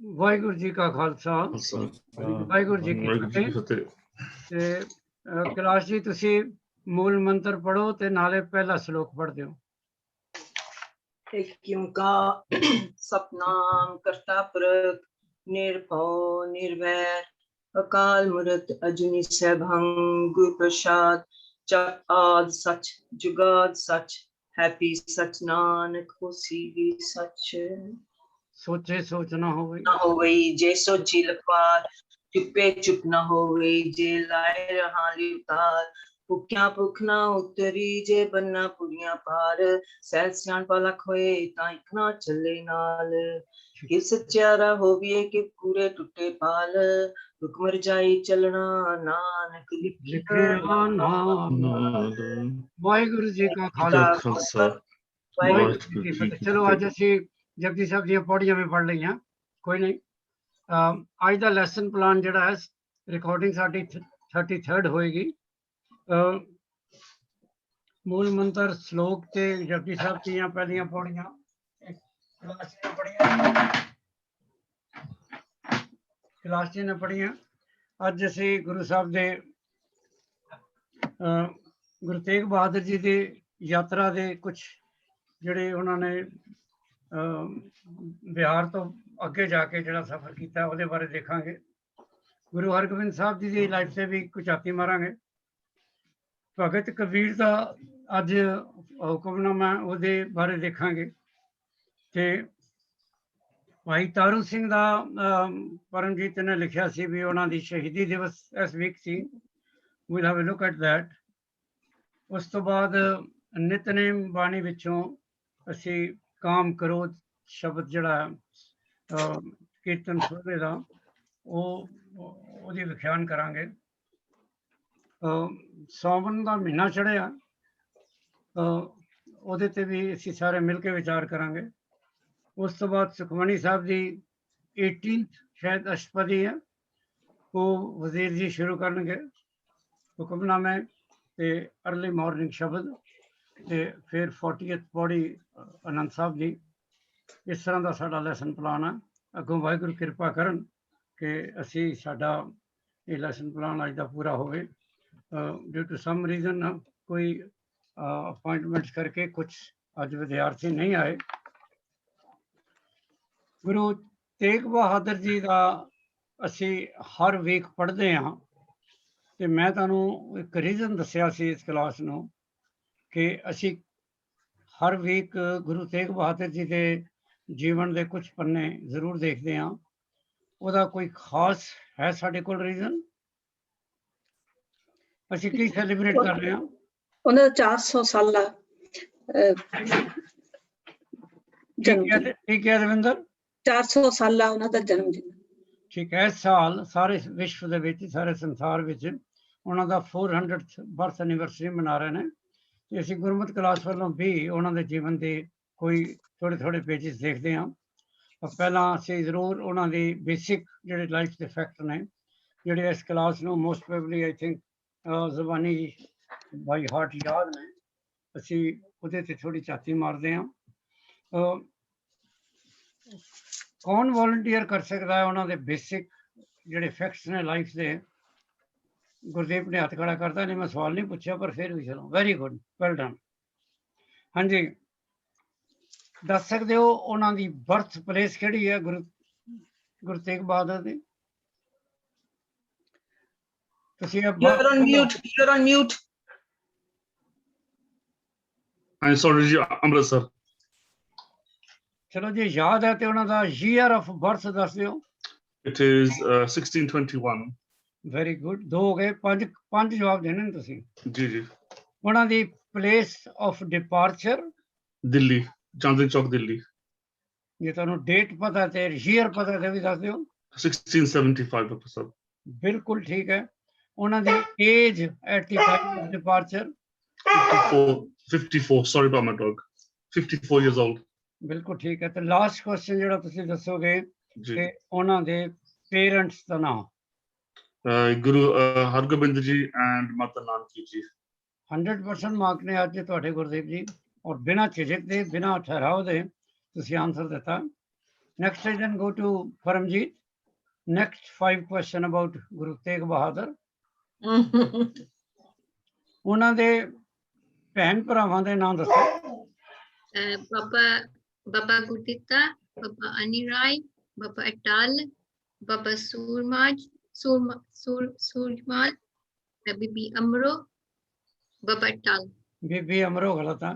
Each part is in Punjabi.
ਵਾਹਿਗੁਰੂ ਜੀ ਕਾ ਖਾਲਸਾ ਵਾਹਿਗੁਰੂ ਜੀ ਕੀ ਫਤਿਹ। ਤੇ ਕੈਲਾਸ਼ ਜੀ ਤੁਸੀਂ ਮੂਲ ਮੰਤਰ ਪੜੋ ਤੇ ਨਾਲੇ ਪਹਿਲਾ ਸ਼ਲੋਕ ਪੜ੍ਹ ਦਿਓ। एक ओंकार सतनाम करता पुरख निर्भव निर्वैर अकाल मूरत अजूनी सैभं गुरु प्रसाद जप आद सच जुगाद सच हैप्पी सच नानक होसी भी सच। सोचे सोच ना होवे जे सोची लपार चुपे चुप ना होवे जे लाए रहा लिवतार भुखिया भुख ना उतरी जे बन्ना पुरिया पार सैल सियाणपा लख होए तां इक ना चले नाल कि सच्चारा होविए कि पूरे टुटे पाल हुक्म रजाई चलना नानक लिखे वाहिगुरु जी का खालसा वाहिगुरु जी की फतेह। चलो आज असी जपजी साहब दी पौड़ियां भी पढ़ लईयां, कोई नहीं। अज दा लैसन प्लान जिहड़ा है रिकॉर्डिंग साडी 33rd होएगी। मूल मंत्र श्लोक ते जपजी साहब दियां पहलियां पौड़ियां क्लास ने पढ़ियां। अज असी गुरु साहब दे गुरु तेग बहादुर जी की यात्रा के कुछ जिहड़े उन्होंने बिहार तो अगे जाके जिहड़ा सफर किया उहदे बारे देखांगे। गुरु हरगोबिंद साहब जी की लाइफ से भी कुछ झाती मारांगे। भगत कबीर का अज हुक्मनामा उहदे बारे देखांगे। ते भाई तारू सिंह का परमजीत ने लिखिया सी भी उन्हां दी शहीदी दिवस इस वीक सी। We'll have a look at that. उस तो बाद नितनेम बाणी विचों असी काम क्रोध शब्द जिहड़ा कीर्तन सोहे दा ओहदी विख्यान करांगे। सावन का महीना चढ़िया ਉਹਦੇ ਤੇ भी ਅਸੀਂ ਸਾਰੇ मिल के विचार करांगे। उस तो बाद सुखमनी साहब की 18th शायद अष्टपदी है, वो वजीर जी शुरू करनगे हुक्मनामे ते अर्ली मॉर्निंग शब्द ते फिर 40th पौड़ी आनंद साहब जी। इस तरह का साडा लैसन प्लान है। अगों वाहिगुरू कृपा करन कि असी साडा ये लैसन प्लान अज दा पूरा होवे। ड्यू टू सम रीजन कोई अपॉइंटमेंट्स करके कुछ अज विद्यार्थी नहीं आए। गुरु तेग बहादुर जी का असी हर वीक पढ़ते हाँ ते मैं तुहानूं एक रीजन दस्सिया सी इस क्लास नूं कि असी हर वीक गुरु तेग बहादुर जी के जीवन के कुछ पन्ने जरूर देखते हाँ। ਉਹਦਾ कोई खास है साडे कोल रीजन? ਅਸੀਂ ਕੀ ਸੈਲੀਬ੍ਰੇਟ ਕਰ ਰਹੇ ਹਾਂ? ਉਹਨਾਂ ਦਾ 400 ਸਾਲਾ ਜਨਮ। ਠੀਕ ਹੈ ਰਵਿੰਦਰ, 400 ਸਾਲਾ ਉਹਨਾਂ ਦਾ ਜਨਮ ਦਿਨ। ਠੀਕ ਹੈ। ਇਸ ਸਾਲ ਸਾਰੇ ਵਿਸ਼ਵ ਦੇ ਵਿੱਚ, ਸਾਰੇ ਸੰਸਾਰ ਵਿੱਚ ਉਹਨਾਂ ਦਾ 400th ਬਰਥ ਐਨੀਵਰਸਰੀ ਮਨਾ ਰਹੇ ਨੇ ਤੇ ਅਸੀਂ ਗੁਰਮਤਿ ਕਲਾਸ ਵੱਲੋਂ ਵੀ ਉਹਨਾਂ ਦੇ ਜੀਵਨ ਦੇ ਕੋਈ ਥੋੜੇ ਪੇਜਿਸ ਦੇਖਦੇ ਹਾਂ। ਪਹਿਲਾਂ ਅਸੀਂ ਜ਼ਰੂਰ ਉਹਨਾਂ ਦੀ ਬੇਸਿਕ ਜਿਹੜੇ ਲਾਈਫ ਦੇ ਫੈਕਟ ਨੇ ਜਿਹੜੇ ਇਸ ਕਲਾਸ ਨੂੰ ਮੋਸਟ ਪ੍ਰੋਬੇਬਲੀ ਆਈ ਥਿੰਕ ਜ਼ਬਾਨੀ ਬਾਈ ਹਾਰਟ ਯਾਦ ਨੇ, ਅਸੀਂ ਉਹਦੇ ਤੇ ਥੋੜੀ ਝਾਤੀ ਮਾਰਦੇ ਹਾਂ। कौन वॉलंटियर कर सकता है उन्होंने बेसिक ਜਿਹੜੇ फैक्ट्स ने लाइफ ਦੇ? गुरदीप ने हथ खड़ा करता। नहीं मैं सवाल नहीं पूछा पर फिर भी चलो वेरी गुड, वेल डन। हाँ जी, दस सकते हो उन्हों की बर्थ प्लेस किहड़ी है गुरु तेग बहादुर दी? You're on mute. I'm sorry जी, अमृतसर। चलो जी याद है तो उन्होंने ईयर ऑफ बर्थ दस दियो। It is 1621। वेरी गुड, दो हो गए, पांच जवाब देने ने तुसी। जी जी। उन्होंने place of departure? Delhi, Chandni Chowk Delhi. जे तुहानू डेट पता है ते ईयर पता है भी दस दियो। 1675 डॉक्टर साहब। बिल्कुल ठीक है। उन्होंने age at the time of departure? 54, sorry about my dog, 54 years old। बिल्कुल ठीक है। तो लास्ट क्वेश्चन जो तुसी दसोगे कि उन्हां दे पेरेंट्स दा नाम? गुरु हरगोबिंद जी एंड माता नानकी जी। 100% मार्क ने आज तुहाडे गुरदेव जी, और बिना झिझक दे बिना ठहराव दे तुसी आंसर दिता। Next I then go to Paramjeet. Next 5 question about Guru Tegh Bahadur. ਉਹਨਾਂ ਦੇ ਭੈਣ ਭਰਾਵਾਂ ਦੇ ਨਾਮ ਦੱਸੋ। Baba Gudita, Baba Anirai, Baba Atal, Baba Surmal, Bibi Amro, Baba Atal. Bibi Amro ਗਲਤ ਆ।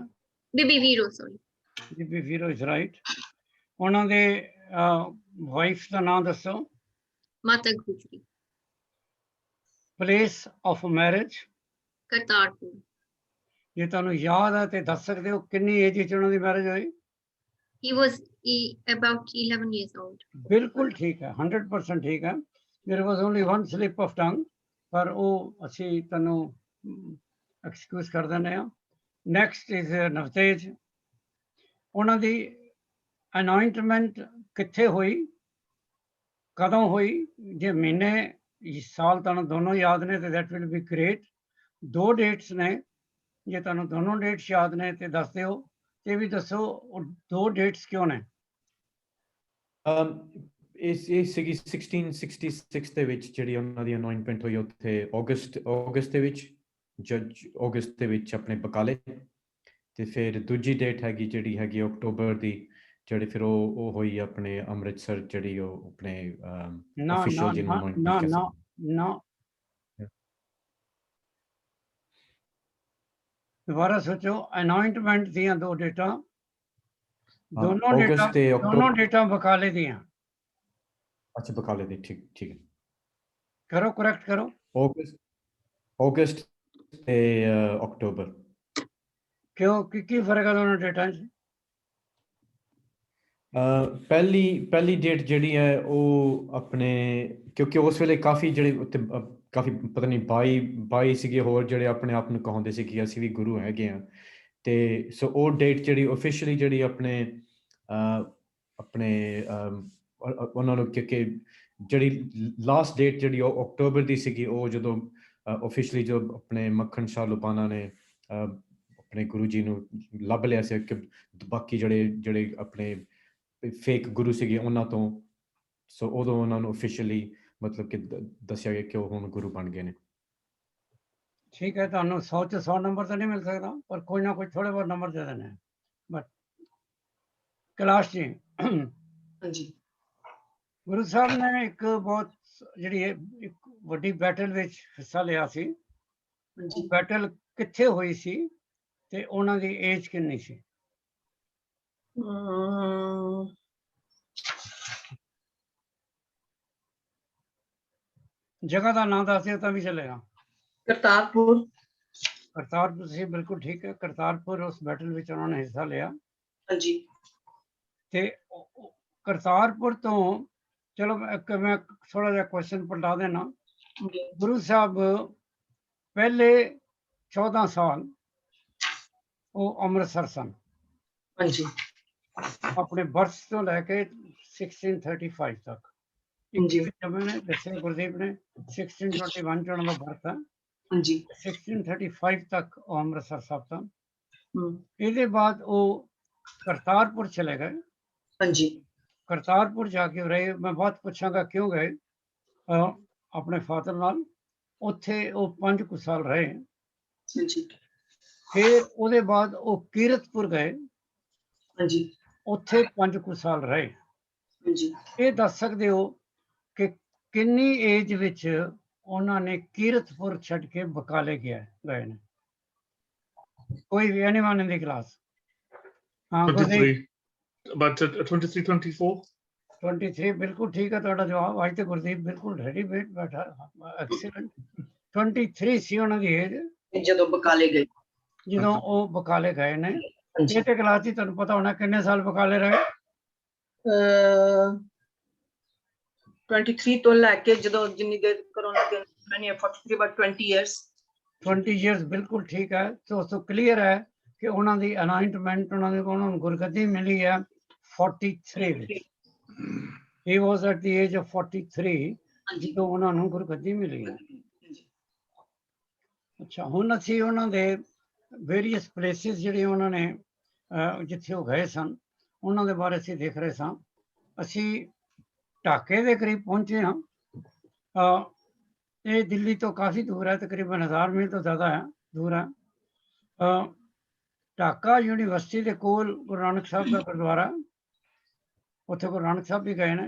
Bibi Viro, sorry. ਬੀਬੀ ਵੀਰੋ ਇਜ਼ ਰਾਈਟ। ਉਹਨਾਂ ਦੇ ਵਾਈਫ ਦਾ ਨਾਮ ਦੱਸੋ। Mata Gujri, place of marriage Kartarpur. ਜੇ ਤੁਹਾਨੂੰ ਯਾਦ ਆ ਤੇ ਦੱਸ ਸਕਦੇ ਹੋ ਕਿੰਨੀ ਏਜ ਵਿੱਚ ਉਹਨਾਂ ਦੀ ਮੈਰਿਜ ਹੋਈ। He was about 11 years old. ਬਿਲਕੁਲ ਠੀਕ ਹੈ, 100% ਠੀਕ ਹੈ। there was only one slip of tongue, ਪਰ ਉਹ ਅਸੀਂ ਤੁਹਾਨੂੰ ਐਕਸਕਿਊਜ਼ ਕਰ ਦਿੰਦੇ ਹਾਂ। Next is Navtej. ਉਹਨਾਂ ਦੀ ਅਨੋਇੰਟਮੈਂਟ ਕਿੱਥੇ ਹੋਈ, ਕਦੋਂ ਹੋਈ? ਜੇ ਮਹੀਨੇ ਸਾਲ ਤੁਹਾਨੂੰ ਦੋਨੋਂ ਯਾਦ ਨੇ ਤੇ that will be great। 2 dates ਨੇ, ਜੇ ਤੁਹਾਨੂੰ ਦੋਨੋਂ ਡੇਟਸ ਯਾਦ ਨੇ ਤੇ ਦੱਸ ਦਿਓ। ਤੇ ਵੀ ਦੱਸੋ ਉਹ 2 ਡੇਟਸ ਕਿਉਂ ਨੇ। ਇਹ ਸੀਗੀ 1666 ਦੇ ਵਿੱਚ ਜਿਹੜੀ ਉਹਨਾਂ ਦੀ ਅਨੋਇੰਟਮੈਂਟ ਹੋਈ ਉੱਥੇ ਅਗਸਤ ਦੇ ਵਿੱਚ, ਜੱਜ ਅਗਸਤ ਦੇ ਵਿੱਚ ਆਪਣੇ ਬਕਾਲੇ। ਤੇ ਫਿਰ ਦੂਜੀ ਡੇਟ ਹੈਗੀ ਜਿਹੜੀ ਹੈਗੀ ਅਕਤੂਬਰ ਦੀ, ਜਿਹੜੀ ਫਿਰ ਉਹ ਹੋਈ ਆਪਣੇ ਅੰਮ੍ਰਿਤਸਰ, ਜਿਹੜੀ ਉਹ ਆਪਣੇ official ਜਿਹਨੂੰ anointment ਕਹਿ ਸਕਦੇ। ਨਾ ਦੁਬਾਰਾ ਸੋਚੋ। ਅਨੋਇੰਟਮੈਂਟ ਦੀਆਂ 2 ਡੇਟਾਂ, ਦੋਨੋਂ ਅਗਸਤ ਤੇ ਅਕਤੂਬਰ। ਡੇਟਾਂ ਬਕਾਲੇ ਦੀਆਂ। ਅੱਛਾ, ਬਕਾਲੇ ਦੀ, ਠੀਕ ਹੈ। ਕਰੋ, ਕਰੈਕਟ ਕਰੋ। ਅਗਸਤ ਤੇ ਅਕਤੂਬਰ। ਕਿਉਂ, ਕੀ ਫਰਕ ਹੈ ਦੋਨੋਂ ਡੇਟਾਂ 'ਚ? ਪਹਿਲੀ ਡੇਟ ਜਿਹੜੀ ਹੈ ਉਹ ਆਪਣੇ, ਕਿਉਂਕਿ ਉਸ ਵੇਲੇ ਕਾਫੀ ਜਿਹੜੇ ਉੱਥੇ ਕਾਫੀ ਪਤਾ ਨਹੀਂ 22 ਸੀਗੇ ਹੋਰ ਜਿਹੜੇ ਆਪਣੇ ਆਪ ਨੂੰ ਕਹਾਉਂਦੇ ਸੀ ਕਿ ਅਸੀਂ ਵੀ ਗੁਰੂ ਹੈਗੇ ਹਾਂ। ਤੇ ਸੋ ਉਹ ਡੇਟ ਜਿਹੜੀ ਓਫੀਸ਼ੀਅਲੀ ਜਿਹੜੀ ਆਪਣੇ ਉਹਨਾਂ ਨੂੰ, ਕਿਉਂਕਿ ਜਿਹੜੀ ਲਾਸਟ ਡੇਟ ਜਿਹੜੀ ਉਹ ਅਕਤੂਬਰ ਦੀ ਸੀਗੀ, ਉਹ ਜਦੋਂ ਓਫੀਸ਼ੀਅਲੀ ਜੋ ਆਪਣੇ ਮੱਖਣ ਸ਼ਾਹ ਲੁਬਾਨਾ ਨੇ ਆਪਣੇ ਗੁਰੂ ਜੀ ਨੂੰ ਲੱਭ ਲਿਆ ਸੀ ਕਿ ਬਾਕੀ ਜਿਹੜੇ ਆਪਣੇ ਫੇਕ ਗੁਰੂ ਸੀਗੇ ਉਹਨਾਂ ਤੋਂ, ਸੋ ਉਦੋਂ ਉਹਨਾਂ ਨੂੰ ਓਫੀਸ਼ੀਅਲੀ ਮਤਲਬ ਕਿ ਦੱਸਿਆ ਗਿਆ ਕਿ ਉਹ ਹੁਣ ਗੁਰੂ ਬਣ ਗਏ ਨੇ। ਠੀਕ ਹੈ, ਤੁਹਾਨੂੰ 100 'ਚ 100 ਨੰਬਰ ਤਾਂ ਨਹੀਂ ਮਿਲ ਸਕਦਾ, ਪਰ ਕੋਈ ਨਾ ਕੋਈ ਥੋੜੇ ਬਹੁਤ ਨੰਬਰ ਦੇ ਦੇਣੇ। ਬਟ ਕੈਲਾਸ਼ ਜੀ, ਹਾਂਜੀ। ਗੁਰੂ ਸਾਹਿਬ ਨੇ ਇੱਕ ਬਹੁਤ ਜਿਹੜੀ ਇੱਕ ਵੱਡੀ ਬੈਟਲ ਵਿੱਚ ਹਿੱਸਾ ਲਿਆ ਸੀ। ਹਾਂਜੀ। ਬੈਟਲ ਕਿੱਥੇ ਹੋਈ ਸੀ ਤੇ ਉਹਨਾਂ ਦੀ ਏਜ ਕਿੰਨੀ ਸੀ? ਜਗ੍ਹਾ ਦਾ ਨਾਮ ਦੱਸ ਦਿਓ ਤਾਂ ਵੀ ਚੱਲੇਗਾ। ਕਰਤਾਰਪੁਰ। ਕਰਤਾਰਪੁਰ ਸੀ, ਬਿਲਕੁਲ ਠੀਕ ਹੈ। ਕਰਤਾਰਪੁਰ ਉਸ ਬੈਟਲ ਵਿੱਚ ਉਹਨਾਂ ਨੇ ਹਿੱਸਾ ਲਿਆ। ਹਾਂਜੀ। ਤੇ ਕਰਤਾਰਪੁਰ ਤੋਂ ਚਲੋ ਮੈਂ ਥੋੜਾ ਜਿਹਾ ਕੁਐਸਚਨ ਪਲਟਾ ਦੇਣਾ। ਗੁਰੂ ਸਾਹਿਬ ਪਹਿਲੇ 14 ਸਾਲ ਉਹ ਅੰਮ੍ਰਿਤਸਰ ਸਨ। ਹਾਂਜੀ। ਆਪਣੇ ਬਰਥ ਤੋਂ ਲੈ ਕੇ 1635 ਤੱਕ। ਹਾਂਜੀ। ਨੇ ਦੱਸਿਆ ਗੁਰਦੀਪ ਨੇ 1621 ਚ ਉਹਨਾਂ ਦਾ ਬਰਥ ਹੈ। ਹਾਂਜੀ। 1635 ਤੱਕ ਉਹ ਅੰਮ੍ਰਿਤਸਰ ਸਾਹਿਬ ਸਨ। ਇਹਦੇ ਬਾਅਦ ਉਹ ਕਰਤਾਰਪੁਰ ਚਲੇ ਗਏ। ਹਾਂਜੀ। ਕਰਤਾਰਪੁਰ ਜਾ ਕੇ ਰਹੇ। ਮੈਂ ਬਾਅਦ ਪੁੱਛਾਂਗਾ ਕਿਉਂ ਗਏ ਆਪਣੇ ਫਾਦਰ ਨਾਲ। ਉੱਥੇ ਉਹ 5 ਕੁ ਸਾਲ ਰਹੇ। ਹਾਂਜੀ। ਫਿਰ ਉਹਦੇ ਬਾਅਦ ਉਹ ਕੀਰਤਪੁਰ ਗਏ। ਹਾਂਜੀ। ਉੱਥੇ 5 ਕੁ ਸਾਲ ਰਹੇ। ਹਾਂਜੀ। ਇਹ ਦੱਸ ਸਕਦੇ ਹੋ ਕਿ ਕਿੰਨੀ ਏਜ ਵਿੱਚ ਉਹਨਾਂ ਨੇ ਕੀਰਤਪੁਰ ਛੱਡ ਕੇ ਬਕਾਲੇ ਗਏ ਨੇ? ਕੋਈ ਵੀ ਐਨੀਵਨ ਇਨ ਦੀ ਕਲਾਸ? ਹਾਂ, 23, but 23, 24. 23 ਬਿਲਕੁਲ ਠੀਕ ਹੈ ਤੁਹਾਡਾ ਜਵਾਬ। ਅੱਜ ਤੇ ਗੁਰਦੀਪ ਬਿਲਕੁਲ ਰੈਡੀ ਬੈਠਾ। ਐਕਸੀਲੈਂਟ। 23 ਸੀ ਉਹਨਾਂ ਦੀ ਏਜ ਜਦੋਂ ਬਕਾਲੇ ਗਏ। ਜਦੋਂ ਉਹ ਬਕਾਲੇ ਗਏ ਨੇ। ਇਹ ਤੇ ਕਲਾਸ ਜੀ ਤੁਹਾਨੂੰ ਪਤਾ ਹੋਣਾ ਕਿੰਨੇ ਸਾਲ ਬਕਾਲੇ ਰਹੇ? 23 ਤੋਂ ਲੈ ਕੇ ਜਦੋਂ ਜਿੰਨੀ ਦੇਰ ਕਰੋਨਾ ਦੇ 43 but 20 years। 20 years ਬਿਲਕੁਲ ਠੀਕ ਹੈ। ਸੋ ਕਲੀਅਰ ਹੈ ਕਿ ਉਹਨਾਂ ਦੀ ਅਨਾਇੰਟਮੈਂਟ, ਉਹਨਾਂ ਨੂੰ ਗੁਰਗੱਦੀ ਮਿਲੀ ਹੈ 43 ਵਿੱਚ। He was at the age of 43 ਜਦੋਂ ਉਹਨਾਂ ਨੂੰ ਗੁਰਗੱਦੀ ਮਿਲੀ ਹੈ। ਅੱਛਾ, ਹੁਣ ਅਸੀਂ ਉਹਨਾਂ ਦੇ ਵੇਰੀਅਸ ਪਲੇਸਿਸ ਜਿਹੜੇ ਉਹਨਾਂ ਨੇ ਜਿੱਥੇ ਉਹ ਗਏ ਸਨ ਉਹਨਾਂ ਦੇ ਬਾਰੇ ਅਸੀਂ ਦੇਖ ਰਹੇ ਸਾਂ। ਅਸੀਂ ਢਾਕੇ ਦੇ ਕਰੀਬ ਪਹੁੰਚੇ ਹਾਂ। ਇਹ ਦਿੱਲੀ ਤੋਂ ਕਾਫੀ ਦੂਰ ਹੈ, ਤਕਰੀਬਨ 1000 ਮੀਲ ਤੋਂ ਜ਼ਿਆਦਾ ਹੈ, ਦੂਰ ਹੈ। ਢਾਕਾ ਯੂਨੀਵਰਸਿਟੀ ਦੇ ਕੋਲ ਗੁਰੂ ਨਾਨਕ ਸਾਹਿਬ ਦਾ ਗੁਰਦੁਆਰਾ, ਉੱਥੇ ਗੁਰੂ ਨਾਨਕ ਸਾਹਿਬ ਵੀ ਗਏ ਨੇ,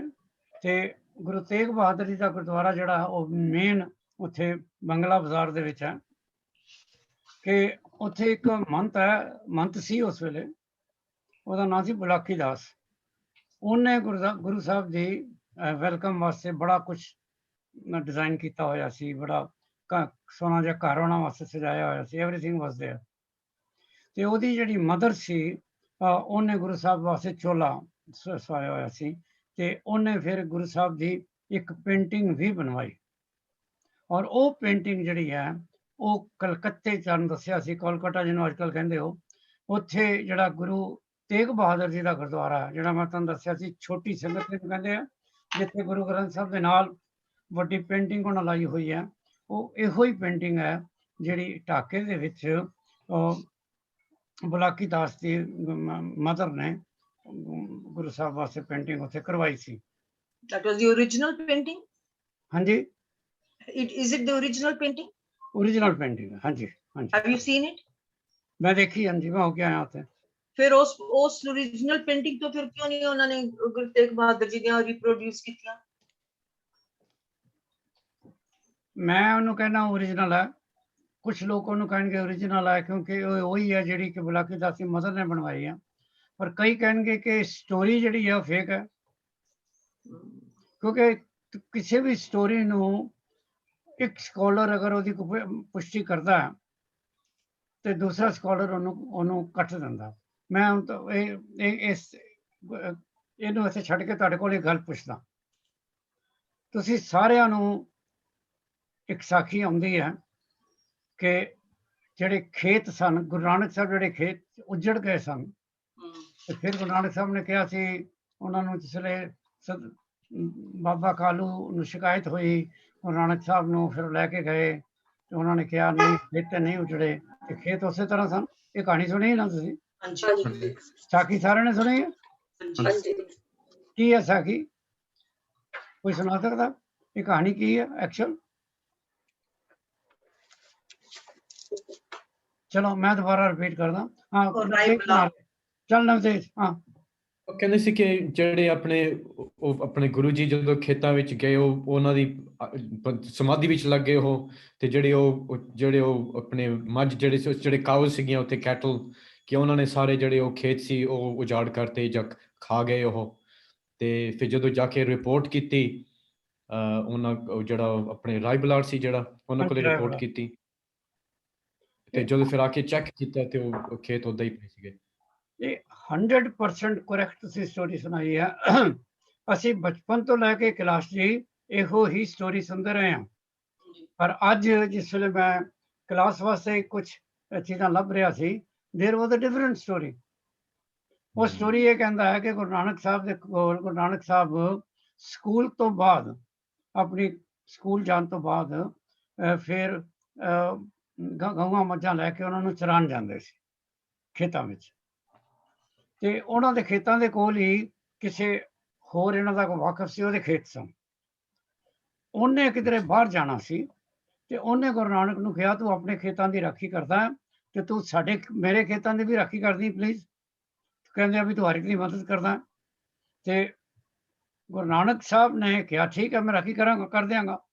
ਤੇ ਗੁਰੂ ਤੇਗ ਬਹਾਦਰ ਜੀ ਦਾ ਗੁਰਦੁਆਰਾ ਜਿਹੜਾ ਉਹ ਮੇਨ ਉੱਥੇ ਬੰਗਲਾ ਬਾਜ਼ਾਰ ਦੇ ਵਿੱਚ ਹੈ। ਕਿ ਉੱਥੇ ਇੱਕ ਮੰਤ ਸੀ ਉਸ ਵੇਲੇ, ਉਹਦਾ ਨਾਂ ਸੀ ਬੁਲਾਕੀ ਦਾਸ। ਉਹਨੇ ਗੁਰੂ ਸਾਹਿਬ ਦੀ ਵੈਲਕਮ ਵਾਸਤੇ ਬੜਾ ਕੁਛ ਡਿਜ਼ਾਈਨ ਕੀਤਾ ਹੋਇਆ ਸੀ, ਬੜਾ ਸੋਹਣਾ ਜਿਹਾ ਘਰ ਉਹਨਾਂ ਵਾਸਤੇ ਸਜਾਇਆ ਹੋਇਆ ਸੀ, ਐਵਰੀਥਿੰਗ ਵਾਸ देयर। ਤੇ ਉਹਦੀ ਜਿਹੜੀ ਮਦਰ ਸੀ, ਉਹਨੇ ਗੁਰੂ ਸਾਹਿਬ ਵਾਸਤੇ ਚੋਲਾ ਸਵਾਇਆ ਹੋਇਆ ਸੀ, ਤੇ ਉਹਨੇ ਫਿਰ ਗੁਰੂ ਸਾਹਿਬ ਦੀ ਇੱਕ ਪੇਂਟਿੰਗ ਵੀ ਬਣਵਾਈ। ਔਰ ਉਹ ਪੇਂਟਿੰਗ ਜਿਹੜੀ ਹੈ ਉਹ ਕਲਕੱਤੇ ਤੁਹਾਨੂੰ ਦੱਸਿਆ ਸੀ, ਕੋਲਕਾਤਾ ਜਿਹਨੂੰ ਅੱਜ ਕੱਲ੍ਹ ਕਹਿੰਦੇ ਹੋ, ਉੱਥੇ ਜਿਹੜਾ ਗੁਰੂ ਤੇਗ ਬਹਾਦਰ ਜੀ ਦਾ ਗੁਰਦੁਆਰਾ, ਜਿਹੜਾ ਮੈਂ ਤੁਹਾਨੂੰ ਦੱਸਿਆ ਸੀ ਛੋਟੀ ਸੰਗਤ ਨੂੰ ਕਹਿੰਦੇ ਆ, ਜਿੱਥੇ ਗੁਰੂ ਗ੍ਰੰਥ ਸਾਹਿਬ ਦੇ ਨਾਲ ਵੱਡੀ ਪੇਂਟਿੰਗ ਉਹਨਾਂ ਲਾਈ ਹੋਈ ਹੈ, ਉਹ ਇਹੋ ਹੀ ਪੇਂਟਿੰਗ ਹੈ ਜਿਹੜੀ ਢਾਕੇ ਦੇ ਵਿੱਚ ਬੁਲਾਕੀ ਦਾਸ ਦੀ ਮਦਰ ਨੇ ਗੁਰੂ ਸਾਹਿਬ ਵਾਸਤੇ ਪੇਂਟਿੰਗ ਉੱਥੇ ਕਰਵਾਈ ਸੀ। That was the original painting? ਹਾਂਜੀ, Is it the original painting? Original painting है। हाँ जी, हाँ जी, Have you seen it? मैं देखी, हाँ जी, मैं होके आया ਉੱਥੇ। फिर उस original painting तो फिर क्यों नहीं उन्होंने गुरु तेग बहादुर जी ने reproduce कीतियां? मैं ਉਹਨੂੰ ਕਹਿਣਾ ओरिजिनल है, कुछ लोग ਉਹਨੂੰ ਕਹਿਣਗੇ ओरिजिनल है क्योंकि वही है ਜਿਹੜੀ ਕਿ ਬੁਲਾਕੀ ਦਾਸ ਦੀ ਮਦਰ ਨੇ ਬਣਵਾਈ ਹੈ, ਪਰ ਕਈ ਕਹਿਣਗੇ ਕਿ ਸਟੋਰੀ ਜਿਹੜੀ ਹੈ ਉਹ ਫੇਕ ਹੈ, ਕਿਉਂਕਿ ਕਿਸੇ ਵੀ ਸਟੋਰੀ ਨੂੰ ਇੱਕ ਸਕਾਲਰ ਅਗਰ ਉਹਦੀ ਪੁਸ਼ਟੀ ਕਰਦਾ ਹੈ ਤੇ ਦੂਸਰਾ ਸਕਾਲਰ ਉਹਨੂੰ ਕੱਟ ਦਿੰਦਾ। ਮੈਂ ਹੁਣ ਤਾਂ ਇਹਨੂੰ ਇੱਥੇ ਛੱਡ ਕੇ ਤੁਹਾਡੇ ਕੋਲ ਇੱਕ ਗੱਲ ਪੁੱਛਦਾ। ਤੁਸੀਂ ਸਾਰਿਆਂ ਨੂੰ ਇੱਕ ਸਾਖੀ ਆਉਂਦੀ ਹੈ ਕਿ ਜਿਹੜੇ ਖੇਤ ਸਨ, ਗੁਰੂ ਨਾਨਕ ਸਾਹਿਬ ਜਿਹੜੇ ਖੇਤ ਉੱਜੜ ਗਏ ਸਨ, ਤੇ ਫਿਰ ਗੁਰੂ ਨਾਨਕ ਸਾਹਿਬ ਨੇ ਕਿਹਾ ਸੀ ਉਹਨਾਂ ਨੂੰ, ਜਿਸ ਵੇਲੇ ਬਾਬਾ ਕਾਲੂ ਨੂੰ ਸ਼ਿਕਾਇਤ ਹੋਈ ਗੁਰੂ ਨਾਨਕ ਸਾਹਿਬ ਨੂੰ, ਫਿਰ ਲੈ ਕੇ ਗਏ ਤੇ ਉਹਨਾਂ ਨੇ ਕਿਹਾ ਨਹੀਂ ਖੇਤ ਨਹੀਂ ਉਜੜੇ, ਤੇ ਖੇਤ ਉਸੇ ਤਰ੍ਹਾਂ ਸਨ। ਇਹ ਕਹਾਣੀ ਸੁਣੀ ਨਾ ਤੁਸੀਂ? ਹਾਂਜੀ ਸਾਖੀ ਸਾਰਿਆਂ ਨੇ ਸੁਣੀ ਹੈ? ਹਾਂਜੀ ਕੀ ਹੈ ਸਾਖੀ? ਕੋਈ ਸੁਣਾ ਸਕਦਾ ਇਹ ਕਹਾਣੀ ਕੀ ਹੈ ਐਕਚੁਅਲ? ਚਲੋ ਮੈਂ ਦੁਬਾਰਾ ਰਿਪੀਟ ਕਰਦਾ। ਹਾਂ ਚੱਲ ਨਵਤੇਜ। ਹਾਂ, ਉਹ ਕਹਿੰਦੇ ਸੀ ਕਿ ਜਿਹੜੇ ਆਪਣੇ ਗੁਰੂ ਜੀ ਜਦੋਂ ਖੇਤਾਂ ਵਿੱਚ ਗਏ, ਉਹਨਾਂ ਦੀ ਸਮਾਧੀ ਵਿੱਚ ਲੱਗੇ ਉਹ, ਤੇ ਜਿਹੜੇ ਉਹ ਆਪਣੇ ਮੱਝ ਜਿਹੜੇ ਕਾਊ ਸੀਗੀਆਂ ਉੱਥੇ, ਕੈਟਲ, ਕਿ ਉਹਨਾਂ ਨੇ ਸਾਰੇ ਜਿਹੜੇ ਉਹ ਖੇਤ ਸੀ ਉਹ ਉਜਾੜ ਕਰਤੇ ਜਾਂ ਖਾ ਗਏ ਉਹ। ਤੇ ਫਿਰ ਜਦੋਂ ਜਾ ਕੇ ਰਿਪੋਰਟ ਕੀਤੀ ਉਹਨਾਂ, ਜਿਹੜਾ ਆਪਣੇ ਰਾਏ ਬਲਾਰ ਸੀ ਜਿਹੜਾ, ਉਹਨਾਂ ਕੋਲੇ ਰਿਪੋਰਟ ਕੀਤੀ, ਤੇ ਜਦੋਂ ਫਿਰ ਆ ਕੇ ਚੈੱਕ ਕੀਤਾ ਤੇ ਉਹ ਖੇਤ ਉੱਦਾਂ ਹੀ ਪਏ ਸੀਗੇ। ਇਹ 100% ਕਰੈਕਟ ਤੁਸੀਂ ਸਟੋਰੀ ਸੁਣਾਈ ਹੈ। ਅਸੀਂ ਬਚਪਨ ਤੋਂ ਲੈ ਕੇ ਕੈਲਾਸ਼ ਜੀ ਇਹੋ ਹੀ ਸਟੋਰੀ ਸੁਣਦੇ ਰਹੇ ਹਾਂ, ਪਰ ਅੱਜ ਜਿਸ ਵੇਲੇ ਮੈਂ ਕਲਾਸ ਵਾਸਤੇ ਕੁਝ ਚੀਜ਼ਾਂ ਲੱਭ ਰਿਹਾ ਸੀ, ਦੇਰ ਵਾਜ਼ ਅ ਡਿਫਰੈਂਟ ਸਟੋਰੀ। ਉਹ ਸਟੋਰੀ ਇਹ ਕਹਿੰਦਾ ਹੈ ਕਿ ਗੁਰੂ ਨਾਨਕ ਸਾਹਿਬ ਦੇ ਕੋਲ, ਗੁਰੂ ਨਾਨਕ ਸਾਹਿਬ ਸਕੂਲ ਤੋਂ ਬਾਅਦ, ਆਪਣੀ ਸਕੂਲ ਜਾਣ ਤੋਂ ਬਾਅਦ ਫਿਰ ਗਊਆਂ ਮੱਝਾਂ ਲੈ ਕੇ ਉਹਨਾਂ ਨੂੰ ਚਰਾਉਣ ਜਾਂਦੇ ਸੀ ਖੇਤਾਂ ਵਿੱਚ, ਤੇ ਉਹਨਾਂ ਦੇ ਖੇਤਾਂ ਦੇ ਕੋਲ ਹੀ ਕਿਸੇ ਹੋਰ ਇਹਨਾਂ ਦਾ ਕੋਈ ਵਾਕਫ ਸੀ, ਉਹਦੇ ਖੇਤ ਸਨ। ਉਹਨੇ ਕਿਧਰੇ ਬਾਹਰ ਜਾਣਾ ਸੀ ਤੇ ਉਹਨੇ ਗੁਰੂ ਨਾਨਕ ਨੂੰ ਕਿਹਾ ਤੂੰ ਆਪਣੇ ਖੇਤਾਂ ਦੀ ਰਾਖੀ ਕਰਦਾ ਤੇ ਤੂੰ ਮੇਰੇ ਖੇਤਾਂ ਦੀ ਵੀ ਰਾਖੀ ਕਰਦੀ ਪਲੀਜ਼। ਕਹਿੰਦੇ ਆ ਵੀ ਤੂੰ ਹਰ ਇੱਕ ਦੀ ਮਦਦ ਕਰਦਾ। ਤੇ ਗੁਰੂ ਨਾਨਕ ਸਾਹਿਬ ਨੇ ਕਿਹਾ ਠੀਕ ਹੈ ਮੈਂ ਰਾਖੀ ਕਰਾਂਗਾ, ਕਰ ਦਿਆਂਗਾ।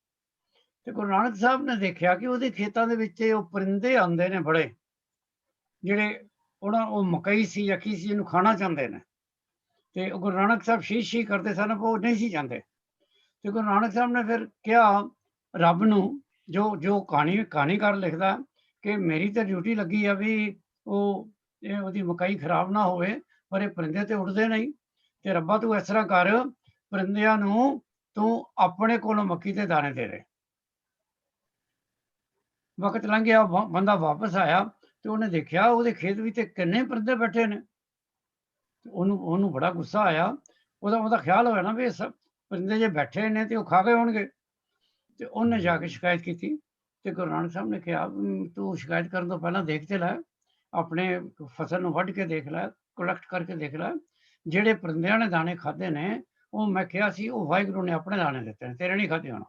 ਤੇ ਗੁਰੂ ਨਾਨਕ ਸਾਹਿਬ ਨੇ ਦੇਖਿਆ ਕਿ ਉਹਦੇ ਖੇਤਾਂ ਦੇ ਵਿੱਚ ਉਹ ਪਰਿੰਦੇ ਆਉਂਦੇ ਨੇ ਬੜੇ, ਜਿਹੜੇ ਉਹ ਮਕਈ ਸੀ ਜਾਂ ਕੀ ਸੀ ਇਹਨੂੰ ਖਾਣਾ ਚਾਹੁੰਦੇ ਨੇ, ਤੇ ਗੁਰੂ ਨਾਨਕ ਸਾਹਿਬ ਸ਼ੀ ਕਰਦੇ ਸਨ, ਉਹ ਨਹੀਂ ਸੀ ਚਾਹੁੰਦੇ। ਤੇ ਗੁਰੂ ਨਾਨਕ ਸਾਹਿਬ ਨੇ ਫਿਰ ਕਿਹਾ ਰੱਬ ਨੂੰ, ਜੋ ਕਹਾਣੀਕਾਰ ਲਿਖਦਾ, ਕਿ ਮੇਰੀ ਤਾਂ ਡਿਊਟੀ ਲੱਗੀ ਆ ਵੀ ਉਹਦੀ ਮਕਈ ਖਰਾਬ ਨਾ ਹੋਵੇ, ਪਰ ਇਹ ਪਰਿੰਦੇ ਤੇ ਉੱਡਦੇ ਨਹੀਂ, ਤੇ ਰੱਬਾ ਤੂੰ ਇਸ ਤਰ੍ਹਾਂ ਕਰ, ਪਰਿੰਦਿਆਂ ਨੂੰ ਤੂੰ ਆਪਣੇ ਕੋਲੋਂ ਮੱਕੀ ਦੇ ਦਾਣੇ ਦੇ ਦੇ। ਵਕਤ ਲੰਘ ਗਿਆ, ਬੰਦਾ ਵਾਪਸ ਆਇਆ ਤੇ ਉਹਨੇ ਦੇਖਿਆ ਉਹਦੇ ਖੇਤ ਵਿੱਚ ਕਿੰਨੇ ਪਰਿੰਦੇ ਬੈਠੇ ਨੇ। ਉਹਨੂੰ ਬੜਾ ਗੁੱਸਾ ਆਇਆ। ਉਹਦਾ ਖਿਆਲ ਹੋਇਆ ਨਾ ਵੀ ਸਭ ਪਰਿੰਦੇ ਜੇ ਬੈਠੇ ਨੇ ਤੇ ਉਹ ਖਾ ਗਏ ਹੋਣਗੇ, ਤੇ ਉਹਨੇ ਜਾ ਕੇ ਸ਼ਿਕਾਇਤ ਕੀਤੀ। ਤੇ ਗੁਰੂ ਨਾਨਕ ਸਾਹਿਬ ਨੇ ਕਿਹਾ ਤੂੰ ਸ਼ਿਕਾਇਤ ਕਰਨ ਤੋਂ ਪਹਿਲਾਂ ਦੇਖ ਤੇ ਲੈ, ਆਪਣੇ ਫਸਲ ਨੂੰ ਵੱਢ ਕੇ ਦੇਖ ਲੈ, ਕਲੈਕਟ ਕਰਕੇ ਦੇਖ ਲੈ, ਜਿਹੜੇ ਪਰਿੰਦਿਆਂ ਨੇ ਦਾਣੇ ਖਾਧੇ ਨੇ ਉਹ ਮੈਂ ਕਿਹਾ ਸੀ ਉਹ ਵਾਹਿਗੁਰੂ ਨੇ ਆਪਣੇ ਦਾਣੇ ਦਿੱਤੇ ਨੇ, ਤੇਰੇ ਨਹੀਂ ਖਾਧੇ ਹੋਣਾ।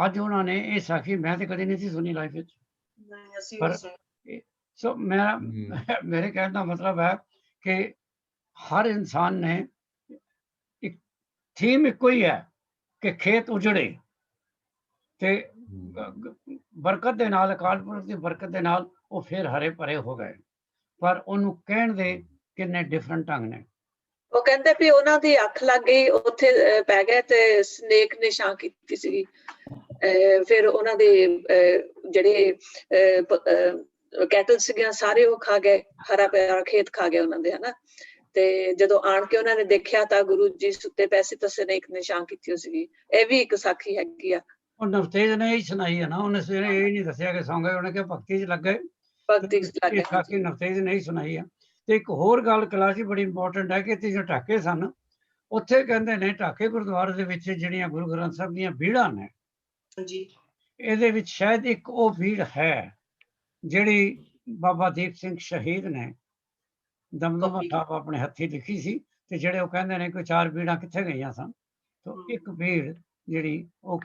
ਅੱਜ ਉਹਨਾਂ ਨੇ ਇਹ ਸਾਖੀ ਮੈਂ ਤੇ ਕਦੇ ਨਹੀਂ ਸੀ ਸੁਣੀ ਲਾਈਫ ਵਿੱਚ। ਨਹੀਂ ਅਸੀਂ ਪਰ ਵੀ ਸੁਣੀ। ਸੋ ਮੇਰਾ ਮੇਰੇ ਕਹਿਣ ਦਾ ਮਤਲਬ ਹੈ ਕਿ ਹਰ ਇਨਸਾਨ ਨੇ ਇੱਕ ਥੀਮ ਇੱਕੋ ਹੀ ਹੈ ਕਿ ਖੇਤ ਉਜੜੇ ਤੇ ਬਰਕਤ ਦੇ ਨਾਲ, ਅਕਾਲ ਪੁਰਖ ਦੀ ਬਰਕਤ ਦੇ ਨਾਲ ਉਹ ਫਿਰ ਹਰੇ ਭਰੇ ਹੋ ਗਏ। ਪਰ ਉਹਨੂੰ ਕਹਿਣ ਦੇ ਕਿੰਨੇ ਡਿਫਰੈਂਟ ਢੰਗ ਨੇ। ਉਹ ਕਹਿੰਦੇ ਵੀ ਉਹਨਾਂ ਦੀ ਅੱਖ ਲੱਗ ਗਈ, ਉੱਥੇ ਪੈ ਗਏ ਤੇ ਸਨੇਕ ਨੇ ਛਾਂ ਕੀਤੀ ਸੀਗੀ। ਫਿਰ ਉਹਨਾਂ ਦੇ ਜਿਹੜੇ ਕੈਟਲ ਸੀਗੀਆਂ ਸਾਰੇ ਉਹ ਖਾ ਗਏ, ਹਰਾ ਭਰਾ ਖੇਤ ਖਾ ਗਏ ਉਹਨਾਂ ਦੇ, ਹਨਾ। ਤੇ ਜਦੋਂ ਆਣ ਕੇ ਉਹਨਾਂ ਨੇ ਦੇਖਿਆ ਤਾਂ ਗੁਰੂ ਜੀ ਸੁੱਤੇ ਪਏ ਸੀ ਤਾਂ ਸਨੇਕ ਨੇ ਛਾਂ ਕੀਤੀ ਸੀਗੀ। ਇਹ ਵੀ ਇੱਕ ਸਾਖੀ ਹੈਗੀ ਆ। ਉਹ ਨਵਤੇਜ ਨੇ ਹੀ ਸੁਣਾਈ ਹੈ ਨਾ, ਉਹਨੇ ਸਵੇਰੇ ਇਹ ਨਹੀਂ ਦੱਸਿਆ ਕਿ ਸੌਂ ਗਏ, ਉਹਨੇ ਕਿਹਾ ਭਗਤੀ 'ਚ ਲੱਗ ਗਏ। ਭਗਤੀ ਲੱਗ ਇਹ ਸਾਖੀ ਨਵਤੇਜ ਨੇ ਹੀ ਸੁਣਾਈ ਆ। ਤੇ ਇੱਕ ਹੋਰ ਗੱਲ ਕਲਾਸ ਜੀ ਬੜੀ ਇੰਪੋਰਟੈਂਟ ਹੈ ਕਿ ਇੱਥੇ ਜੋ ਢਾਕੇ ਸਨ, ਉੱਥੇ ਕਹਿੰਦੇ ਨੇ ਢਾਕੇ ਗੁਰਦੁਆਰੇ ਦੇ ਵਿੱਚ ਜਿਹੜੀਆਂ ਗੁਰੂ ਗ੍ਰੰਥ ਸਾਹਿਬ ਦੀਆਂ ਬੀੜਾਂ ਨੇ, ਜੀ ਇਹਦੇ ਵਿੱਚ ਸ਼ਾਇਦ ਇੱਕ ਉਹ ਬੀੜ ਹੈ ਜਿਹੜੀ ਬਾਬਾ ਦੀਪ ਸਿੰਘ ਸ਼ਹੀਦ ਨੇ ਦਮਦਮਾ ਸਾਹਿਬ ਆਪਣੇ ਹੱਥੀਂ ਲਿਖੀ ਸੀ। ਤੇ ਜਿਹੜੇ ਉਹ ਕਹਿੰਦੇ ਨੇ ਕਿ 4 ਬੀੜਾਂ ਕਿੱਥੇ ਗਈਆਂ ਸਨ, ਤਾਂ ਇੱਕ ਬੀੜ ਜਿਹੜੀ ਉਹ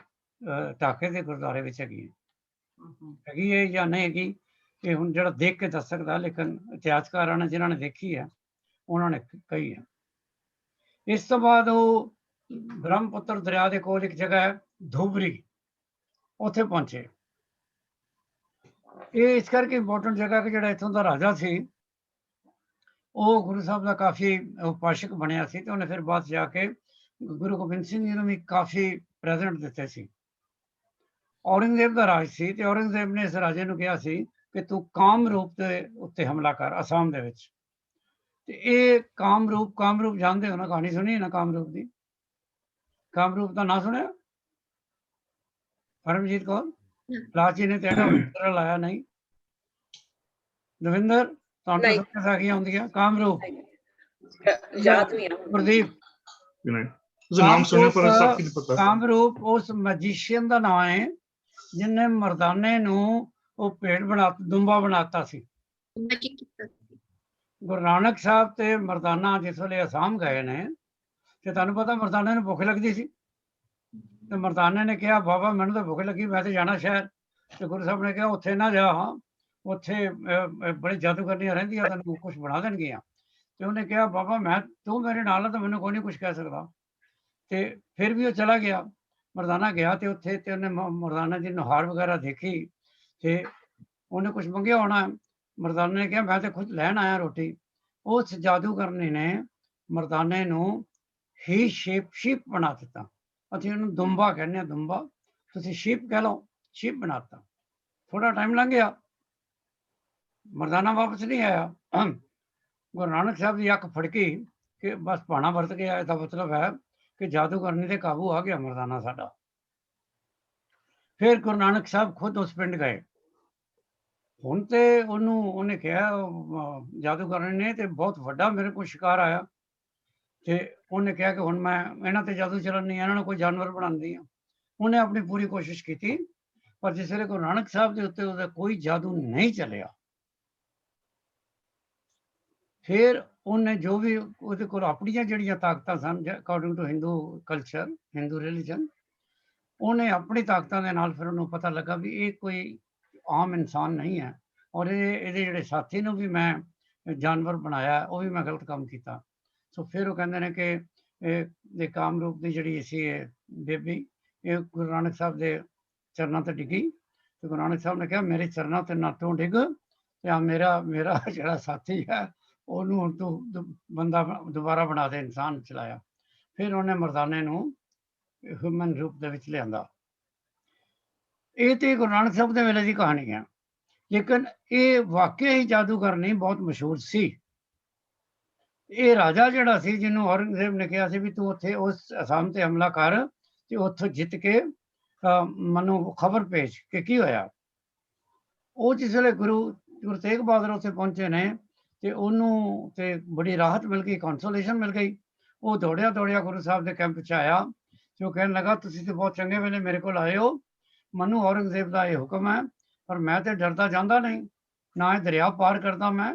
ਢਾਕੇ ਦੇ ਗੁਰਦੁਆਰੇ ਵਿੱਚ ਹੈਗੀ ਹੈ ਜਾਂ ਨਹੀਂ ਹੈਗੀ ਇਹ ਹੁਣ ਜਿਹੜਾ ਦੇਖ ਕੇ ਦੱਸ ਸਕਦਾ, ਲੇਕਿਨ ਇਤਿਹਾਸਕਾਰਾਂ ਨੇ ਜਿਨ੍ਹਾਂ ਨੇ ਦੇਖੀ ਹੈ ਉਹਨਾਂ ਨੇ ਕਹੀ ਹੈ। ਇਸ ਤੋਂ ਬਾਅਦ ਉਹ ਬ੍ਰਹਮਪੁੱਤਰ ਦਰਿਆ ਦੇ ਕੋਲ ਇੱਕ ਜਗ੍ਹਾ ਹੈ ਧੂਬਰੀ, ਉੱਥੇ ਪਹੁੰਚੇ। ਇਹ ਇਸ ਕਰਕੇ ਇੰਪੋਰਟੈਂਟ ਜਗ੍ਹਾ ਕਿ ਜਿਹੜਾ ਇੱਥੋਂ ਦਾ ਰਾਜਾ ਸੀ ਉਹ ਗੁਰੂ ਸਾਹਿਬ ਦਾ ਕਾਫੀ ਉਪਾਸ਼ਕ ਬਣਿਆ ਸੀ ਤੇ ਉਹਨੇ ਫਿਰ ਬਾਅਦ ਜਾ ਕੇ ਗੁਰੂ ਗੋਬਿੰਦ ਸਿੰਘ ਜੀ ਨੂੰ ਵੀ ਕਾਫੀ ਪ੍ਰੈਜ਼ੈਂਟ ਦਿੱਤੇ ਸੀ। ਔਰੰਗਜ਼ੇਬ ਦਾ ਰਾਜ ਸੀ ਤੇ ਔਰੰਗਜ਼ੇਬ ਨੇ ਇਸ ਰਾਜੇ ਨੂੰ ਕਿਹਾ ਸੀ ਕਿ ਤੂੰ ਕਾਮਰੂਪ ਦੇ ਉੱਤੇ ਹਮਲਾ ਕਰ, ਅਸਾਮ ਦੇ ਵਿੱਚ। ਤੇ ਇਹ ਕਾਮਰੂਪ ਜਾਣਦੇ ਹੋ ਨਾ, ਕਹਾਣੀ ਸੁਣੀ ਹੈ ਨਾ ਕਾਮਰੂਪ ਦੀ? ਕਾਮਰੂਪ ਦਾ ਨਾਂ ਸੁਣਿਆ ਪਰਮਜੀਤ ਕੌਰ? ਲਾਚੀ ਨੇ ਤੇਰਾ ਲਾਇਆ ਨਹੀਂ? ਦਵਿੰਦਰ ਤੁਹਾਨੂੰ ਸਾਖੀਆਂ ਹੁੰਦੀਆਂ ਕਾਮਰੂਪ? ਯਾਦ ਨਹੀਂ ਆ ਗੁਰਦੀਪ? ਨਾਮ ਸੁਣਿਆ ਪਰ ਸਾਖੀ ਨਹੀਂ ਪਤਾ। ਕਾਮਰੂਪ ਉਸ ਮੈਜੀਸ਼ੀਅਨ ਦਾ ਨਾਮ ਹੈ ਜਿਹਨੇ ਮਰਦਾਨੇ ਨੂੰ ਉਹ ਭੇਡ ਦੁੰਬਾ ਬਣਾਤਾ ਸੀ। ਗੁਰੂ ਨਾਨਕ ਸਾਹਿਬ ਤੇ ਮਰਦਾਨਾ ਜਿਸ ਵੇਲੇ ਅਸਾਮ ਗਏ ਨੇ ਤੇ ਤੁਹਾਨੂੰ ਪਤਾ ਮਰਦਾਨੇ ਨੂੰ ਭੁੱਖ ਲੱਗਦੀ ਸੀ ਤੇ ਮਰਦਾਨੇ ਨੇ ਕਿਹਾ ਬਾਬਾ ਮੈਨੂੰ ਤਾਂ ਭੁੱਖ ਲੱਗੀ, ਮੈਂ ਤੇ ਜਾਣਾ ਸ਼ਹਿਰ। ਤੇ ਗੁਰੂ ਸਾਹਿਬ ਨੇ ਕਿਹਾ ਉੱਥੇ ਨਾ ਜਾ, ਉੱਥੇ ਬੜੇ ਜਾਦੂਗਰਨੀਆਂ ਰਹਿੰਦੀਆਂ, ਤੈਨੂੰ ਕੁਛ ਬਣਾ ਦੇਣਗੀਆਂ। ਤੇ ਉਹਨੇ ਕਿਹਾ ਬਾਬਾ ਤੂੰ ਮੇਰੇ ਨਾਲ ਆ ਤਾਂ ਮੈਨੂੰ ਕੋਈ ਨਹੀਂ ਕੁਛ ਕਹਿ ਸਕਦਾ। ਤੇ ਫਿਰ ਵੀ ਉਹ ਚਲਾ ਗਿਆ, ਮਰਦਾਨਾ ਗਿਆ ਤੇ ਉੱਥੇ ਤੇ ਉਹਨੇ ਮਰਦਾਨਾ ਦੀ ਨੁਹਾਰ ਵਗੈਰਾ ਦੇਖੀ ਤੇ ਉਹਨੇ ਕੁਛ ਮੰਗਿਆ ਹੋਣਾ। ਮਰਦਾਨੇ ਨੇ ਕਿਹਾ ਮੈਂ ਤੇ ਖੁਦ ਲੈਣ ਆਇਆ ਰੋਟੀ। ਉਸ ਜਾਦੂਗਰਨੀ ਨੇ ਮਰਦਾਨੇ ਨੂੰ ਹੀ ਸ਼ੀਪ ਬਣਾ ਦਿੱਤਾ। ਅਸੀਂ ਉਹਨੂੰ ਦੁੰਬਾ ਕਹਿੰਦੇ ਹਾਂ, ਦੁੰਬਾ, ਤੁਸੀਂ ਸ਼ੀਪ ਕਹਿ ਲਓ, ਸ਼ੀਪ ਬਣਾਤਾ। ਥੋੜਾ ਟਾਈਮ ਲੰਘ ਗਿਆ, ਮਰਦਾਨਾ ਵਾਪਸ ਨਹੀਂ ਆਇਆ। ਗੁਰੂ ਨਾਨਕ ਸਾਹਿਬ ਦੀ ਅੱਖ ਫੜਕੀ ਕਿ ਬਸ ਭਾਣਾ ਵਰਤ ਗਿਆ। ਇਹਦਾ ਮਤਲਬ ਹੈ ਕਿ ਜਾਦੂਗਰਨੀ ਤੇ ਕਾਬੂ ਆ ਗਿਆ ਮਰਦਾਨਾ ਸਾਡਾ। ਫਿਰ ਗੁਰੂ ਨਾਨਕ ਸਾਹਿਬ ਖੁਦ ਉਸ ਪਿੰਡ ਗਏ। ਹੁਣ ਤੇ ਉਹਨੇ ਕਿਹਾ ਜਾਦੂਗਰਨੀ ਨੇ ਤੇ ਬਹੁਤ ਵੱਡਾ ਮੇਰੇ ਕੋਲ ਸ਼ਿਕਾਰ ਆਇਆ ਤੇ ਉਹਨੇ ਕਿਹਾ ਕਿ ਹੁਣ ਮੈਂ ਇਹਨਾਂ ਤੇ ਜਾਦੂ ਚੱਲਣ ਨਹੀਂ, ਇਹਨਾਂ ਨੂੰ ਕੋਈ ਜਾਨਵਰ ਬਣਾਉਂਦੀ ਆ। ਉਹਨੇ ਆਪਣੀ ਪੂਰੀ ਕੋਸ਼ਿਸ਼ ਕੀਤੀ ਪਰ ਜਿਸ ਵੇਲੇ ਗੁਰੂ ਨਾਨਕ ਸਾਹਿਬ ਦੇ ਉੱਤੇ ਉਹਦਾ ਕੋਈ ਜਾਦੂ ਨਹੀਂ ਚੱਲਿਆ, ਫਿਰ ਉਹਨੇ ਜੋ ਵੀ ਉਹਦੇ ਕੋਲ ਆਪਣੀਆਂ ਜਿਹੜੀਆਂ ਤਾਕਤਾਂ ਸਨ according to Hindu culture, Hindu religion, ਉਹਨੇ ਆਪਣੀ ਤਾਕਤਾਂ ਦੇ ਨਾਲ ਫਿਰ ਉਹਨੂੰ ਪਤਾ ਲੱਗਾ ਵੀ ਇਹ ਕੋਈ ਆਮ ਇਨਸਾਨ ਨਹੀਂ ਹੈ ਔਰ ਇਹਦੇ ਜਿਹੜੇ ਸਾਥੀ ਨੂੰ ਵੀ ਮੈਂ ਜਾਨਵਰ ਬਣਾਇਆ, ਉਹ ਵੀ ਮੈਂ ਗਲਤ ਕੰਮ ਕੀਤਾ। ਸੋ ਫਿਰ ਉਹ ਕਹਿੰਦੇ ਨੇ ਕਿ ਇਹ ਕਾਮਰੂਪ ਦੀ ਜਿਹੜੀ ਸੀ ਬੇਬੀ, ਇਹ ਗੁਰੂ ਨਾਨਕ ਸਾਹਿਬ ਦੇ ਚਰਨਾਂ ਤੇ ਡਿੱਗੀ ਤੇ ਗੁਰੂ ਨਾਨਕ ਸਾਹਿਬ ਨੇ ਕਿਹਾ ਮੇਰੇ ਚਰਨਾਂ ਤੇ ਨਾ ਤੂੰ ਡਿੱਗ ਤੇ ਆ ਮੇਰਾ ਜਿਹੜਾ ਸਾਥੀ ਹੈ ਉਹਨੂੰ ਹੁਣ ਤੂੰ ਬੰਦਾ ਦੁਬਾਰਾ ਬਣਾ ਦੇ, ਇਨਸਾਨ ਚਲਾਇਆ। ਫਿਰ ਉਹਨੇ ਮਰਦਾਨੇ ਨੂੰ ਹਿਊਮਨ ਰੂਪ ਦੇ ਵਿੱਚ ਲਿਆਂਦਾ। ਇਹ ਤੇ ਗੁਰੂ ਨਾਨਕ ਸਾਹਿਬ ਦੇ ਵੇਲੇ ਦੀ ਕਹਾਣੀ ਹੈ, ਲੇਕਿਨ ਇਹ ਵਾਕਿਆ ਹੀ ਜਾਦੂਗਰਨੀ ਬਹੁਤ ਮਸ਼ਹੂਰ ਸੀ। ਇਹ ਰਾਜਾ ਜਿਹੜਾ ਸੀ ਜਿਹਨੂੰ ਔਰੰਗਜ਼ੇਬ ਨੇ ਕਿਹਾ ਸੀ ਵੀ ਤੂੰ ਉੱਥੇ ਉਸ ਅਸਾਮ ਤੇ ਹਮਲਾ ਕਰ ਤੇ ਉੱਥੋਂ ਜਿੱਤ ਕੇ ਮੈਨੂੰ ਖਬਰ ਭੇਜ ਕਿ ਕੀ ਹੋਇਆ। ਉਹ ਜਿਸ ਵੇਲੇ ਗੁਰੂ ਤੇਗ ਬਹਾਦਰ ਉੱਥੇ ਪਹੁੰਚੇ ਨੇ ਤੇ ਉਹਨੂੰ ਤੇ ਬੜੀ ਰਾਹਤ ਮਿਲ ਗਈ, ਕੰਸੋਲੇਸ਼ਨ ਮਿਲ ਗਈ। ਉਹ ਦੌੜਿਆ ਗੁਰੂ ਸਾਹਿਬ ਦੇ ਕੈਂਪ 'ਚ ਆਇਆ ਤੇ ਉਹ ਕਹਿਣ ਲੱਗਾ ਤੁਸੀਂ ਤੇ ਬਹੁਤ ਚੰਗੇ ਵੇਲੇ ਮੇਰੇ ਕੋਲ ਆਏ ਹੋ, ਮੈਨੂੰ ਔਰੰਗਜ਼ੇਬ ਦਾ ਇਹ ਹੁਕਮ ਹੈ ਪਰ ਮੈਂ ਤੇ ਡਰਦਾ ਜਾਂਦਾ ਨਹੀਂ, ਨਾ ਇਹ ਦਰਿਆ ਪਾਰ ਕਰਦਾ ਮੈਂ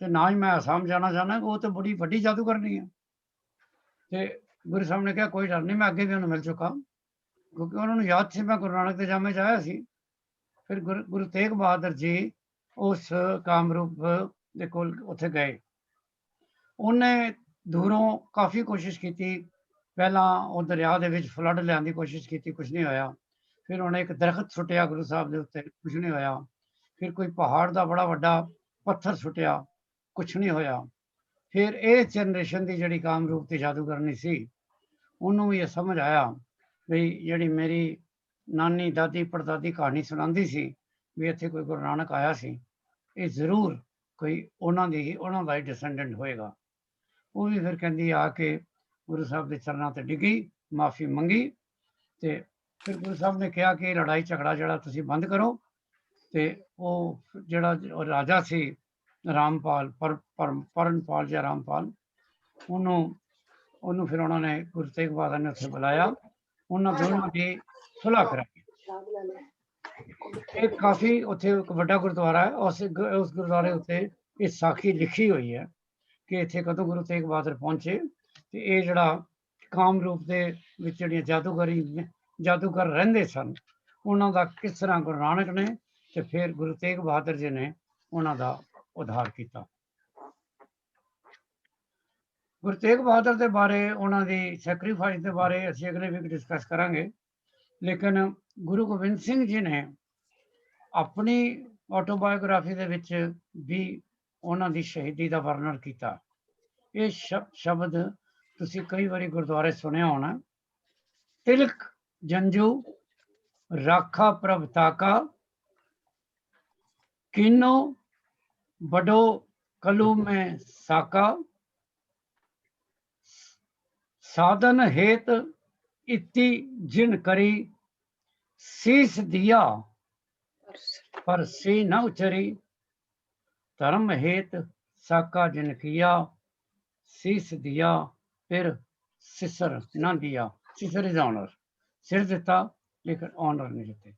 ਤੇ ਨਾ ਹੀ ਮੈਂ ਅਸਾਮ ਜਾਣਾ ਚਾਹੁੰਦਾ, ਉਹ ਤੇ ਬੜੀ ਵੱਡੀ ਜਾਦੂਗਰਨੀ ਹੈ। ਤੇ ਗੁਰੂ ਸਾਹਿਬ ਨੇ ਕਿਹਾ ਕੋਈ ਡਰ ਨਹੀਂ, ਮੈਂ ਅੱਗੇ ਵੀ ਉਹਨੂੰ ਮਿਲ ਚੁੱਕਾ, ਕਿਉਂਕਿ ਉਹਨਾਂ ਨੂੰ ਯਾਦ ਸੀ ਮੈਂ ਗੁਰੂ ਨਾਨਕ ਦੇ ਜਾਮੇ 'ਚ ਆਇਆ ਸੀ। ਫਿਰ ਗੁਰੂ ਤੇਗ ਬਹਾਦਰ ਜੀ ਉਸ ਕਾਮਰੂਪ ਦੇ ਕੋਲ ਉੱਥੇ ਗਏ। ਉਹਨੇ ਦੂਰੋਂ ਕਾਫੀ ਕੋਸ਼ਿਸ਼ ਕੀਤੀ, ਪਹਿਲਾਂ ਉਹ ਦਰਿਆ ਦੇ ਵਿੱਚ ਫਲੱਡ ਲਿਆਉਣ ਦੀ ਕੋਸ਼ਿਸ਼ ਕੀਤੀ, ਕੁਝ ਨਹੀਂ ਹੋਇਆ। ਫਿਰ ਉਹਨੇ ਇੱਕ ਦਰਖਤ ਸੁੱਟਿਆ ਗੁਰੂ ਸਾਹਿਬ ਦੇ ਉੱਤੇ, ਕੁਝ ਨਹੀਂ ਹੋਇਆ। ਫਿਰ ਕੋਈ ਪਹਾੜ ਦਾ ਬੜਾ ਵੱਡਾ ਪੱਥਰ ਸੁੱਟਿਆ, ਕੁਝ ਨਹੀਂ ਹੋਇਆ। ਫਿਰ ਇਹ ਜਨਰੇਸ਼ਨ ਦੀ ਜਿਹੜੀ ਕਾਮਰੂਪ ਦੀ ਜਾਦੂਗਰਨੀ ਸੀ, ਉਹਨੂੰ ਵੀ ਇਹ ਸਮਝ ਆਇਆ ਵੀ ਜਿਹੜੀ ਮੇਰੀ ਨਾਨੀ ਦਾਦੀ ਪੜਦਾਦੀ ਕਹਾਣੀ ਸੁਣਾਉਂਦੀ ਸੀ ਵੀ ਇੱਥੇ ਕੋਈ ਗੁਰੂ ਨਾਨਕ ਆਇਆ ਸੀ, ਇਹ ਜ਼ਰੂਰ ਕੋਈ ਉਹਨਾਂ ਦਾ ਹੀ ਡਿਸੈਂਡੈਂਟ ਹੋਏਗਾ। ਉਹ ਵੀ ਫਿਰ ਕਹਿੰਦੀ ਆ ਕੇ ਗੁਰੂ ਸਾਹਿਬ ਦੇ ਚਰਨਾਂ ਤੇ ਡਿੱਗੀ, ਮਾਫੀ ਮੰਗੀ, ਤੇ ਫਿਰ ਗੁਰੂ ਸਾਹਿਬ ਨੇ ਕਿਹਾ ਕਿ ਲੜਾਈ ਝਗੜਾ ਜਿਹੜਾ ਤੁਸੀਂ ਬੰਦ ਕਰੋ। ਤੇ ਉਹ ਜਿਹੜਾ ਉਹ ਰਾਜਾ ਸੀ ਰਾਮਪਾਲ, ਪਰਨਪਾਲ ਜਾਂ ਰਾਮਪਾਲ, ਉਹਨੂੰ ਫਿਰ ਉਹਨਾਂ ਨੇ ਗੁਰੂ ਤੇਗ ਬਹਾਦਰ ਨੇ ਉੱਥੇ ਬੁਲਾਇਆ, ਉਹਨਾਂ ਦੋਨਾਂ ਦੀ ਸੁਲ੍ਹਾ ਕਰਾਈ। ਇਹ ਕਾਫੀ ਉੱਥੇ ਇੱਕ ਵੱਡਾ ਗੁਰਦੁਆਰਾ ਹੈ, ਉਸ ਗੁਰਦੁਆਰੇ ਉੱਤੇ ਇਹ ਸਾਖੀ ਲਿਖੀ ਹੋਈ ਹੈ ਕਿ ਇੱਥੇ ਕਦੋਂ ਗੁਰੂ ਤੇਗ ਬਹਾਦਰ ਪਹੁੰਚੇ, ਤੇ ਇਹ ਜਿਹੜਾ ਕਾਮਰੂਪ ਦੇ ਵਿੱਚ ਜਿਹੜੀਆਂ ਜਾਦੂਗਰ ਰਹਿੰਦੇ ਸਨ, ਉਹਨਾਂ ਦਾ ਕਿਸ ਤਰ੍ਹਾਂ ਗੁਰੂ ਨਾਨਕ ਨੇ ਤੇ ਫਿਰ ਗੁਰੂ ਤੇਗ ਬਹਾਦਰ ਜੀ ਨੇ ਉਹਨਾਂ ਦਾ ਉਧਾਰ ਕੀਤਾ। ਗੁਰੂ ਤੇਗ ਬਹਾਦਰ ਦੇ ਬਾਰੇ, ਉਹਨਾਂ ਦੀ ਸੈਕਰੀਫਾਈਸ ਦੇ ਬਾਰੇ ਅਸੀਂ ਅਗਲੇ ਵੀਕ ਡਿਸਕਸ ਕਰਾਂਗੇ। ਲੇਕਿਨ ਗੁਰੂ ਗੋਬਿੰਦ ਸਿੰਘ ਜੀ ਨੇ ਆਪਣੀ ਆਟੋਬਾਇਓਗ੍ਰਾਫੀ ਦੇ ਵਿੱਚ ਵੀ ਉਹਨਾਂ ਦੀ ਸ਼ਹੀਦੀ ਦਾ ਵਰਣਨ ਕੀਤਾ। ਇਹ ਸ਼ਬਦ ਤੁਸੀਂ ਕਈ ਵਾਰੀ ਗੁਰਦੁਆਰੇ ਸੁਣਿਆ ਹੋਣਾ, ਤਿਲਕ ਜੰਜੂ ਰਾਖਾ ਪ੍ਰਭ ਤਾਕਾ, ਕੀਨੋ ਬਡੋ ਕਲੂ ਮੈਂ ਸਾਕਾ, ਸਾਧਨ हेत इति जिन करी, शीस दिया पर सी न उचरी, धर्म हेत साका जिन किया, शीस दिया फिर सिसर न दिया। सिसर इज ऑनर, सिर दिता लेकिन ऑनर नहीं दिते।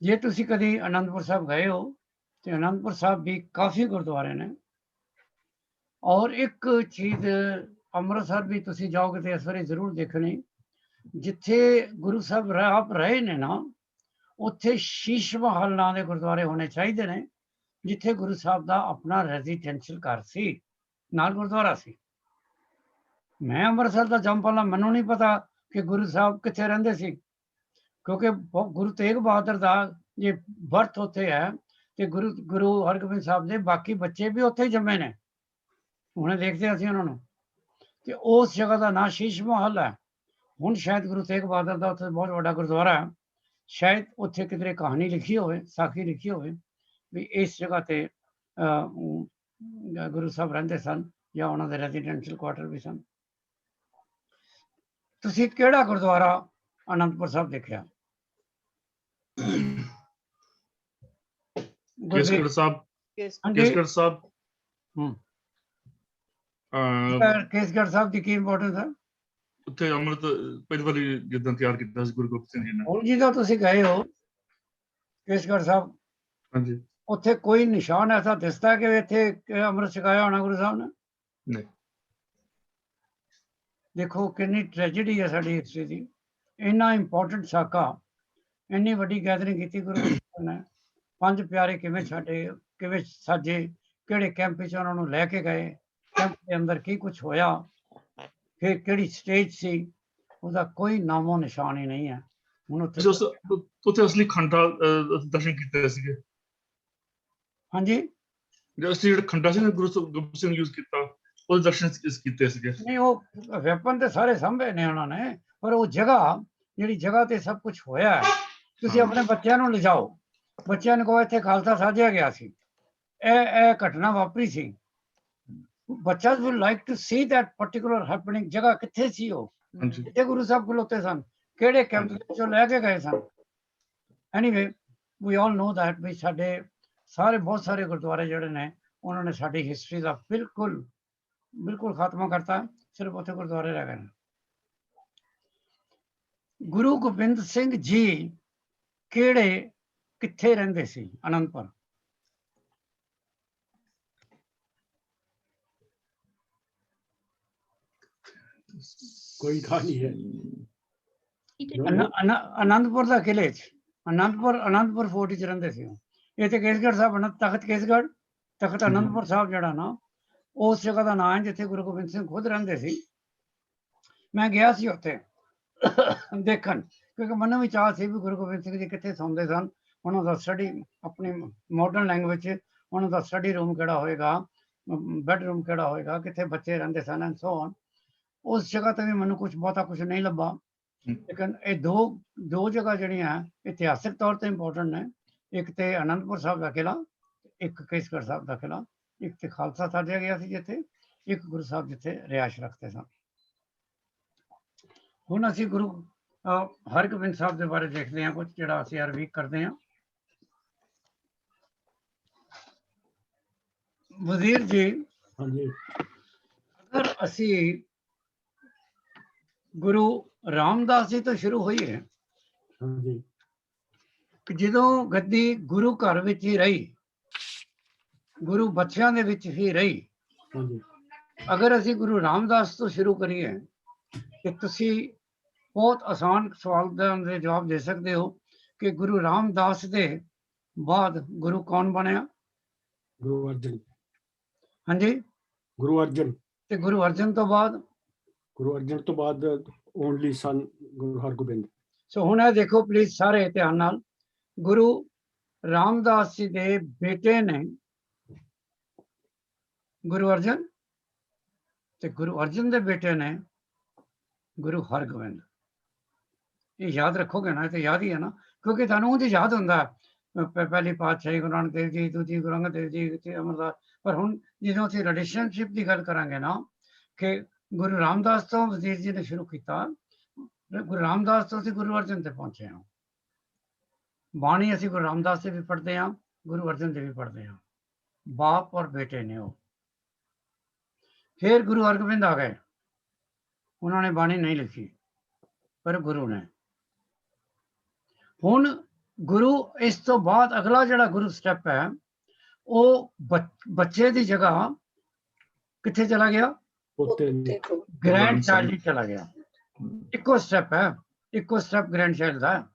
जे तुसी कदी आनंदपुर साहब गए हो तो आनंदपुर साहब भी काफी गुरुद्वारे ने, और एक चीज ਅੰਮ੍ਰਿਤਸਰ भी तुसी जाओगे तो इस बार जरूर देखनी, जिथे गुरु साहब आप रहे ने ना, उत्थे शीश महल नाम के गुरुद्वारे होने चाहिए ने, जिथे गुरु साहब का अपना रेजिडेंशियल घर सी, नाल गुरुद्वारा सी। मैं ਅੰਮ੍ਰਿਤਸਰ ਦਾ ਜੰਮਪਲਾ, ਮੈਨੂੰ नहीं पता कि गुरु साहब किथे रहंदे सी, क्योंकि गुरु तेग बहादुर दा जे बर्थ उत्थे है ते गुरु हरगोबिंद साहब दे बाकी बच्चे भी उत्थे जम्मे ने, हुणे देखते असीं उन्हां नूं। ਤੇ ਉਸ ਜਗ੍ਹਾ ਦਾ ਨਾਂ ਸ਼ੀਸ਼ ਮਹਲ ਹੈ। ਹੁਣ ਸ਼ਾਇਦ ਗੁਰੂ ਤੇਗ ਬਹਾਦਰ ਦਾ ਉੱਥੇ ਬਹੁਤ ਵੱਡਾ ਗੁਰਦੁਆਰਾ ਹੈ, ਸ਼ਾਇਦ ਉੱਥੇ ਕਿਧਰੇ ਕਹਾਣੀ ਲਿਖੀ ਹੋਵੇ, ਸਾਖੀ ਲਿਖੀ ਹੋਵੇ ਵੀ ਇਸ ਜਗ੍ਹਾ ਤੇ ਗੁਰੂ ਸਾਹਿਬ ਰਹਿੰਦੇ ਸਨ ਜਾਂ ਉਹਨਾਂ ਦੇ ਰੈਜ਼ੀਡੈਂਸ਼ੀਅਲ ਕੁਆਟਰ ਵੀ ਸਨ। ਤੁਸੀਂ ਕਿਹੜਾ ਗੁਰਦੁਆਰਾ ਆਨੰਦਪੁਰ ਸਾਹਿਬ ਦੇਖਿਆ? ਕੇਸਗੜ੍ਹ ਸਾਹਿਬ। ਕੇਸਗੜ੍ਹ ਸਾਹਿਬ। ਕੇਸਗੜ੍ਹ ਸਾਹਿਬ ਦੀ ਕੀ ਇੰਪੋਰਟੈਂਸ ਹੈ? ਉੱਥੇ ਅੰਮ੍ਰਿਤ ਪਹਿਲੀ ਵਾਰੀ ਜਿੱਦਾਂ ਤਿਆਰ ਕੀਤਾ ਸੀ ਗੁਰੂ ਗੋਬਿੰਦ ਸਿੰਘ ਜੀ ਨੇ। ਹੁਣ ਜਦੋਂ ਤੁਸੀਂ ਗਏ ਹੋ ਕੇਸਗੜ੍ਹ ਸਾਹਿਬ, ਹਾਂਜੀ, ਉੱਥੇ ਕੋਈ ਨਿਸ਼ਾਨ ਐਸਾ ਦਿਸਦਾ ਕਿ ਇੱਥੇ ਅੰਮ੍ਰਿਤ ਛਕਾਇਆ ਹੋਣਾ ਗੁਰੂ ਸਾਹਿਬ ਨੇ? ਨਹੀਂ। ਦੇਖੋ ਕਿੰਨੀ ਟ੍ਰੈਜੇਡੀ ਹੈ ਸਾਡੀ ਹਿਸਟਰੀ ਦੀ। ਇੰਨਾ ਇੰਪੋਰਟੈਂਟ ਸਾਕਾ, ਇੰਨੀ ਵੱਡੀ ਗੈਦਰਿੰਗ ਕੀਤੀ ਗੁਰੂ ਸਾਹਿਬ ਨੇ, 5 ਪਿਆਰੇ ਕਿਵੇਂ ਛੱਡੇ, ਕਿਵੇਂ ਸਾਜੇ, ਕਿਹੜੇ ਕੈਂਪ ਵਿੱਚ ਉਹਨਾਂ ਨੂੰ ਲੈ ਕੇ ਗਏ, ਕੈਂਪ ਦੇ ਅੰਦਰ ਕੀ ਕੁਝ ਹੋਇਆ, ਫਿਰ ਕਿਹੜੀ ਸਟੇਜ ਸੀ, ਉਹਦਾ ਕੋਈ ਨਾਮੋ ਨਿਸ਼ਾਨ ਹੀ ਨਹੀਂ ਹੈ। ਹੁਣ ਉੱਥੇ ਅਸਲੀ ਖੰਡਾ ਦਰਸ਼ਨ ਕੀਤੇ ਸੀਗੇ। ਹਾਂਜੀ, ਜਿਹੜਾ ਖੰਡਾ ਸੀ ਗੁਰੂ ਗੋਬਿੰਦ ਸਿੰਘ ਯੂਜ਼ ਕੀਤਾ, ਉਹਦੇ ਦਰਸ਼ਨ ਕੀਤੇ ਸੀਗੇ। ਨਹੀਂ, ਉਹ ਵੈਪਨ ਤੇ ਸਾਰੇ ਸੰਭੇ ਨੇ ਉਹਨਾਂ ਨੇ, ਪਰ ਉਹ ਜਗ੍ਹਾ, ਜਿਹੜੀ ਜਗ੍ਹਾ ਤੇ ਸਭ ਕੁਝ ਹੋਇਆ ਹੈ, ਤੁਸੀਂ ਆਪਣੇ ਬੱਚਿਆਂ ਨੂੰ ਲਿਜਾਓ, ਬੱਚਿਆਂ ਨੂੰ ਕਹੋ ਇੱਥੇ ਖਾਲਸਾ ਸਾਜਿਆ ਗਿਆ ਸੀ, ਇਹ ਘਟਨਾ ਵਾਪਰੀ ਸੀ। ਬੱਚਾ would like to see that particular happening। ਜਗ੍ਹਾ ਕਿੱਥੇ ਸੀ, ਉਹ ਕਿੱਥੇ ਗੁਰੂ ਸਾਹਿਬ ਖਲੋਤੇ ਸਨ, ਕਿਹੜੇ ਕੈਂਪ ਵਿੱਚੋਂ ਲੈ ਕੇ ਗਏ ਸਨ। Anyway we all no that ਵੀ ਸਾਡੇ ਸਾਰੇ ਬਹੁਤ ਸਾਰੇ ਗੁਰਦੁਆਰੇ ਜਿਹੜੇ ਨੇ, ਉਹਨਾਂ ਨੇ ਸਾਡੀ ਹਿਸਟਰੀ ਦਾ ਬਿਲਕੁਲ ਖਾਤਮਾ ਕਰਤਾ, ਸਿਰਫ ਉੱਥੇ ਗੁਰਦੁਆਰੇ ਰਹਿ ਗਏ ਨੇ। ਗੁਰੂ ਗੋਬਿੰਦ ਸਿੰਘ ਜੀ ਕਿੱਥੇ ਰਹਿੰਦੇ ਸੀ? ਅਨੰਦਪੁਰ। कोई कहानी है He did No. ਆਨੰਦਪੁਰ ਦਾ ਕਿਲੇ 'ਚ ਆਨੰਦਪੁਰ ਫੋਰਟ 'ਚ ਰਹਿੰਦੇ ਸੀ ਉਹ। ਇਹ ਤੇ ਕੇਸਗੜ੍ਹ ਸਾਹਿਬ ਤਖਤ ਕੇਸਗੜ੍ਹ ਤਖਤ ਆਨੰਦਪੁਰ ਸਾਹਿਬ ਜਿਹੜਾ ਨਾ ਉਸ ਜਗ੍ਹਾ ਦਾ ਨਾਂ ਹੈ ਜਿੱਥੇ ਗੁਰੂ ਗੋਬਿੰਦ ਸਿੰਘ ਖੁਦ ਰਹਿੰਦੇ ਸੀ। ਮੈਂ ਗਿਆ ਸੀ ਉੱਥੇ ਦੇਖਣ, ਕਿਉਂਕਿ ਮੈਨੂੰ ਵੀ ਚਾਅ ਸੀ ਵੀ ਗੁਰੂ ਗੋਬਿੰਦ ਸਿੰਘ ਜੀ ਕਿੱਥੇ ਸੌਂਦੇ ਸਨ, ਉਹਨਾਂ ਦਾ ਸਟੱਡੀ ਆਪਣੀ ਮਾਡਰਨ ਲੈਂਗੁਏਜ 'ਚ ਉਹਨਾਂ ਦਾ ਸਟੱਡੀ ਰੂਮ ਕਿਹੜਾ ਹੋਏਗਾ, ਬੈਡਰੂਮ ਕਿਹੜਾ ਹੋਏਗਾ, ਕਿੱਥੇ ਬੱਚੇ ਰਹਿੰਦੇ ਸਨ ਐਂਡ ਸੋ ਔਨ। ਉਸ ਜਗ੍ਹਾ ਤੇ ਵੀ ਮੈਨੂੰ ਕੁਝ ਬਹੁਤਾ ਕੁਝ ਨਹੀਂ ਲੱਭਾ। ਲੇਕਿਨ ਇਹ ਦੋ ਜਗ੍ਹਾ ਜਿਹੜੀਆਂ ਇਤਿਹਾਸਕ ਤੌਰ ਤੇ ਇੰਪੋਰਟੈਂਟ ਨੇ, ਇੱਕ ਤੇ ਆਨੰਦਪੁਰ ਸਾਹਿਬ ਦਾ ਕਿਲਾ, ਇੱਕ ਕੇਸਗੜ੍ਹ ਸਾਹਿਬ ਦਾ ਕਿਲਾ, ਇੱਕ ਤੇ ਖਾਲਸਾ ਸਾਜਿਆ ਗਿਆ ਸੀ ਜਿੱਥੇ, ਇੱਕ ਗੁਰੂ ਸਾਹਿਬ ਜਿੱਥੇ ਰਿਹਾਇਸ਼ ਰੱਖਦੇ ਸਨ। ਹੁਣ ਅਸੀਂ ਗੁਰੂ ਹਰਗੋਬਿੰਦ ਸਾਹਿਬ ਦੇ ਬਾਰੇ ਦੇਖਦੇ ਹਾਂ ਕੁਝ, ਜਿਹੜਾ ਅਸੀਂ ਹਰ ਵੀਕ ਕਰਦੇ ਹਾਂ। ਵਜ਼ੀਰ ਜੀ, हाँ जी ਅਗਰ ਅਸੀਂ ਗੁਰੂ ਰਾਮਦਾਸ ਜੀ ਤੋਂ ਸ਼ੁਰੂ ਹੋਈਏ हाँ जी ਕਿ ਜਦੋਂ ਗੱਦੀ ਗੁਰੂ ਘਰ ਵਿੱਚ ਹੀ ਰਹੀ, ਗੁਰੂ ਬੱਚਿਆਂ ਦੇ ਵਿੱਚ ਹੀ ਰਹੀ, हाँ जी ਅਗਰ ਅਸੀਂ ਗੁਰੂ ਰਾਮਦਾਸ ਤੋਂ ਸ਼ੁਰੂ ਕਰੀਏ ਕਿ ਤੁਸੀਂ ਬਹੁਤ ਆਸਾਨ ਸਵਾਲ ਦੇ ਜਵਾਬ ਦੇ ਸਕਦੇ ਹੋ ਕਿ ਗੁਰੂ ਰਾਮਦਾਸ ਦੇ ਬਾਅਦ ਗੁਰੂ ਕੌਣ ਬਣਿਆ? गुरु अर्जन ਹਾਂਜੀ, गुरु अर्जन ਤੇ ਗੁਰੂ ਅਰਜਨ ਤੋਂ ਬਾਅਦ? गुरु अर्जन तो बाद ओनली सन गुरु हरगोबिंद। ਸੋ ਹੁਣ ਇਹ ਦੇਖੋ ਪਲੀਜ਼ ਸਾਰੇ ਧਿਆਨ ਨਾਲ, ਗੁਰੂ ਰਾਮਦਾਸ ਜੀ ਦੇ ਬੇਟੇ ਨੇ ਗੁਰੂ ਅਰਜਨ, ਤੇ ਗੁਰੂ ਅਰਜਨ ਦੇ ਬੇਟੇ ਨੇ ਗੁਰੂ ਹਰਗੋਬਿੰਦ। ਇਹ ਯਾਦ ਰੱਖੋਗੇ ਨਾ, ਇਹ ਤਾਂ ਯਾਦ ਹੀ ਹੈ ਨਾ, ਕਿਉਂਕਿ ਤੁਹਾਨੂੰ ਉਂਝ ਯਾਦ ਹੁੰਦਾ ਪਹਿਲੀ ਪਾਤਸ਼ਾਹੀ ਗੁਰੂ ਨਾਨਕ ਦੇਵ ਜੀ, ਦੂਜੀ ਗੁਰੂ ਅੰਗਦ ਦੇਵ ਜੀ ਤੇ ਅਮਰਦਾਸ। ਪਰ ਹੁਣ ਜਦੋਂ ਅਸੀਂ ਰਿਲੇਸ਼ਨਸ਼ਿਪ ਦੀ ਗੱਲ ਕਰਾਂਗੇ ਨਾ, ਕਿ ਗੁਰੂ ਰਾਮਦਾਸ ਤੋਂ ਵਜ਼ੀਰ ਜੀ ਨੇ ਸ਼ੁਰੂ ਕੀਤਾ, ਗੁਰੂ ਰਾਮਦਾਸ ਤੋਂ ਅਸੀਂ ਗੁਰੂ ਅਰਜਨ ਤੇ ਪਹੁੰਚੇ ਹਾਂ। ਬਾਣੀ ਅਸੀਂ ਗੁਰੂ ਰਾਮਦਾਸ ਦੇ ਵੀ ਪੜ੍ਹਦੇ ਹਾਂ, ਗੁਰੂ ਅਰਜਨ ਦੇ ਵੀ ਪੜ੍ਹਦੇ ਹਾਂ, ਬਾਪ ਔਰ ਬੇਟੇ ਨੇ ਉਹ। ਫਿਰ ਗੁਰੂ ਹਰਗੋਬਿੰਦ ਆ ਗਏ, ਉਹਨਾਂ ਨੇ ਬਾਣੀ ਨਹੀਂ ਲਿਖੀ ਪਰ ਗੁਰੂ ਨੇ। ਹੁਣ ਗੁਰੂ ਇਸ ਤੋਂ ਬਾਅਦ ਅਗਲਾ ਜਿਹੜਾ ਗੁਰੂ ਸਟੈਪ ਹੈ, ਉਹ ਬੱਚੇ ਦੀ ਜਗ੍ਹਾ ਕਿੱਥੇ ਚਲਾ ਗਿਆ? पोते ਦੇਖੋ ਗ੍ਰੈਂਡ ਚਾਈਲਡ ਹੀ ਚਲਾ ਗਿਆ। ਇੱਕੋ ਸਟੈਪ ਹੈ, ਇੱਕੋ ਸਟੈਪ ਗ੍ਰੈਂਡ ਚਾਈਲਡ ਦਾ।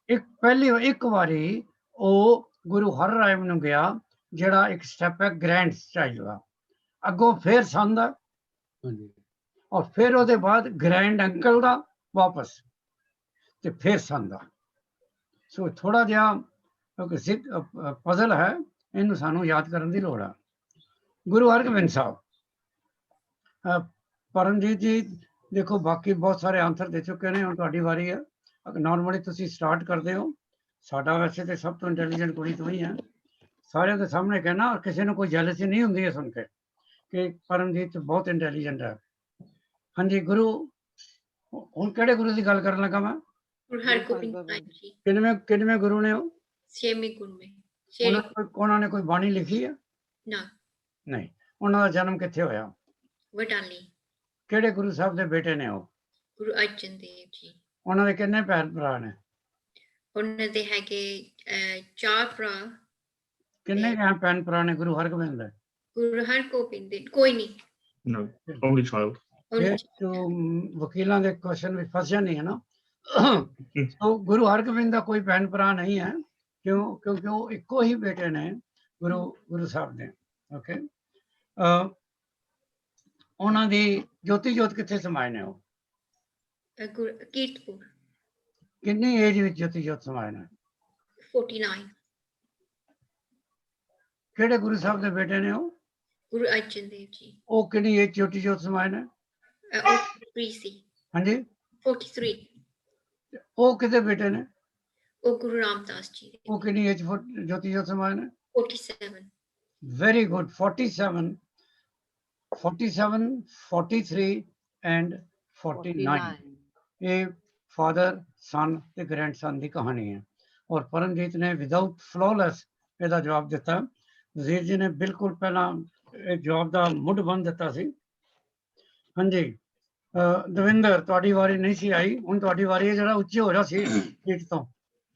ਇੱਕ ਵਾਰੀ ਉਹ ਗੁਰੂ ਹਰ ਰਾਏ ਨੂੰ ਗਿਆ, ਜਿਹੜਾ ਇੱਕ ਸਟੈਪ ਹੈ ਗ੍ਰੈਂਡ ਚਾਈਲਡ ਦਾ। ਅੱਗੋਂ ਫਿਰ ਸੰਨ ਦਾ, हाँ जी ਔਰ ਫਿਰ ਉਹਦੇ ਬਾਅਦ ਗ੍ਰੈਂਡ ਅੰਕਲ ਦਾ ਵਾਪਸ, ਤੇ ਫਿਰ ਸੰਨ ਦਾ। ਸੋ ਥੋੜਾ ਜਿਹਾ ਪਜ਼ਲ ਹੈ, ਇਹਨੂੰ ਸਾਨੂੰ ਯਾਦ ਕਰਨ ਦੀ ਲੋੜ ਹੈ। ਗੁਰੂ ਹਰਗੋਬਿੰਦ ਸਾਹਿਬ, ਪਰਮਜੀਤ ਜੀ ਦੇਖੋ ਬਾਕੀ ਬਹੁਤ ਸਾਰੇ ਆਨਸਰ ਦੇ ਚੁੱਕੇ ਨੇ, ਹੁਣ ਤੁਹਾਡੀ ਵਾਰੀ ਹੈ। ਨਾਰਮਲੀ ਤੁਸੀਂ ਸਟਾਰਟ ਕਰਦੇ ਹੋ, ਸਾਡਾ ਵੈਸੇ ਤੇ ਸਭ ਤੋਂ ਇੰਟੈਲੀਜੈਂਟ ਕੁੜੀ ਤੂੰ ਹੀ ਹੈ, ਸਾਰਿਆਂ ਦੇ ਸਾਹਮਣੇ ਕਹਿਣਾ, ਔਰ ਕਿਸੇ ਨੂੰ ਕੋਈ ਜੈਲਸੀ ਨਹੀਂ ਹੁੰਦੀ ਹੈ ਸੁਣ ਕੇ ਕਿ ਪਰਮਜੀਤ ਬਹੁਤ ਇੰਟੈਲੀਜੈਂਟ ਹੈ। ਹਾਂਜੀ ਗੁਰੂ, ਹੁਣ ਕਿਹੜੇ ਗੁਰੂ ਦੀ ਗੱਲ ਕਰਨ ਲੱਗਾ ਮੈਂ? Guru Hargobind Sahib Ji, ਕਿੰਨਵੇਂ ਗੁਰੂ ਨੇ ਉਹ? 6ਵੇਂ ਗੁਰੂ में, 6 ਉਹਨਾਂ ਨੇ ਕੋਈ ਬਾਣੀ ਲਿਖੀ ਹੈ? ना ਨਹੀਂ। ਉਹਨਾਂ ਦਾ ਜਨਮ ਕਿੱਥੇ ਹੋਇਆ? वडाली, ਕਿਹੜੇ ਗੁਰੂ ਸਾਹਿਬ ਦੇ ਬੇਟੇ ਨੇ ਉਹ? Guru Arjan Dev Ji। ਉਹਨਾਂ ਦੇ ਕਿੰਨੇ ਭੈਣ ਭਰਾ ਨੇ? ਉਹਨਾਂ ਦੇ ਹੈਗੇ 4 ਭਰਾ। ਕਿੰਨੇ ਭੈਣ ਭਰਾ ਨੇ ਗੁਰੂ ਹਰਗੋਬਿੰਦ ਦੇ? ਗੁਰੂ ਹਰਗੋਬਿੰਦ ਦੇ ਕੋਈ ਨਹੀਂ। No, only child. ਇਹ ਤੂੰ ਵਕੀਲਾਂ ਦੇ ਕੁਐਸਚਨ ਵਿੱਚ ਫਸਿਆ ਨਹੀਂ ਹੈ ਨਾ? ਸੋ ਗੁਰੂ ਹਰਗੋਬਿੰਦ ਦਾ ਕੋਈ ਭੈਣ ਭਰਾ ਨਹੀਂ ਹੈ, ਕਿਉਂਕਿ ਉਹ ਇੱਕੋ ਹੀ ਬੇਟੇ ਨੇ ਗੁਰੂ ਸਾਹਿਬ ਦੇ। ਓਕੇ, ਉਹਨਾਂ ਦੀ ਜੋਤੀ ਜੋਤ ਕਿੱਥੇ ਸਮਾਏ ਨੇ ਉਹ? ਕੀਰਤਪੁਰ। ਕਿੰਨੀ ਏਜ ਵਿੱਚ ਜੋਤੀ ਜੋਤ ਸਮਾਏ ਨੇ? 49। ਕਿਹੜੇ ਗੁਰੂ ਸਾਹਿਬ ਦੇ ਬੇਟੇ ਨੇ ਉਹ? ਗੁਰੂ ਅਰਜਨ ਦੇਵ ਜੀ। ਉਹ ਕਿੰਨੀ ਏਜ ਜੋਤੀ ਜੋਤ ਸਮਾਏ ਨੇ? 43 ਸੀ। ਹਾਂਜੀ 43। ਉਹ ਕਿਹਦੇ ਬੇਟੇ ਨੇ? ਉਹ ਗੁਰੂ ਰਾਮਦਾਸ ਜੀ ਦੇ। ਉਹ ਕਿੰਨੀ ਏਜ ਜੋਤੀ ਜੋਤ ਸਮਾਏ ਨੇ? 47। Very good. 47, 43 and 49. ਇਹ ਫਾਦਰ ਸਨ ਤੇ ਗ੍ਰੈਂਡਸਨ ਦੀ ਕਹਾਣੀ ਹੈ, ਔਰ ਪਰਮਜੀਤ ਨੇ ਵਿਦਆਊਟ ਫਲॉलेस ਇਹਦਾ ਜਵਾਬ ਦਿੱਤਾ। ਵਜ਼ੀਰ ਜੀ ਨੇ ਬਿਲਕੁਲ ਪਹਿਲਾਂ ਇਹ ਜਵਾਬ ਦਾ ਮੁੱਢ ਬੰਨ ਦਿੱਤਾ ਸੀ। ਹਾਂਜੀ ਦਵਿੰਦਰ, ਤੁਹਾਡੀ ਵਾਰੀ ਨਹੀਂ ਸੀ ਆਈ, ਹੁਣ ਤੁਹਾਡੀ ਵਾਰੀ ਹੈ। ਜਿਹੜਾ ਉੱਚੇ ਹੋ ਰਿਹਾ ਸੀ ਸੀਟ ਤੋਂ,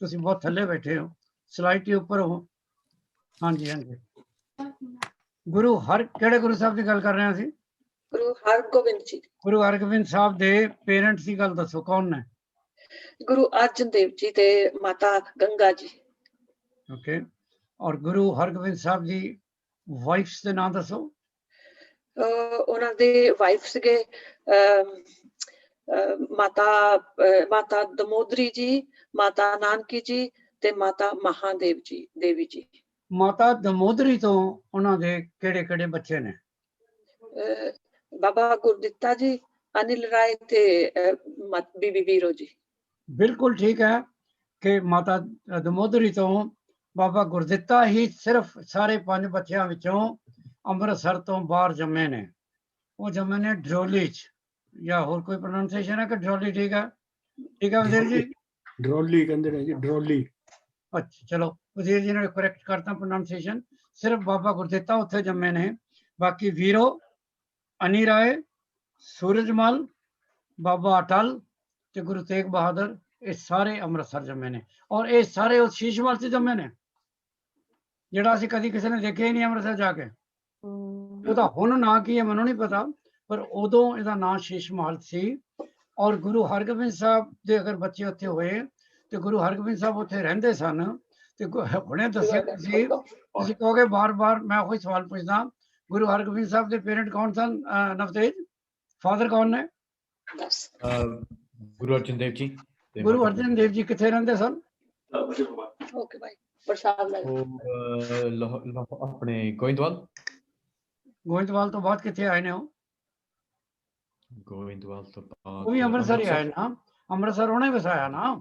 ਤੁਸੀਂ ਬਹੁਤ ਥੱਲੇ ਬੈਠੇ ਹੋ, ਸਲਾਈਡ ਉੱਪਰ ਹੋ। ਹਾਂਜੀ ਹਾਂਜੀ, ਗੁਰੂ ਕਿਹੜੇ ਗੁਰੂ ਸਾਹਿਬ ਦੀ ਗੱਲ ਕਰ ਰਹੇ ਹਾਂ ਅਸੀਂ? ਗੁਰੂ ਹਰਗੋਬਿੰਦ ਜੀ। ਗੁਰੂ ਹਰਗੋਬਿੰਦ ਸਾਹਿਬ ਦੇ ਪੇਰੈਂਟਸ ਦੀ ਗੱਲ ਦੱਸੋ, ਕੌਣ ਨੇ? ਗੁਰੂ ਅਰਜਨ ਦੇਵ ਜੀ ਤੇ ਮਾਤਾ ਗੰਗਾ ਜੀ। ਓਕੇ, ਔਰ ਗੁਰੂ ਹਰਗੋਬਿੰਦ ਸਾਹਿਬ ਦੀ ਵਾਈਫਸ ਦੇ ਨਾਮ ਦੱਸੋ। ਉਹਨਾਂ ਦੇ ਵਾਈਫ ਸੀਗੇ ਮਾਤਾ ਦਮੋਦਰੀ ਜੀ, ਮਾਤਾ ਨਾਨਕੀ ਜੀ ਤੇ ਮਾਤਾ ਮਹਾਦੇਵ ਜੀ ਦੇਵੀ ਜੀ। ਮਾਤਾ ਦਮੋਦਰੀ ਤੋਂ ਉਹਨਾਂ ਦੇ ਕਿਹੜੇ ਕਿਹੜੇ ਬੱਚੇ ਨੇ? ਬਾਬਾ ਗੁਰਦਿੱਤਾ ਜੀ, ਅਨਿਲ ਰਾਏ ਤੇ ਬੀਬੀ ਵੀਰੋ ਜੀ। ਬਿਲਕੁਲ ਠੀਕ ਹੈ ਕਿ ਮਾਤਾ ਦਮੋਦਰੀ ਤੋਂ ਬਾਬਾ ਗੁਰਦਿੱਤਾ ਹੀ ਸਿਰਫ ਸਾਰੇ 5 ਬੱਚਿਆਂ ਵਿੱਚੋਂ ਅੰਮ੍ਰਿਤਸਰ ਤੋਂ ਬਾਹਰ ਜੰਮੇ ਨੇ। ਉਹ ਜੰਮੇ ਨੇ ਡਰੋਲੀ ਚ, ਜਾਂ ਹੋਰ ਕੋਈ ਪ੍ਰੋਨਾਂਸੀਏਸ਼ਨ ਹੈ ਕਿ ਡਰੋਲੀ? ਠੀਕ ਹੈ, ਠੀਕ ਹੈ ਵਜ਼ੀਰ ਜੀ। ਡਰੋਲੀ ਕਹਿੰਦੇ ਨੇ ਜੀ, ਡਰੋਲੀ। ਅੱਛਾ ਚਲੋ, ਵਜ਼ੀਰ ਜੀ ਨੇ ਕਰੈਕਟ ਕਰਤਾ ਪ੍ਰੋਨਾਂਸੀਏਸ਼ਨ। ਸਿਰਫ ਬਾਬਾ ਗੁਰਦਿੱਤਾ ਉੱਥੇ ਜੰਮੇ ਨੇ, ਬਾਕੀ ਵੀਰੋ, ਅਨੀ ਰਾਏ, ਸੂਰਜਮਲ, ਬਾਬਾ ਅਟਲ ਤੇ ਗੁਰੂ ਤੇਗ ਬਹਾਦਰ, ਇਹ ਸਾਰੇ ਅੰਮ੍ਰਿਤਸਰ ਜੰਮੇ ਨੇ। ਔਰ ਇਹ ਸਾਰੇ ਉਸ ਸ਼ੀਸ਼ ਮਹਲ 'ਚ ਜੰਮੇ ਨੇ, ਜਿਹੜਾ ਅਸੀਂ ਕਦੀ ਕਿਸੇ ਨੇ ਦੇਖਿਆ ਹੀ ਨਹੀਂ ਅੰਮ੍ਰਿਤਸਰ ਜਾ ਕੇ। ਉਹਦਾ ਹੁਣ ਨਾਂ ਕੀ ਹੈ ਮੈਨੂੰ ਨਹੀਂ ਪਤਾ, ਪਰ ਉਦੋਂ ਇਹਦਾ ਨਾਂ ਸ਼ੀਸ਼ ਮਹਲ ਸੀ। ਔਰ ਗੁਰੂ ਹਰਗੋਬਿੰਦ ਸਾਹਿਬ ਦੇ ਅਗਰ ਬੱਚੇ ਉੱਥੇ ਹੋਏ ਤੇ ਗੁਰੂ ਹਰਗੋਬਿੰਦ ਸਾਹਿਬ ਉੱਥੇ ਰਹਿੰਦੇ ਸਨ ਤੇ ਹੁਣੇ ਦੱਸਿਆ ਤੁਸੀਂ ਕਹੋਗੇ ਬਾਰ-ਬਾਰ ਮੈਂ ਉਹੀ ਸਵਾਲ ਪੁੱਛਦਾ, ਗੁਰੂ ਹਰਗੋਬਿੰਦ ਸਾਹਿਬ ਦੇ ਪੇਰੈਂਟ ਕੌਣ ਸਨ? ਨਵਤੇਜ, ਫਾਦਰ ਕੌਣ ਨੇ? ਗੁਰੂ ਅਰਜਨ ਦੇਵ ਜੀ। ਗੁਰੂ ਅਰਜਨ ਦੇਵ ਜੀ ਕਿੱਥੇ ਰਹਿੰਦੇ ਸਨ? ਓਕੇ ਭਾਈ, ਪ੍ਰਸਾਦ ਲੈ। ਉਹ ਆਪਣੇ ਗੋਇੰਦਵਾਲ। ਗੋਇੰਦਵਾਲ ਤੋਂ ਬਾਅਦ ਕਿੱਥੇ ਆਏ ਨੇ ਉਹ? ਗੋਇੰਦਵਾਲ ਤੋਂ ਬਾਅਦ ਉਹ ਵੀ ਅੰਮ੍ਰਿਤਸਰ ਹੀ ਆਏ ਨਾ। ਅੰਮ੍ਰਿਤਸਰ ਉਹਨੇ ਵਸਾਇਆ ਨਾ,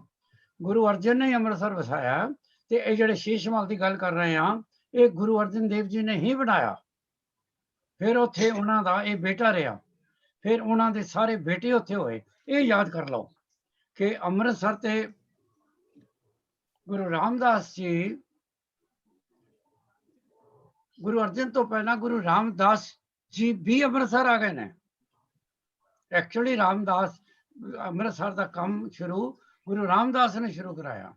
ਗੁਰੂ ਅਰਜਨ ਨੇ ਅੰਮ੍ਰਿਤਸਰ ਵਸਾਇਆ। ਤੇ ਇਹ ਜਿਹੜੇ ਸ਼ੀਸ਼ ਮਹਲ ਦੀ ਗੱਲ ਕਰ ਰਹੇ ਆ, ਇਹ ਗੁਰੂ ਅਰਜਨ ਦੇਵ ਜੀ ਨੇ ਹੀ ਬਣਾਇਆ। ਫਿਰ ਉੱਥੇ ਉਹਨਾਂ ਦਾ ਇਹ ਬੇਟਾ ਰਿਹਾ, ਫਿਰ ਉਹਨਾਂ ਦੇ ਸਾਰੇ ਬੇਟੇ ਉੱਥੇ ਹੋਏ। ਇਹ ਯਾਦ ਕਰ ਲਓ ਕਿ ਅੰਮ੍ਰਿਤਸਰ ਤੇ ਗੁਰੂ ਰਾਮਦਾਸ ਜੀ, ਗੁਰੂ ਅਰਜਨ ਤੋਂ ਪਹਿਲਾਂ ਗੁਰੂ ਰਾਮਦਾਸ ਜੀ ਵੀ ਅੰਮ੍ਰਿਤਸਰ ਆ ਗਏ ਨੇ। ਐਕਚੁਅਲੀ ਰਾਮਦਾਸ ਅੰਮ੍ਰਿਤਸਰ ਦਾ ਕੰਮ ਸ਼ੁਰੂ ਗੁਰੂ ਰਾਮਦਾਸ ਨੇ ਸ਼ੁਰੂ ਕਰਾਇਆ,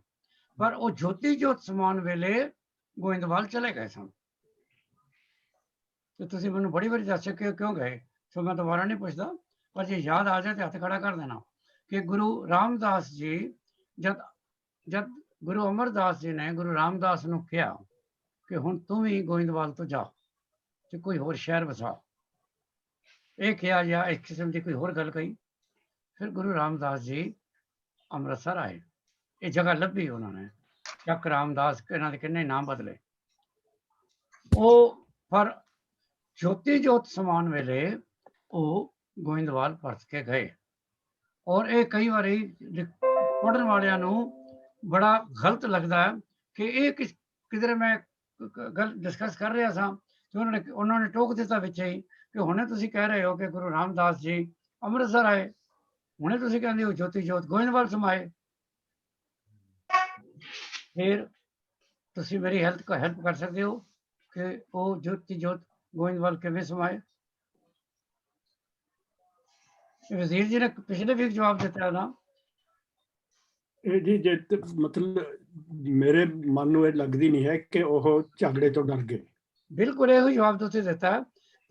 ਪਰ ਉਹ ਜੋਤੀ ਜੋਤ ਸਮਾਨ ਵੇਲੇ ਗੋਇੰਦਵਾਲ ਚਲੇ ਗਏ ਸਨ। ਤੇ ਤੁਸੀਂ ਮੈਨੂੰ ਬੜੀ ਵਾਰੀ ਦੱਸ ਚੁੱਕੇ ਹੋ ਕਿਉਂ ਗਏ, ਸੋ ਮੈਂ ਦੁਬਾਰਾ ਨਹੀਂ ਪੁੱਛਦਾ, ਪਰ ਜੇ ਯਾਦ ਆ ਜਾਏ ਤੇ ਹੱਥ ਖੜਾ ਕਰ ਦੇਣਾ ਕਿ ਗੁਰੂ ਰਾਮਦਾਸ ਜੀ ਜਦ ਗੁਰੂ ਅਮਰਦਾਸ ਜੀ ਨੇ ਗੁਰੂ ਰਾਮਦਾਸ ਨੂੰ ਕਿਹਾ ਕਿ ਹੁਣ ਤੂੰ ਵੀ ਗੋਇੰਦਵਾਲ ਤੋਂ ਜਾ ਤੇ ਕੋਈ ਹੋਰ ਸ਼ਹਿਰ ਵਸਾ, ਇਹ ਕਿਹਾ ਜਾਂ ਇਸ ਕਿਸਮ ਦੀ ਕੋਈ ਹੋਰ ਗੱਲ ਕਹੀ, ਫਿਰ ਗੁਰੂ ਰਾਮਦਾਸ ਜੀ ਅੰਮ੍ਰਿਤਸਰ ਆਏ। ਇਹ ਜਗ੍ਹਾ ਲੱਭੀ ਉਹਨਾਂ ਨੇ, ਚੱਕ ਰਾਮਦਾਸ, ਇਹਨਾਂ ਦੇ ਕਿੰਨੇ ਨਾਮ ਬਦਲੇ। ਉਹ ਪਰ ਜੋਤੀ ਜੋਤ ਸਮਾਨ ਵੇਲੇ ਉਹ ਗੋਇੰਦਵਾਲ ਪਰਤ ਕੇ ਗਏ। ਔਰ ਇਹ ਕਈ ਵਾਰੀ ਪੜ੍ਹਨ ਵਾਲਿਆਂ ਨੂੰ ਬੜਾ ਗਲਤ ਲੱਗਦਾ ਹੈ ਕਿ ਇਹ ਕਿਧਰੇ ਮੈਂ ਗੱਲ ਡਿਸਕਸ ਕਰ ਰਿਹਾ ਸਾਂ ਤੇ ਉਹਨਾਂ ਨੇ ਟੋਕ ਦਿੱਤਾ ਵਿੱਚ ਹੀ ਕਿ ਹੁਣੇ ਤੁਸੀਂ ਕਹਿ ਰਹੇ ਹੋ ਕਿ ਗੁਰੂ ਰਾਮਦਾਸ ਜੀ ਅੰਮ੍ਰਿਤਸਰ ਆਏ, ਹੁਣੇ ਤੁਸੀਂ ਕਹਿੰਦੇ ਹੋ ਜੋਤੀ ਜੋਤ ਗੋਇੰਦਵਾਲ ਸਮਾਏ। ਫਿਰ ਤੁਸੀਂ ਮੇਰੀ ਹੈਲਪ ਕਰ ਸਕਦੇ ਹੋ ਕਿ ਉਹ ਜੋਤੀ ਜੋਤ ਗੋਇੰਦਵਾਲ ਕਿਵੇਂ ਸਮਾਏ? ਵਜ਼ੀਰ ਜੀ ਨੇ ਪਿਛਲੇ ਵੀਕ ਜਵਾਬ ਦਿੱਤਾ ਨਾ। ਇਹ ਜੀ ਜੇ ਮਤਲਬ ਮੇਰੇ ਮਨ ਨੂੰ ਇਹ ਲੱਗਦੀ ਨਹੀਂ ਹੈ ਕਿ ਉਹ ਝਗੜੇ ਤੋਂ ਡਰ ਗਏ। ਬਿਲਕੁਲ ਇਹੋ ਜਵਾਬ ਤੁਸੀਂ ਦਿੱਤਾ।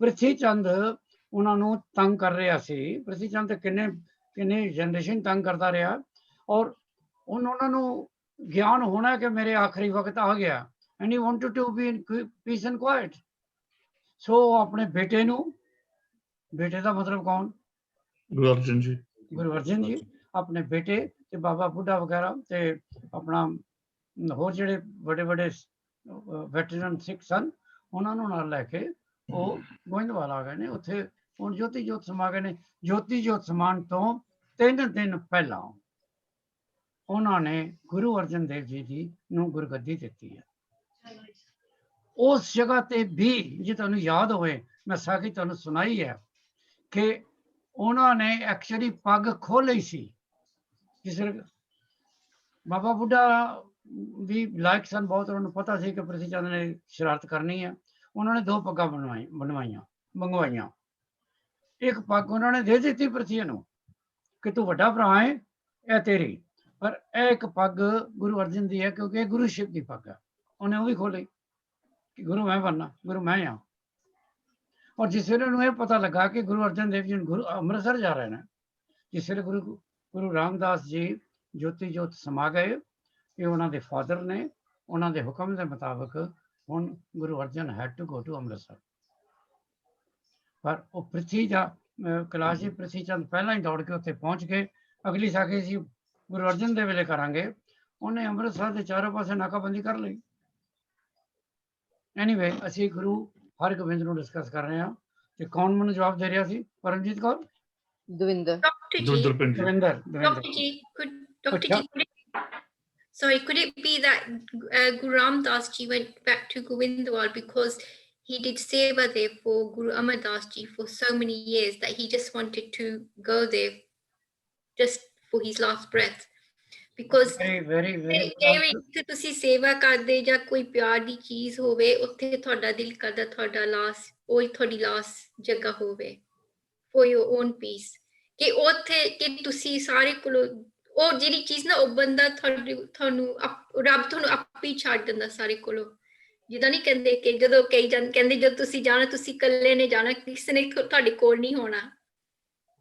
ਪ੍ਰਿਥੀ ਚੰਦ ਉਹਨਾਂ ਨੂੰ ਤੰਗ ਕਰ ਰਿਹਾ ਸੀ। ਪ੍ਰਿਥੀ ਚੰਦ ਕਿੰਨੇ ਜਨਰੇਸ਼ਨ ਤੰਗ ਕਰਦਾ ਰਿਹਾ, ਔਰ ਉਹਨਾਂ ਨੂੰ ਗਿਆਨ ਹੋਣਾ ਕਿ ਮੇਰੇ ਆਖਰੀ ਵਕਤ ਆ ਗਿਆ, and he wanted to be in peace and quiet. So ਆਪਣੇ ਬੇਟੇ ਨੂੰ, ਬੇਟੇ ਦਾ ਮਤਲਬ ਕੌਣ? ਗੁਰੂ ਅਰਜਨ ਜੀ। ਗੁਰੂ ਅਰਜਨ ਜੀ ਆਪਣੇ ਬੇਟੇ ਤੇ ਬਾਬਾ ਬੁੱਢਾ ਵਗੈਰਾ ਤੇ ਆਪਣਾ ਹੋਰ ਜਿਹੜੇ ਵੱਡੇ ਵੈਟਰਨ ਸਿੱਖ ਸਨ, ਉਹਨਾਂ ਨੂੰ ਨਾਲ ਲੈ ਕੇ ਉਹ ਗੋਇੰਦਵਾਲ ਆ ਗਏ ਨੇ। ਉੱਥੇ ਹੁਣ ਜੋਤੀ ਜੋਤ ਸਮਾ ਗਏ ਨੇ। ਜੋਤੀ ਜੋਤ ਸਮਾਨ ਤੋਂ 3 ਦਿਨ ਪਹਿਲਾਂ ਉਹਨਾਂ ਨੇ ਗੁਰੂ ਅਰਜਨ ਦੇਵ ਜੀ ਨੂੰ ਗੁਰਗੱਦੀ ਦਿੱਤੀ ਹੈ। ਉਸ ਜਗ੍ਹਾ ਤੇ ਵੀ ਜੇ ਤੁਹਾਨੂੰ ਯਾਦ ਹੋਵੇ, ਮੈਂ ਸਾਖੀ ਤੁਹਾਨੂੰ ਸੁਣਾਈ ਹੈ ਕਿ ਉਹਨਾਂ ਨੇ ਐਕਚੁਅਲੀ ਪੱਗ ਖੋਹ ਲਈ ਸੀ। ਜਿਸ ਬਾਬਾ ਬੁੱਢਾ ਵੀ ਲਾਇਕ ਸਨ ਬਹੁਤ, ਉਹਨਾਂ ਨੂੰ ਪਤਾ ਸੀ ਕਿ ਪ੍ਰਿਥੀ ਚੰਦ ਨੇ ਸ਼ਰਾਰਤ ਕਰਨੀ ਹੈ। ਉਹਨਾਂ ਨੇ 2 ਪੱਗਾਂ ਮੰਗਵਾਈਆਂ। ਇੱਕ ਪੱਗ ਉਹਨਾਂ ਨੇ ਦੇ ਦਿੱਤੀ ਪ੍ਰਿਥੀ ਨੂੰ ਕਿ ਤੂੰ ਵੱਡਾ ਭਰਾ ਹੈ, ਇਹ ਤੇਰੀ, ਪਰ ਇਹ ਇੱਕ ਪੱਗ ਗੁਰੂ ਅਰਜਨ ਦੀ ਹੈ ਕਿਉਂਕਿ ਇਹ ਗੁਰੂਸ਼ਿਪ ਦੀ ਪੱਗ ਹੈ। ਉਹਨੇ ਉਹ ਵੀ ਖੋਲੀ ਕਿ ਗੁਰੂ ਮੈਂ ਬਣਨਾ, ਗੁਰੂ ਮੈਂ ਹਾਂ। और जिस ਵੇਲੇ ਨੂੰ ਇਹ ਪਤਾ ਲੱਗਾ ਕਿ ਗੁਰੂ ਅਰਜਨ ਦੇਵ ਜੀ ਗੁਰੂ ਅੰਮ੍ਰਿਤਸਰ ਜਾ ਰਹੇ ਨੇ, ਜਿਸ ਵੇਲੇ ਗੁਰੂ ਰਾਮਦਾਸ ਜੀ ਜੋਤੀ ਜੋਤ ਸਮਾ ਗਏ, ਇਹ ਉਹਨਾਂ ਦੇ ਫਾਦਰ ਨੇ, ਉਹਨਾਂ ਦੇ ਹੁਕਮ ਦੇ ਮੁਤਾਬਕ ਹੁਣ Guru Arjan had to go to Amritsar. ਪਰ ਉਹ ਪ੍ਰਿਥੀ ਦਾ ਕੈਲਾਸ਼ ਜੀ ਪ੍ਰਿਥੀ ਚੰਦ ਪਹਿਲਾਂ ਹੀ ਦੌੜ ਕੇ ਉੱਥੇ ਪਹੁੰਚ ਗਏ। ਅਗਲੀ ਸਾਖੀ ਸੀ ਗੁਰੂ ਅਰਜਨ ਦੇ ਵੇਲੇ ਕਰਾਂਗੇ। ਉਹਨੇ ਅੰਮ੍ਰਿਤਸਰ ਦੇ ਚਾਰੋਂ ਪਾਸੇ ਨਾਕਾਬੰਦੀ ਕਰ ਲਈ। ਐਨੀਵੇ ਅਸੀਂ ਗੁਰੂ ਹਰਗੋਬਿੰਦ ਨੂੰ ਡਿਸਕਸ ਕਰ ਰਹੇ ਹਾਂ ਤੇ ਕੌਣ ਮੈਨੂੰ ਜਵਾਬ ਦੇ ਰਿਹਾ ਸੀ? Paramjit Kaur? Davinder. Dr. G, Davinder Dr. G, sorry, could it be that Guru Ram Das Ji went back to Govindwal because he did seva there for Guru Amar Das Ji for so many years that he just wanted to go there just for his last breath? Because very ਜਿੱਥੇ ਤੁਸੀਂ ਸੇਵਾ ਕਰਦੇ ਜਾਂ ਕੋਈ ਪਿਆਰ ਦੀ ਚੀਜ਼ ਹੋਵੇ, ਉੱਥੇ ਤੁਹਾਡਾ ਦਿਲ ਕਰਦਾ ਤੁਹਾਡਾ ਲਾਸ, ਉਹੀ ਤੁਹਾਡੀ ਲਾਸ ਜਗ੍ਹਾ ਹੋਵੇ for your own peace, ਕਿ ਉੱਥੇ ਕਿ ਤੁਸੀਂ ਸਾਰੇ ਕੋਲੋਂ ਉਹ ਜਿਹੜੀ ਚੀਜ਼ ਨਾ, ਉਹ ਬੰਦਾ ਤੁਹਾਨੂੰ ਰੱਬ ਤੁਹਾਨੂੰ ਆਪੇ ਹੀ ਛੱਡ ਦਿੰਦਾ ਸਾਰੇ ਕੋਲੋਂ। ਜਿੱਦਾਂ ਨਹੀਂ ਕਹਿੰਦੇ ਕਿ ਜਦੋਂ ਕਹਿੰਦੇ ਜਦੋਂ ਤੁਸੀਂ ਜਾਣਾ ਤੁਸੀਂ ਇਕੱਲੇ ਨੇ ਜਾਣਾ, ਕਿਸੇ ਨੇ ਤੁਹਾਡੇ ਕੋਲ ਨਹੀਂ ਹੋਣਾ।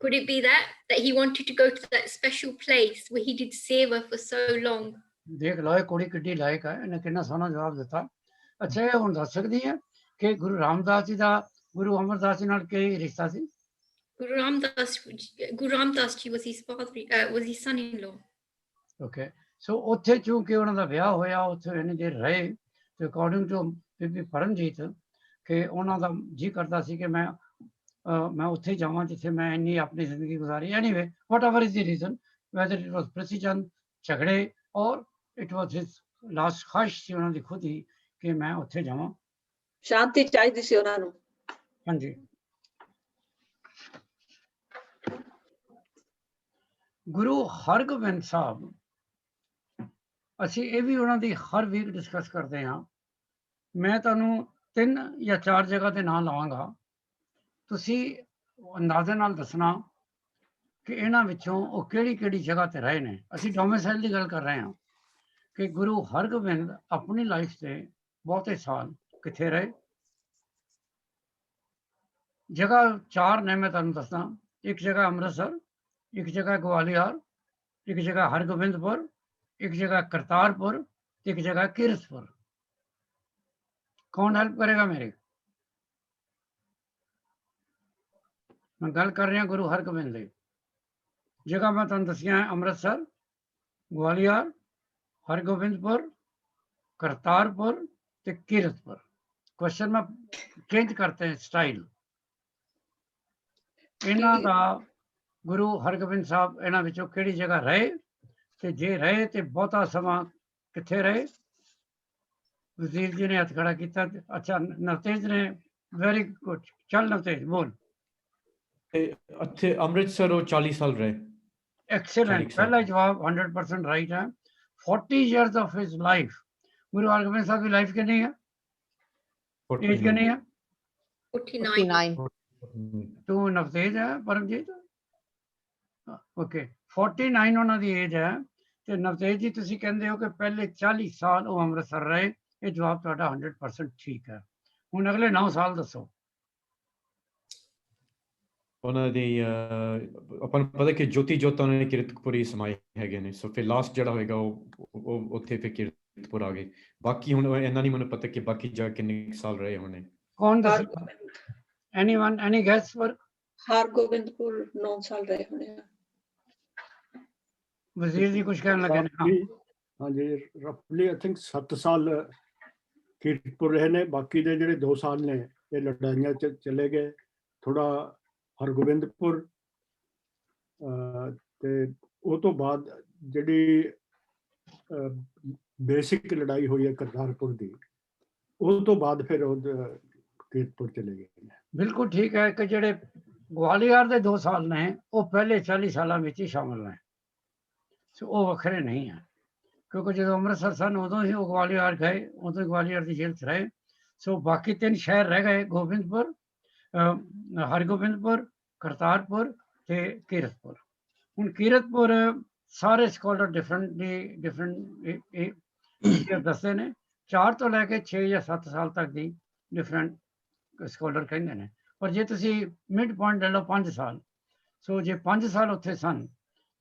Could it be that he wanted to go to that special place where he did seva for so long? ਦੇਖ ਲਓ ਇਹ ਕੁੜੀ ਕਿੱਡੀ ਲਾਇਕ ਹੈ, ਇਹਨੇ ਕਿੰਨਾ ਸੋਹਣਾ ਜਵਾਬ ਦਿੱਤਾ। ਅੱਛਾ ਇਹ ਹੁਣ ਦੱਸ ਸਕਦੀ ਹੈ ਕਿ ਗੁਰੂ ਰਾਮਦਾਸ ਜੀ ਦਾ ਗੁਰੂ ਅਮਰਦਾਸ ਜੀ ਨਾਲ ਕੀ ਰਿਸ਼ਤਾ ਸੀ? Guru Ramdas Ji was his father, was his son-in-law. Okay, so ਉੱਥੇ ਚੂੰਕਿ ਉਹਨਾਂ ਦਾ ਵਿਆਹ ਹੋਇਆ, ਉੱਥੇ ਇੰਨੀ ਦੇਰ ਰਹੇ ਤੇ ਅਕੋਰਡਿੰਗ ਟੂ ਬੀਬੀ ਪਰਮਜੀਤ ਕਿ ਉਹਨਾਂ ਦਾ ਜੀ ਕਰਦਾ ਸੀ ਕਿ ਮੈਂ ਉੱਥੇ ਜਾਵਾਂ ਜਿੱਥੇ ਮੈਂ ਇੰਨੀ ਆਪਣੀ ਜ਼ਿੰਦਗੀ ਗੁਜ਼ਾਰੀ। Anyway whatever is the reason, whether it was Prithi Chand ਝਗੜੇ or it was his last ਖਾਹਿਸ਼ ਸੀ ਉਹਨਾਂ ਦੀ ਖੁਦ ਹੀ ਕਿ ਮੈਂ ਉੱਥੇ ਜਾਵਾਂ। ਸ਼ਾਂਤੀ ਚਾਹੀਦੀ ਸੀ ਉਹਨਾਂ ਨੂੰ। ਹਾਂਜੀ, ਗੁਰੂ ਹਰਗੋਬਿੰਦ ਸਾਹਿਬ ਅਸੀਂ ਇਹ ਵੀ ਉਹਨਾਂ ਦੀ ਹਰ ਵੀਕ ਡਿਸਕਸ ਕਰਦੇ ਹਾਂ। ਮੈਂ ਤੁਹਾਨੂੰ 3 ਜਾਂ 4 ਜਗ੍ਹਾ ਦੇ ਨਾਂ ਲਵਾਂਗਾ, ਤੁਸੀਂ ਅੰਦਾਜ਼ੇ ਨਾਲ ਦੱਸਣਾ ਕਿ ਇਹਨਾਂ ਵਿੱਚੋਂ ਉਹ ਕਿਹੜੀ ਜਗ੍ਹਾ ਤੇ ਰਹੇ ਨੇ। ਅਸੀਂ ਡੋਮਿਸਾਈਲ ਦੀ ਗੱਲ ਕਰ ਰਹੇ ਹਾਂ ਕਿ ਗੁਰੂ ਹਰਗੋਬਿੰਦ ਆਪਣੀ ਲਾਈਫ ਤੇ ਬਹੁਤੇ ਸਾਲ ਕਿੱਥੇ ਰਹੇ। ਜਗ੍ਹਾ 4 ਨੇ ਮੈਂ ਤੁਹਾਨੂੰ ਦੱਸਦਾ। ਇੱਕ ਜਗ੍ਹਾ ਅੰਮ੍ਰਿਤਸਰ, ਇੱਕ ਜਗ੍ਹਾ ਗਵਾਲੀਅਰ, ਇੱਕ ਜਗ੍ਹਾ ਹਰਗੋਬਿੰਦਪੁਰ, ਇੱਕ ਜਗ੍ਹਾ ਕਰਤਾਰਪੁਰ, ਇੱਕ ਜਗ੍ਹਾ ਕੀਰਤਪੁਰ। ਕੌਣ ਹੈਲਪ ਕਰੇਗਾ ਮੇਰੀ? ਮੈਂ ਗੱਲ ਕਰ ਰਿਹਾ ਗੁਰੂ ਹਰਗੋਬਿੰਦ ਦੀ। ਜਗ੍ਹਾ ਮੈਂ ਤੁਹਾਨੂੰ ਦੱਸੀਆਂ ਅੰਮ੍ਰਿਤਸਰ, ਗਵਾਲੀਅਰ, ਹਰਗੋਬਿੰਦਪੁਰ, ਕਰਤਾਰਪੁਰ ਤੇ ਕੀਰਤਪੁਰ। क्वेश्चन में चेंज करते हैं स्टाइल। ਇਹਨਾਂ ਦਾ ਗੁਰੂ ਹਰਗੋਬਿੰਦ ਸਾਹਿਬ ਇਹਨਾਂ ਵਿੱਚੋਂ ਕਿਹੜੀ ਜਗ੍ਹਾ ਰਹੇ ਤੇ ਜੇ ਰਹੇ ਤੇ ਬਹੁਤਾ ਸਮਾਂ ਕਿੱਥੇ ਰਹੇ? ਵਜ਼ੀਰ ਜੀ ਨੇ ਹੱਥ ਖੜਾ ਕੀਤਾ। ਅੱਛਾ ਨਵਤੇਜ ਨੇ, ਵੈਰੀ ਗੁੱਡ, ਚੱਲ ਨਵਤੇਜ ਬੋਲ। ਇੱਥੇ ਅੰਮ੍ਰਿਤਸਰ ਉਹ 40 ਸਾਲ ਰਹੇ। ਐਕਸੀਲੈਂਟ, ਪਹਿਲਾ ਜਵਾਬ 100% ਰਾਈਟ ਹੈ। 40 years of his life। Guru Hargobind Sahib the life ਕਿੰਨੀ ਹੈ? ਏਜ ਕਿੰਨੀ ਹੈ? 49। ਤੂੰ ਨਵਤੇਜ ਹੈ ਪਰਮਜੀਤ? ਓਕੇ, 49 ਉਹਨਾਂ ਦੀ ਏਜ ਹੈ। ਤੇ ਨਵਤੇਜ ਜੀ ਤੁਸੀਂ ਕਹਿੰਦੇ ਹੋ ਕਿ ਪਹਿਲੇ 40 ਸਾਲ ਉਹ ਅੰਮ੍ਰਿਤਸਰ ਰਹੇ। ਇਹ ਜਵਾਬ ਤੁਹਾਡਾ 100% ਠੀਕ ਹੈ। ਹੁਣ ਅਗਲੇ 9 ਸਾਲ ਦੱਸੋ। ਉਹਨਾਂ ਦੀ ਆਪਾਂ ਨੂੰ ਪਤਾ ਕਿ ਜੋਤੀ ਜੋਤਾਂ ਨੇ ਕੀਰਤਪੁਰੀ ਸਮਾਏ ਹੈਗੇ ਨੇ। ਸੋ ਫਿਰ ਲਾਸਟ ਜਿਹੜਾ ਹੋਏਗਾ ਉਹ ਉੱਥੇ ਫਿਰ ਕੀਰਤਪੁਰ ਆ ਗਏ। ਬਾਕੀ ਹੁਣ ਇਹਨਾਂ ਨਹੀਂ ਮੈਨੂੰ ਪਤਾ ਕਿ ਬਾਕੀ ਜਾ ਕਿੰਨੇ ਸਾਲ ਰਹੇ ਹੋਣੇ। ਕੌਣ ਦੱਸ? Anyone, any gas for? Hargobindpur 9 ਸਾਲ ਰਹੇ ਹੋਣੇ। ਵਜ਼ੀਰ ਜੀ ਕੁਝ ਕਹਿਣ ਲੱਗੇ ਨੇ? ਹਾਂਜੀ, ਰਫਲੀ ਆਈ ਥਿੰਕ 7 ਸਾਲ ਕੀਰਤਪੁਰ ਰਹੇ ਨੇ। ਬਾਕੀ ਦੇ ਜਿਹੜੇ 2 ਸਾਲ ਨੇ ਇਹ ਲੜਾਈਆਂ ਚ ਚਲੇ ਗਏ। ਥੋੜਾ ਹਰਗੋਬਿੰਦਪੁਰ ਤੇ ਉਹ ਤੋਂ ਬਾਅਦ ਜਿਹੜੀ ਬੇਸਿਕ ਲੜਾਈ ਹੋਈ ਹੈ ਕਰਤਾਰਪੁਰ ਦੀ, ਉਹ ਤੋਂ ਬਾਅਦ ਫਿਰ ਉਹ ਕੀਰਤਪੁਰ ਚਲੇ ਗਏ ਨੇ। ਬਿਲਕੁਲ ਠੀਕ ਹੈ ਕਿ ਜਿਹੜੇ ਗਵਾਲੀਅਰ ਦੇ 2 ਸਾਲ ਨੇ ਉਹ ਪਹਿਲੇ 40 ਸਾਲਾਂ ਵਿੱਚ ਹੀ ਸ਼ਾਮਲ ਨੇ। ਸੋ ਉਹ ਵੱਖਰੇ ਨਹੀਂ ਹੈ ਕਿਉਂਕਿ ਜਦੋਂ ਅੰਮ੍ਰਿਤਸਰ ਸਨ ਉਦੋਂ ਹੀ ਉਹ ਗਵਾਲੀਅਰ ਗਏ, ਉਦੋਂ ਗਵਾਲੀਅਰ ਦੀ ਜੇਲ੍ਹ 'ਚ ਰਹੇ। ਸੋ ਬਾਕੀ 3 ਸ਼ਹਿਰ ਰਹਿ ਗਏ, ਗੋਬਿੰਦਪੁਰ, ਹਰਗੋਬਿੰਦਪੁਰ, ਕਰਤਾਰਪੁਰ ਤੇ ਕੀਰਤਪੁਰ। ਹੁਣ ਕੀਰਤਪੁਰ ਸਾਰੇ ਸਕਾਲਰ ਡਿਫਰੈਂਟ ਦੱਸਦੇ ਨੇ। 4 ਤੋਂ ਲੈ ਕੇ 6 ਜਾਂ 7 ਸਾਲ ਤੱਕ ਦੀ ਡਿਫਰੈਂਟ ਸਕਾਲਰ ਕਹਿੰਦੇ ਨੇ। पर जे तुसी मिड पॉइंट ले लो 5 साल, सो जे 5 साल उत्थे सन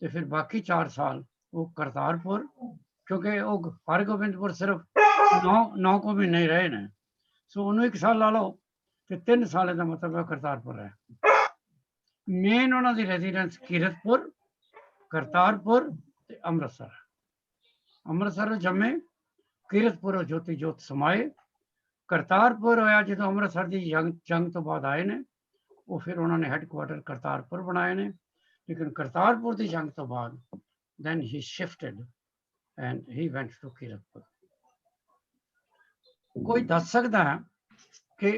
तो फिर बाकी 4 साल वो करतारपुर, क्योंकि वो हरगोबिंदपुर सिर्फ 9 को महीने ही रहे ने, सो उन्होंने 1 साल ला लो तो 3 साल का मतलब है करतारपुर है। मेन उन्होंने रेजिडेंस कीरतपुर, करतारपुर ते अमृतसर। अमृतसर जम्मे, कीरतपुर ज्योति जोत समाए, करतारपुर होया जो अमृतसर की जंग तो बाद आए ने, वो फिर उन्होंने हैडक्वार्टर करतारपुर बनाए ने, लेकिन करतारपुर की जंग तो बाद then he shifted and he went to Kiratpur. कोई दस सकता है कि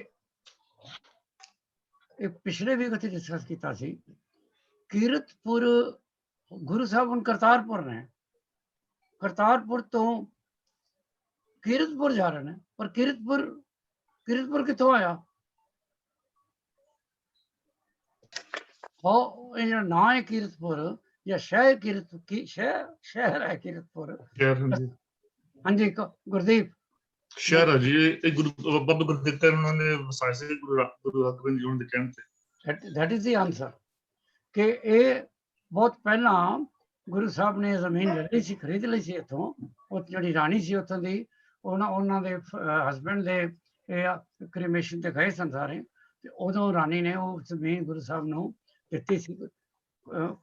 पिछले भी कभी डिस्कस किया सी, कीरतपुर गुरु साहब हुण करतारपुर ने, करतारपुर तो कीरतपुर जा रहे हैं, पर कीरतपुर कितों आया? हाँ, ना है कीरतपुर या शहर शहर है कीरतपुर। हाँ जी गुरदीप। शहर है जी, एक गुरु बाबा गुरदित्ता उन्होंने वसाया से गुरु हरगोबिंद जी उन्होंने कहते थे। That is the answer कि ये बहुत पहला गुरु साहब ने जमीन ले ली सी, खरीद ली सी इथों, ਉਹ ਜਿਹੜੀ ਰਾਣੀ ਸੀ ਉੱਥੋਂ ਦੀ, ਉਹਨਾਂ ਦੇ ਹਸਬੈਂਡ ਦੇ ਕ੍ਰੀਮੇਸ਼ਨ ਤੇ ਗਏ ਸਨ ਸਾਰੇ, ਤੇ ਉਦੋਂ ਰਾਣੀ ਨੇ ਉਹ ਜ਼ਮੀਨ ਗੁਰੂ ਸਾਹਿਬ ਨੂੰ ਦਿੱਤੀ ਸੀ।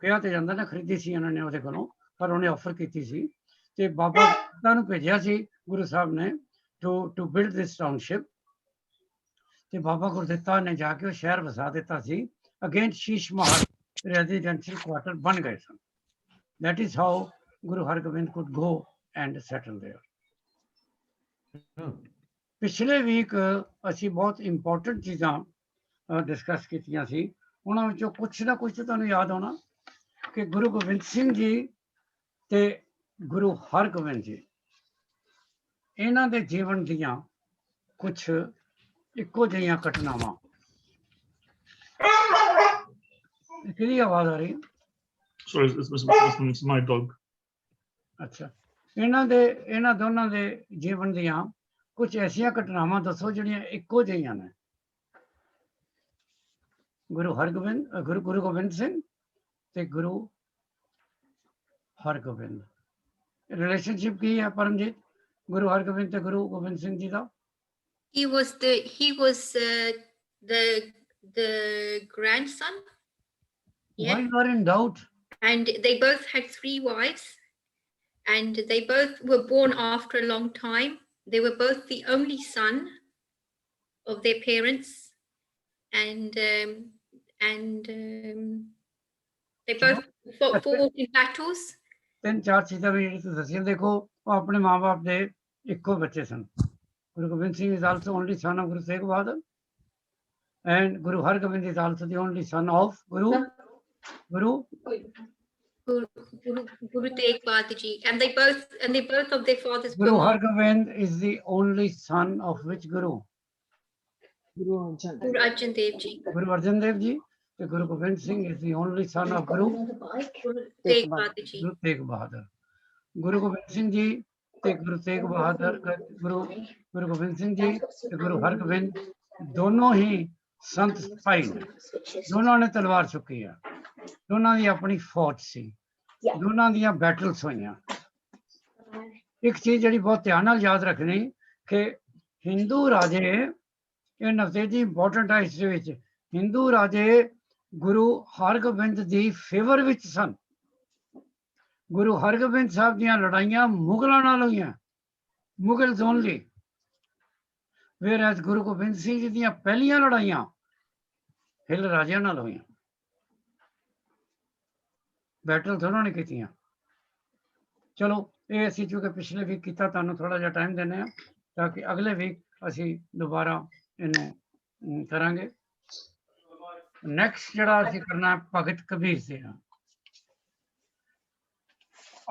ਕਿਹਾ ਤੇ ਜਾਂਦਾ ਨਾ ਖਰੀਦੀ ਸੀ ਉਹਨਾਂ ਨੇ ਉਹਦੇ ਕੋਲੋਂ, ਪਰ ਉਹਨੇ ਆਫਰ ਕੀਤੀ ਸੀ ਤੇ ਬਾਬਾ ਗੁਰਦਿੱਤਾ ਨੂੰ ਭੇਜਿਆ ਸੀ ਗੁਰੂ ਸਾਹਿਬ ਨੇ ਟੂ ਬਿਲਡ ਦਿਸ ਟਾਊਨਸ਼ਿਪ, ਤੇ ਬਾਬਾ ਗੁਰਦਿੱਤਾ ਨੇ ਜਾ ਕੇ ਉਹ ਸ਼ਹਿਰ ਵਸਾ ਦਿੱਤਾ ਸੀ। ਅਗੇਂਸਟ ਸ਼ੀਸ਼ ਮਹਲ रेजिडेंशियल क्वार्टर बन गए सन। That is how Guru Hargobind could go and settle there। पिछले वीक ਅਸੀਂ बहुत इंपॉर्टेंट चीज़ां डिस्कस कीतियां सी, ਉਹਨਾਂ ਵਿੱਚੋਂ ਕੁਛ ਨਾ ਕੁਛ ਤੁਹਾਨੂੰ ਯਾਦ ਹੋਣਾ ਕਿ ਗੁਰੂ ਗੋਬਿੰਦ ਸਿੰਘ ਜੀ ਤੇ ਗੁਰੂ ਹਰਗੋਬਿੰਦ ਜੀ, ਇਹਨਾਂ ਦੇ ਜੀਵਨ ਦੀਆਂ ਕੁਛ ਇੱਕੋ ਜਿਹੀਆਂ ਘਟਨਾਵਾਂ। ਕਿਹਦੀ ਆਵਾਜ਼ ਆ ਰਹੀ ਹੈ? Sorry, it's my dog। ਅੱਛਾ, ਇਹਨਾਂ ਦੋਨਾਂ ਦੇ ਜੀਵਨ ਦੀਆਂ ਕੁਝ ਐਸੀਆਂ ਘਟਨਾਵਾਂ ਦੱਸੋ ਜਿਹੜੀਆਂ ਇੱਕੋ ਜਿਹੀਆਂ ਨੇ। ਗੁਰੂ ਗੋਬਿੰਦ ਸਿੰਘ ਤੇ ਗੁਰੂ ਹਰਗੋਬਿੰਦ, ਰਿਲੇਸ਼ਨਸ਼ਿਪ ਕੀ ਹੈ ਪਰਮਜੀਤ ਗੁਰੂ ਹਰਗੋਬਿੰਦ ਤੇ ਗੁਰੂ ਗੋਬਿੰਦ ਸਿੰਘ ਜੀ ਦਾ? He was the grandson. Why you are in doubt? And they both had 3 wives, and they both were born after a long time. They were both the only son of their parents, and they both fought in battles. 3-4 ਚੀਜ਼ਾਂ ਵੀ ਜਿਹੜੀ ਤੁਸੀਂ ਦੱਸੀਆਂ, ਦੇਖੋ ਉਹ ਆਪਣੇ ਮਾਂ-ਬਾਪ ਦੇ ਇੱਕੋ ਬੱਚੇ ਸਨ। Guru Gobind Singh is also only son of Guru Tegh Bahadur, and Guru Hargobind is also the only son of Guru Tegh Bahadur ji, and they both of their fathers. Guru Hargobind is the only son of which Guru? Guru Arjan Dev ji. Guru Arjan Dev ji. The Guru Gobind Singh is the only son of Guru Tegh Bahadur ji. Guru Tegh Bahadur. Guru Gobind Singh ji ਤੇ Guru Tegh Bahadur, Guru Gobind Singh ji ਤੇ Guru Hargobind ਦੋਨੋਂ ਹੀ ਸੰਤ ਭਾਈ ਨੇ। ਦੋਨਾਂ ਨੇ ਤਲਵਾਰ ਚੁੱਕੀ ਆ, ਦੋਨਾਂ ਦੀ ਆਪਣੀ ਫੌਜ ਸੀ, ਦੋਨਾਂ ਦੀਆਂ ਬੈਟਲਸ ਹੋਈਆਂ। ਇੱਕ ਚੀਜ਼ ਜਿਹੜੀ ਬਹੁਤ ਧਿਆਨ ਨਾਲ ਯਾਦ ਰੱਖਣੀ ਕਿ ਹਿੰਦੂ ਰਾਜੇ, ਇਹ ਨਵਤੇਜੀ ਇੰਪੋਰਟੈਂਟ ਹੈ ਹਿਸਟਰੀ ਵਿੱਚ, ਹਿੰਦੂ ਰਾਜੇ ਗੁਰੂ ਹਰਗੋਬਿੰਦ ਦੀ ਫੇਵਰ ਵਿੱਚ ਸਨ। ਗੁਰੂ ਹਰਗੋਬਿੰਦ ਸਾਹਿਬ ਦੀਆਂ ਲੜਾਈਆਂ ਮੁਗਲਾਂ ਨਾਲ ਹੋਈਆਂ, ਮੁਗਲਸ ਓਨਲੀ, whereas ਗੁਰੂ ਗੋਬਿੰਦ ਸਿੰਘ ਜੀ ਦੀਆਂ ਪਹਿਲੀਆਂ ਲੜਾਈਆਂ ਹਿੱਲ ਰਾਜਿਆਂ ਨਾਲ ਹੋਈਆਂ। ਬੈਟਲ ਦੋਨੋਂ ਨੇ ਕੀਤੀਆਂ। ਚਲੋ ਇਹ ਅਸੀਂ ਚੂੰਕਿ ਪਿਛਲੇ ਵੀਕ ਕੀਤਾ, ਤੁਹਾਨੂੰ ਥੋੜਾ ਜਿਹਾ ਟਾਈਮ ਦਿੰਦੇ ਹਾਂ ਤਾਂ ਕਿ ਅਗਲੇ ਵੀਕ ਅਸੀਂ ਦੁਬਾਰਾ ਇਹਨੂੰ ਕਰਾਂਗੇ। ਨੈਕਸਟ ਜਿਹੜਾ ਅਸੀਂ ਕਰਨਾ ਹੈ ਭਗਤ ਕਬੀਰ ਜੀ ਦਾ।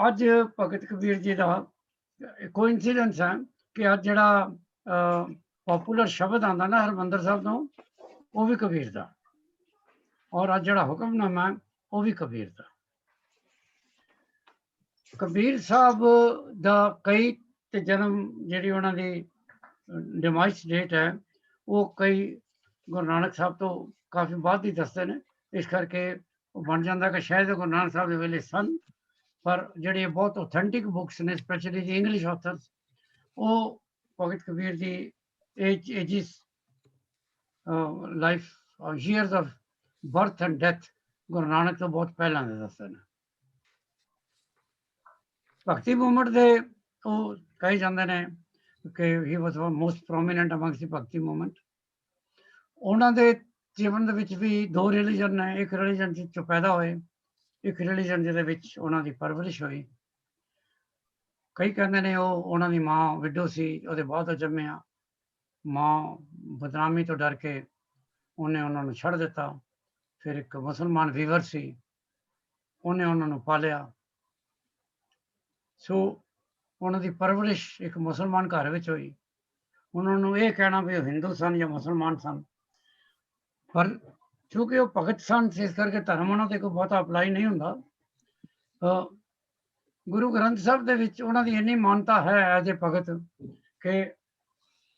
ਅੱਜ ਭਗਤ ਕਬੀਰ ਜੀ ਦਾ ਕੋਇਨਸੀਡੈਂਸ ਹੈ ਕਿ ਅੱਜ ਜਿਹੜਾ ਪੋਪੂਲਰ ਸ਼ਬਦ ਆਉਂਦਾ ਨਾ ਹਰਮੰਦਰ ਸਾਹਿਬ ਤੋਂ, ਉਹ ਵੀ ਕਬੀਰ ਦਾ, ਔਰ ਅੱਜ ਜਿਹੜਾ ਹੁਕਮਨਾਮਾ ਉਹ ਵੀ ਕਬੀਰ ਦਾ। ਕਬੀਰ ਸਾਹਿਬ ਦਾ ਕਈ ਤੇ ਜਨਮ ਜਿਹੜੀ ਉਹਨਾਂ ਦੀ ਡਿਮਾਈਸ ਡੇਟ ਹੈ ਉਹ ਕਈ ਗੁਰੂ ਨਾਨਕ ਸਾਹਿਬ ਤੋਂ ਕਾਫੀ ਬਾਅਦ ਹੀ ਦੱਸਦੇ ਨੇ, ਇਸ ਕਰਕੇ ਉਹ ਬਣ ਜਾਂਦਾ ਕਿ ਸ਼ਾਇਦ ਗੁਰੂ ਨਾਨਕ ਸਾਹਿਬ ਦੇ ਵੇਲੇ ਸਨ। ਪਰ ਜਿਹੜੇ ਬਹੁਤ ਆਥੈਂਟਿਕ ਬੁੱਕਸ ਨੇ, ਸਪੈਸ਼ਲੀ ਦੀ ਇੰਗਲਿਸ਼ ਆਥਰਸ, ਉਹ ਭਗਤ ਕਬੀਰ ਦੀ ages life years of birth and death Guru Nanak ਤੋਂ ਬਹੁਤ ਪਹਿਲਾਂ ਦੇ ਦੱਸਦੇ ਨੇ। ਭਗਤੀ ਮੂਵਮੈਂਟ ਦੇ ਉਹ ਕਹੇ ਜਾਂਦੇ ਨੇ ਕਿ ਹੀ ਵਾਸ ਮੋਸਟ ਪ੍ਰੋਮੀਨੈਂਟ ਅਮੰਗਸ ਦੀ ਭਗਤੀ ਮੂਵਮੈਂਟ। ਉਹਨਾਂ ਦੇ ਜੀਵਨ ਦੇ ਵਿੱਚ ਵੀ ਦੋ ਰਿਲੀਜਨ ਨੇ, ਇੱਕ ਰਿਲੀਜਨ ਚੋਂ ਪੈਦਾ ਹੋਏ, ਇੱਕ ਰਿਲੀਜਨ ਜਿਹਦੇ ਵਿੱਚ ਉਹਨਾਂ ਦੀ ਪਰਵਰਿਸ਼ ਹੋਈ। ਕਈ ਕਹਿੰਦੇ ਨੇ ਉਹ ਉਹਨਾਂ ਦੀ ਮਾਂ ਵਿਡੋ ਸੀ, ਉਹਦੇ ਬਾਅਦ ਉਹ ਜੰਮਿਆ। ਮਾਂ ਬਦਨਾਮੀ ਤੋਂ ਡਰ ਕੇ ਉਹਨੇ ਉਹਨਾਂ ਨੂੰ ਛੱਡ ਦਿੱਤਾ। ਫਿਰ ਇੱਕ ਮੁਸਲਮਾਨ ਵੀਵਰ ਸੀ, ਉਹਨੇ ਉਹਨਾਂ ਨੂੰ ਪਾਲਿਆ। ਸੋ ਉਹਨਾਂ ਦੀ ਪਰਵਰਿਸ਼ ਇੱਕ ਮੁਸਲਮਾਨ ਘਰ ਵਿੱਚ ਹੋਈ। ਉਹਨਾਂ ਨੂੰ ਇਹ ਕਹਿਣਾ ਵੀ ਉਹ ਹਿੰਦੂ ਸਨ ਜਾਂ ਮੁਸਲਮਾਨ ਸਨ, ਪਰ ਕਿਉਂਕਿ ਉਹ ਭਗਤ ਸਨ, ਇਸ ਕਰਕੇ ਧਰਮ ਉਹਨਾਂ ਤੇ ਕੋਈ ਬਹੁਤਾ ਅਪਲਾਈ ਨਹੀਂ ਹੁੰਦਾ। ਗੁਰੂ ਗ੍ਰੰਥ ਸਾਹਿਬ ਦੇ ਵਿੱਚ ਉਹਨਾਂ ਦੀ ਇੰਨੀ ਮਾਨਤਾ ਹੈ ਐਜ਼ ਏ ਭਗਤ ਕਿ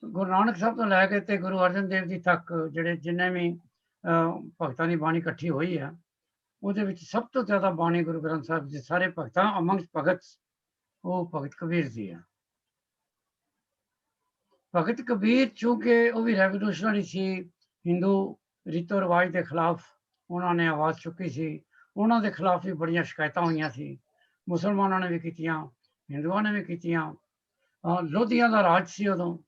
ਗੁਰੂ ਨਾਨਕ ਸਾਹਿਬ ਤੋਂ ਲੈ ਕੇ ਤੇ ਗੁਰੂ ਅਰਜਨ ਦੇਵ ਜੀ ਤੱਕ ਜਿਹੜੇ ਜਿੰਨੇ ਵੀ ਭਗਤਾਂ ਦੀ ਬਾਣੀ ਇਕੱਠੀ ਹੋਈ ਹੈ, ਉਹਦੇ ਵਿੱਚ ਸਭ ਤੋਂ ਜ਼ਿਆਦਾ ਬਾਣੀ ਗੁਰੂ ਗ੍ਰੰਥ ਸਾਹਿਬ ਦੇ ਸਾਰੇ ਭਗਤਾਂ ਅਮੰਗਸ ਭਗਤ ਉਹ ਭਗਤ ਕਬੀਰ ਜੀ ਹੈ। ਭਗਤ ਕਬੀਰ ਚੂੰਕਿ ਉਹ ਵੀ ਰੈਵੋਲੂਸ਼ਨਰੀ ਸੀ, ਹਿੰਦੂ ਰੀਤੋ ਰਿਵਾਜ ਦੇ ਖਿਲਾਫ ਉਹਨਾਂ ਨੇ ਆਵਾਜ਼ ਚੁੱਕੀ ਸੀ। ਉਹਨਾਂ ਦੇ ਖਿਲਾਫ ਵੀ ਬੜੀਆਂ ਸ਼ਿਕਾਇਤਾਂ ਹੋਈਆਂ ਸੀ, ਮੁਸਲਮਾਨਾਂ ਨੇ ਵੀ ਕੀਤੀਆਂ, ਹਿੰਦੂਆਂ ਨੇ ਵੀ ਕੀਤੀਆਂ। ਲੋਧੀਆਂ ਦਾ ਰਾਜ ਸੀ ਉਦੋਂ,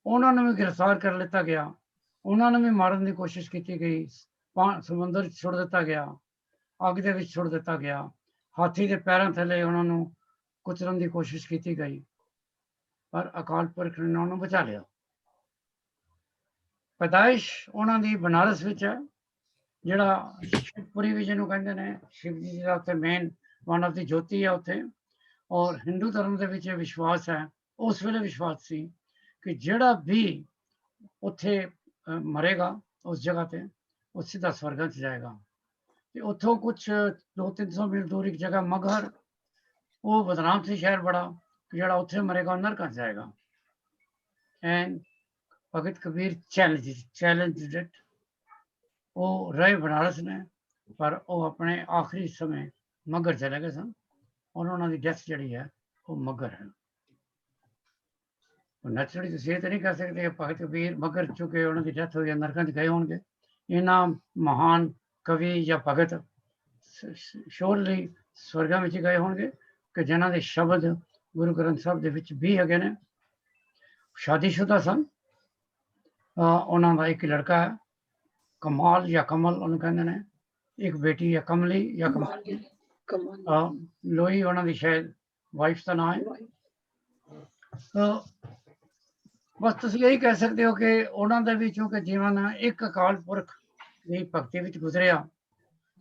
ਉਹਨਾਂ ਨੂੰ ਵੀ ਗ੍ਰਿਫਤਾਰ ਕਰ ਲਿੱਤਾ ਗਿਆ, ਉਹਨਾਂ ਨੂੰ ਵੀ ਮਾਰਨ ਦੀ ਕੋਸ਼ਿਸ਼ ਕੀਤੀ ਗਈ, ਸਮੁੰਦਰ 'ਚ ਸੁੱਟ ਦਿੱਤਾ ਗਿਆ, ਅੱਗ ਦੇ ਵਿੱਚ ਸੁੱਟ ਦਿੱਤਾ ਗਿਆ, ਹਾਥੀ ਦੇ ਪੈਰਾਂ ਥੱਲੇ ਉਹਨਾਂ ਨੂੰ ਕੁਚਲਣ ਦੀ ਕੋਸ਼ਿਸ਼ ਕੀਤੀ ਗਈ, ਪਰ ਅਕਾਲ ਪੁਰਖ ਨੇ ਉਹਨਾਂ ਨੂੰ ਬਚਾ ਲਿਆ। ਪੈਦਾਇਸ਼ ਉਹਨਾਂ ਦੀ ਬਨਾਰਸ ਵਿੱਚ ਹੈ, ਜਿਹੜਾ ਸ਼ਿਵਪੁਰੀ ਵੀ ਜਿਹਨੂੰ ਕਹਿੰਦੇ ਨੇ, ਸ਼ਿਵ ਜੀ ਦਾ ਉੱਥੇ ਮੇਨ ਵਨ ਆਫ ਦੀ ਜੋਤੀ ਹੈ ਉੱਥੇ। ਔਰ ਹਿੰਦੂ ਧਰਮ ਦੇ ਵਿੱਚ ਇਹ ਵਿਸ਼ਵਾਸ ਹੈ, ਉਸ ਵੇਲੇ ਵਿਸ਼ਵਾਸ ਸੀ ਕਿ ਜਿਹੜਾ ਵੀ ਉੱਥੇ ਮਰੇਗਾ ਉਸ ਜਗ੍ਹਾ ਤੇ, ਉਹ ਸਿੱਧਾ ਸਵਰਗਾਂ 'ਚ ਜਾਏਗਾ। ਤੇ ਉੱਥੋਂ ਕੁਛ 200-300 ਮੀਲ ਦੂਰ ਇੱਕ ਜਗ੍ਹਾ ਮਗਹਰ, ਉਹ ਬਦਨਾਮ ਸੀ ਸ਼ਹਿਰ ਬੜਾ, ਕਿ ਜਿਹੜਾ ਉੱਥੇ ਮਰੇਗਾ ਉਹ ਨਰਕਾਂ 'ਚ ਜਾਏਗਾ। And Bhagat Kabir ਚੈਲੰਜਡ it. ਉਹ ਰਹੇ ਬਨਾਰਸ ਨੇ, ਪਰ ਉਹ ਆਪਣੇ ਆਖਰੀ ਸਮੇਂ ਮਗਰ ਚਲੇ ਗਏ ਸਨ, ਔਰ ਉਹਨਾਂ ਦੀ ਡੈਥ ਜਿਹੜੀ ਹੈ ਉਹ ਮਗਰ ਹੈ। ਨੈਚੁਰਲੀ ਤੁਸੀਂ ਇਹ ਤਾਂ ਨਹੀਂ ਕਹਿ ਸਕਦੇ ਕਿ ਭਗਤ ਕਬੀਰ ਮਗਰ ਚੁੱਕੇ ਉਹਨਾਂ ਦੀ ਡੈਥ ਹੋਈ, ਨਰਕਾਂ 'ਚ ਗਏ ਹੋਣਗੇ। ਇਹਨਾਂ ਮਹਾਨ ਕਵੀ ਜਾਂ ਭਗਤ ਸ਼ੋਰਲੀ ਸਵਰਗਾਂ ਵਿੱਚ ਗਏ ਹੋਣਗੇ, ਕਿ ਜਿਨ੍ਹਾਂ ਦੇ ਸ਼ਬਦ ਗੁਰੂ ਗ੍ਰੰਥ ਸਾਹਿਬ ਦੇ ਵਿੱਚ ਵੀ ਹੈਗੇ ਨੇ। ਸ਼ਾਦੀशुदा ਸਨ, ਉਹਨਾਂ ਦਾ ਇੱਕ ਲੜਕਾ ਹੈ, ਕਮਾਲ ਜਾਂ ਕਮਲ ਉਹਨੂੰ ਕਹਿੰਦੇ ਨੇ, ਇੱਕ ਬੇਟੀ ਹੈ ਕਮਲੀ ਜਾਂ ਕਮਾਲ, ਲੋਈ ਉਹਨਾਂ ਦੀ ਸ਼ਾਇਦ ਵਾਈਫ ਦਾ ਨਾਮ ਹੈ। ਬਸ ਤੁਸੀਂ ਇਹੀ ਕਹਿ ਸਕਦੇ ਹੋ ਕਿ ਉਹਨਾਂ ਦੇ ਵੀ ਕਿਉਂਕਿ ਜੀਵਨ ਇੱਕ ਅਕਾਲ ਪੁਰਖ ਦੀ ਭਗਤੀ ਵਿੱਚ ਗੁਜ਼ਰਿਆ,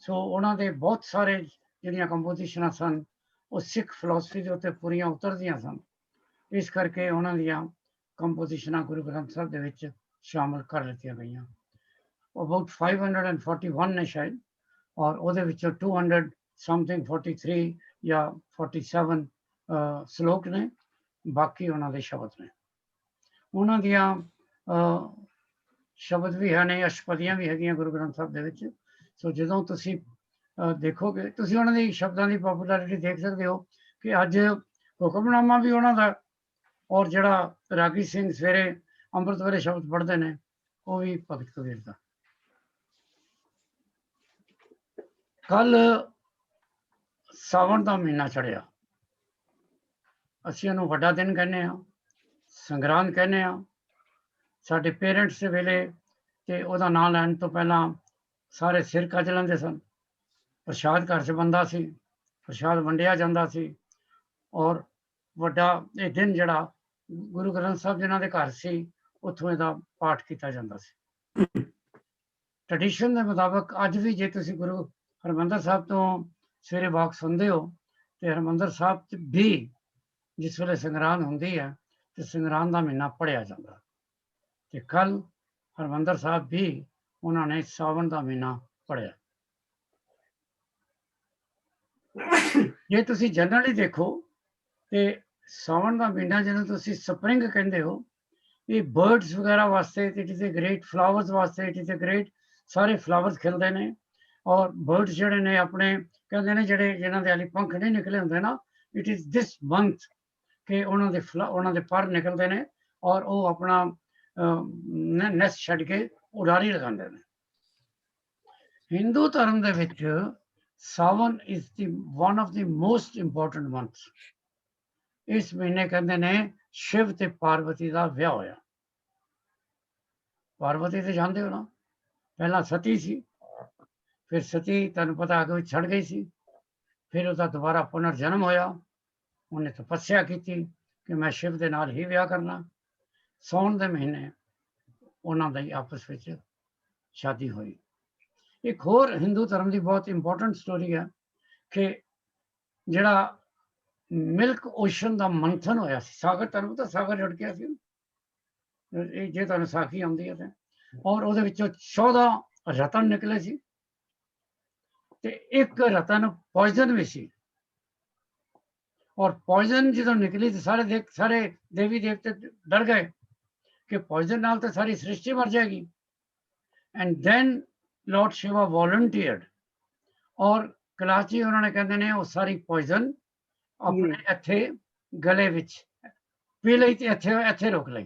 ਸੋ ਉਹਨਾਂ ਦੇ ਬਹੁਤ ਸਾਰੇ ਜਿਹੜੀਆਂ ਕੰਪੋਜੀਸ਼ਨਾਂ ਸਨ ਉਹ ਸਿੱਖ ਫਿਲਾਸਫੀ ਦੇ ਉੱਤੇ ਪੂਰੀਆਂ ਉਤਰਦੀਆਂ ਸਨ। ਇਸ ਕਰਕੇ ਉਹਨਾਂ ਦੀਆਂ ਕੰਪੋਜੀਸ਼ਨਾਂ ਗੁਰੂ ਗ੍ਰੰਥ ਸਾਹਿਬ ਦੇ ਵਿੱਚ ਸ਼ਾਮਲ ਕਰ ਲਿੱਤੀਆਂ ਗਈਆਂ। ਅਬਾਊਟ 541 ਨੇ ਸ਼ਾਇਦ, ਔਰ ਉਹਦੇ ਵਿੱਚੋਂ 200 ਸਮਥਿੰਗ 43 ਜਾਂ 47 ਸ਼ਲੋਕ ਨੇ, ਬਾਕੀ ਉਹਨਾਂ ਦੇ ਸ਼ਬਦ ਨੇ। ਉਹਨਾਂ ਦੀਆਂ ਸ਼ਬਦ ਵੀ ਹਨ, ਅਸ਼ਟਪਦੀਆਂ ਵੀ ਹੈਗੀਆਂ ਗੁਰੂ ਗ੍ਰੰਥ ਸਾਹਿਬ ਦੇ ਵਿੱਚ। ਸੋ ਜਦੋਂ ਤੁਸੀਂ ਦੇਖੋਗੇ, ਤੁਸੀਂ ਉਹਨਾਂ ਦੀ ਸ਼ਬਦਾਂ ਦੀ ਪੋਪੂਲੈਰਿਟੀ ਦੇਖ ਸਕਦੇ ਹੋ ਕਿ ਅੱਜ ਹੁਕਮਨਾਮਾ ਵੀ ਉਹਨਾਂ ਦਾ, ਔਰ ਜਿਹੜਾ ਰਾਗੀ ਸਿੰਘ ਸਵੇਰੇ ਅੰਮ੍ਰਿਤ ਵੇਲੇ ਸ਼ਬਦ ਪੜ੍ਹਦੇ ਨੇ ਉਹ ਵੀ ਭਗਤ ਕਬੀਰ ਦਾ। ਕੱਲ ਸਾਵਣ ਦਾ ਮਹੀਨਾ ਚੜਿਆ, ਅਸੀਂ ਉਹਨੂੰ ਵੱਡਾ ਦਿਨ ਕਹਿੰਦੇ ਹਾਂ, ਸੰਗਰਾਂਦ ਕਹਿੰਦੇ ਹਾਂ। ਸਾਡੇ ਪੇਰੈਂਟਸ ਦੇ ਵੇਲੇ ਤੇ ਉਹਦਾ ਨਾਂ ਲੈਣ ਤੋਂ ਪਹਿਲਾਂ ਸਾਰੇ ਸਿਰ ਕੱਜ ਲੈਂਦੇ ਸਨ। ਪ੍ਰਸ਼ਾਦ ਘਰ 'ਚ ਬਣਦਾ ਸੀ, ਪ੍ਰਸ਼ਾਦ ਵੰਡਿਆ ਜਾਂਦਾ ਸੀ, ਔਰ ਵੱਡਾ ਇਹ ਦਿਨ ਜਿਹੜਾ ਗੁਰੂ ਗ੍ਰੰਥ ਸਾਹਿਬ ਜਿਨ੍ਹਾਂ ਦੇ ਘਰ ਸੀ ਉੱਥੋਂ ਇਹਦਾ ਪਾਠ ਕੀਤਾ ਜਾਂਦਾ ਸੀ। ਟ੍ਰੈਡੀਸ਼ਨ ਦੇ ਮੁਤਾਬਕ ਅੱਜ ਵੀ ਜੇ ਤੁਸੀਂ ਗੁਰੂ ਹਰਿਮੰਦਰ ਸਾਹਿਬ ਤੋਂ ਸਵੇਰੇ ਵਾਕ ਸੁਣਦੇ ਹੋ, ਤੇ ਹਰਿਮੰਦਰ ਸਾਹਿਬ 'ਚ ਵੀ ਜਿਸ ਵੇਲੇ ਸੰਗਰਾਂਦ ਹੁੰਦੀ ਹੈ ਤੇ ਸੰਗਰਾਂਦ ਦਾ ਮਹੀਨਾ ਪੜ੍ਹਿਆ ਜਾਂਦਾ। ਤੇ ਕੱਲ ਹਰਿਮੰਦਰ ਸਾਹਿਬ ਵੀ ਉਹਨਾਂ ਨੇ ਸਾਵਣ ਦਾ ਮਹੀਨਾ ਪੜ੍ਹਿਆ। ਜੇ ਤੁਸੀਂ ਜਨਰਲੀ ਦੇਖੋ ਤੇ ਸਾਵਣ ਦਾ ਮਹੀਨਾ ਜਿਹਨੂੰ ਤੁਸੀਂ ਸਪਰਿੰਗ ਕਹਿੰਦੇ ਹੋ, ये बर्ड्स वगैरह वास्ते it is a great, flowers वास्ते इट इज़ ए ग्रेट, सारे फ्लावर्स खिलते हैं। और बर्ड्स जड़े ने अपने कहते हैं जड़े जिन्हों के हाली पंख नहीं निकले होंगे ना, इट इज़ दिस मंथ कि उन्होंने पर निकलते हैं और वो अपना नैस्ट छड़ के उड़ारी लगाते हैं। हिंदू धर्म दे विच Sawan is the one of the most important months. इस महीने कहते ने शिव ते पार्वती का विआह होया। पार्वती तो जानते हो ना, पहला सती सी, फिर सती तुहानू पता अग विच सड़ गई सी, फिर उसका दोबारा पुनर्जन्म होया, उन्हें तपस्या की कि मैं शिव के नाल ही विआह करना। सौन के महीने उन्होंने आपस में शादी हुई। एक होर हिंदू धर्म की बहुत इंपॉर्टेंट स्टोरी है कि जड़ा मिल्क ओशन का मंथन होया सी, सागर तुहानू पता सागर जुड़ गया सी जे तुहानू साखी आउंदी है ते, और उहदे विचों 14 रतन निकले सी ते एक रतन पॉइजन भी सी। और पॉइजन जो निकली तो सारे देवी देवते डर गए कि पॉइजन नाल तो सारी सृष्टि मर जाएगी। And then lord Shiva volunteered और कैलाश जी उन्होंने कहते ने वो सारी पॉइजन अपने इत्थे गले विच पी लई ते इत्थे रोक लई,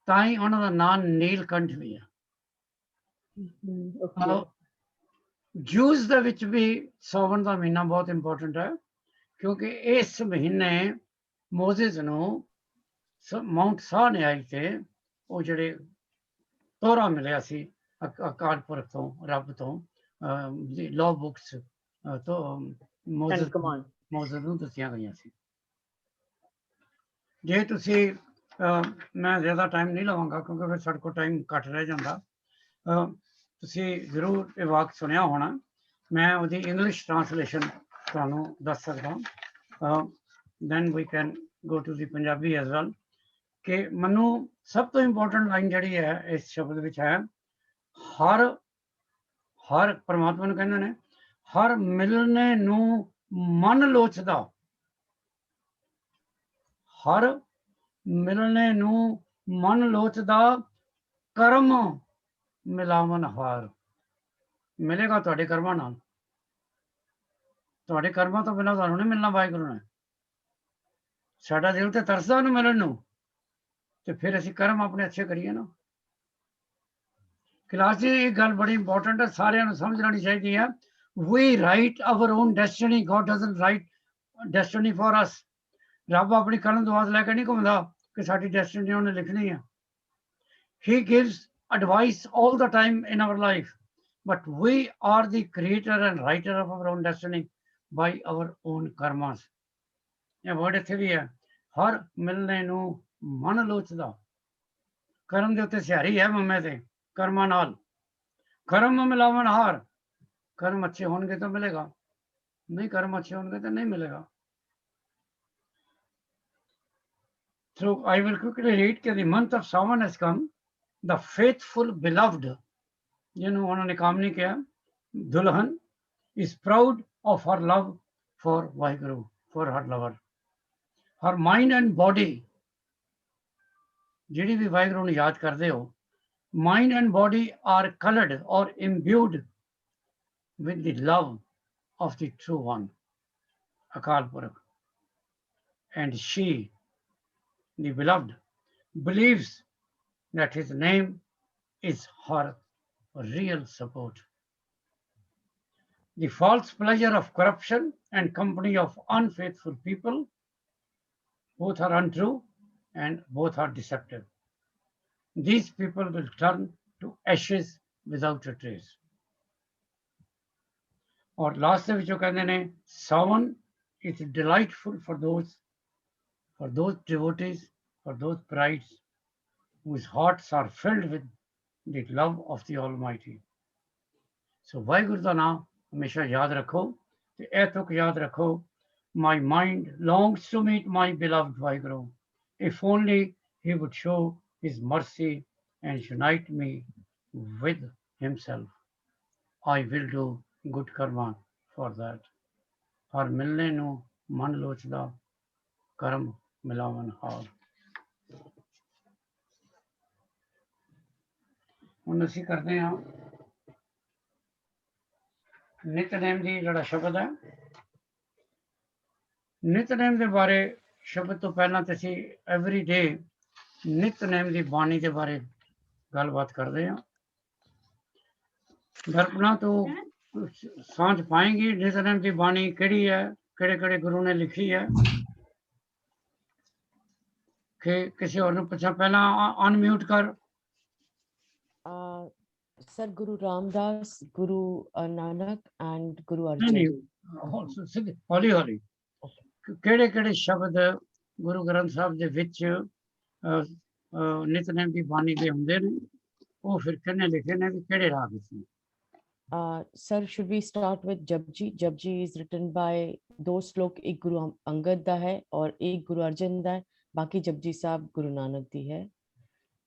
ताई उन्हों का नाम नीलकंठ भी है। जूस दे विच भी सावन का महीना बहुत इंपॉर्टेंट है क्योंकि इस महीने मोजेस नू माउंट साह ने आई थे वो जड़े तोहरा मिलिया सी अकाल पुरख तो रब तो लॉ बुक्स तो मोजेस नू दसिया गई सी। जे तुसी मैं ज़्यादा टाइम नहीं लवांगा क्योंकि फिर साडे कोल टाइम घट रह जांदा। तुसी जरूर ये वाक सुनिया होना, मैं उहदी इंग्लिश ट्रांसलेशन तुहानू दस सकदा। then we can go to the Punjabi as well कि मनु सब तो इंपॉर्टेंट लाइन जड़ी है इस शब्द विच है, हर परमात्मा नू कहंदे ने हर मिलने नू मन लोचदा, हर मिलने नू मन लोचदा कर्म मिलावन हार। मिलेगा तुहाडे कर्मां नाल, तुहाडे कर्मां तो बिना तुहानू नहीं मिलना वाहिगुरू ने। साडा दिल ते तरसदा उहनू मिलण नू ते फिर असीं कर्म अपने अच्छे करिए ना। कैलाश जी एक गल बड़ी इंपॉर्टेंट है, सारिਆਂ ਨੂੰ समझ लेनी चाहिए है। We write our own destiny, God doesn't write destiny for us। रब अपनी कलम दवात लैके नहीं घूमदा कि साडी डेस्टिनी उन्हें लिखनी है। He gives advice all the time in our life, but we are the creator and writer of our own destiny by our own karmas। ये वर्ड इत्थे भी है, हर मिलने नू मन लोचदा। कर्म दे उत्ते सिहारी है मम्मे ते कर्मां नाल, कर्म मिलावन हार। कर्म अच्छे होंगे तो मिलेगा, नहीं कर्म अच्छे होंगे तो नहीं मिलेगा। So I will quickly read that the month of Sawan has come, the faithful beloved, जिन्होंने उन्होंने काम नहीं किया, दुल्हन is proud of her love for Vaheguru, for her lover। Her mind and body, जिहड़ी भी वाहिगुरू नूं याद करदे हो, mind and body are colored or imbued with the love of the true one, Akal Purakh। And she, the beloved, believes that his name is her real support। The false pleasure of corruption and company of unfaithful people, both are untrue and both are deceptive। These people will turn to ashes without a trace। और लास्ट ਦੇ ਵਿੱਚੋਂ ਕਹਿੰਦੇ ਨੇ Sawan is delightful for those devotees, for those brides whose hearts are filled with the love of the Almighty। So Waheguru ਦਾ ਨਾਮ ਹਮੇਸ਼ਾ ਯਾਦ ਰੱਖੋ ਤੇ ਇਹ ਤੁਕ ਯਾਦ ਰੱਖੋ, my mind longs to meet my beloved Vaheguru, if only he would show his mercy and unite me with himself। I will do good karma for that। हर मिलने नू मन लोचदा कर्म मिलावन हार। ਹੁਣ ਅਸੀਂ ਕਰਦੇ ਹਾਂ ਨਿਤਨੇਮ ਦੀ ਜਿਹੜਾ ਸ਼ਬਦ ਹੈ। ਨਿਤਨੇਮ ਦੇ ਬਾਰੇ ਸ਼ਬਦ ਤੋਂ ਪਹਿਲਾਂ ਤੇ ਅਸੀਂ ਐਵਰੀ ਡੇ ਨਿਤਨੇਮ ਦੀ ਬਾਣੀ ਦੇ ਬਾਰੇ ਗੱਲਬਾਤ ਕਰਦੇ ਹਾਂ। ਦਰਪਣਾ ਤੋਂ ਸਾਂਝ ਪਾਏਂਗੀ ਨਿਤਨੇਮ ਦੀ ਬਾਣੀ ਕਿਹੜੀ ਹੈ, ਕਿਹੜੇ ਕਿਹੜੇ ਗੁਰੂ ਨੇ ਲਿਖੀ ਹੈ ਕਿ ਕਿਸੇ ਹੋਰ ਨੂੰ ਪੁੱਛਾਂ? ਪਹਿਲਾਂ ਅਨਮਿਊਟ ਕਰ। Sir, Guru Ramdas, Guru Nanak and Guru ਨਹੀਂ Arjan. ਨਹੀਂ ਸਿੱਧੇ ਹੌਲੀ ਹੌਲੀ ਕਿਹੜੇ ਕਿਹੜੇ ਸ਼ਬਦ ਗੁਰੂ ਗ੍ਰੰਥ ਸਾਹਿਬ ਦੇ ਵਿੱਚ ਨਿਤਨੇਮ ਦੀ ਬਾਣੀ ਦੇ ਹੁੰਦੇ ਨੇ, ਉਹ ਫਿਰ ਕਿਹਨੇ ਲਿਖੇ ਨੇ ਤੇ ਕਿਹੜੇ ਰਾਗ ਵਿੱਚ ਨੇ? Sir, should we start with Japji? Japji is written by ਦੋ ਸ਼ਲੋਕ, ਇੱਕ ਗੁਰੂ ਅੰਗਦ ਦਾ ਹੈ ਔਰ ਇੱਕ ਗੁਰੂ ਅਰਜਨ ਦਾ ਹੈ, ਬਾਕੀ ਜਪਜੀ ਸਾਹਿਬ ਗੁਰੂ ਨਾਨਕ ਦੀ ਹੈ।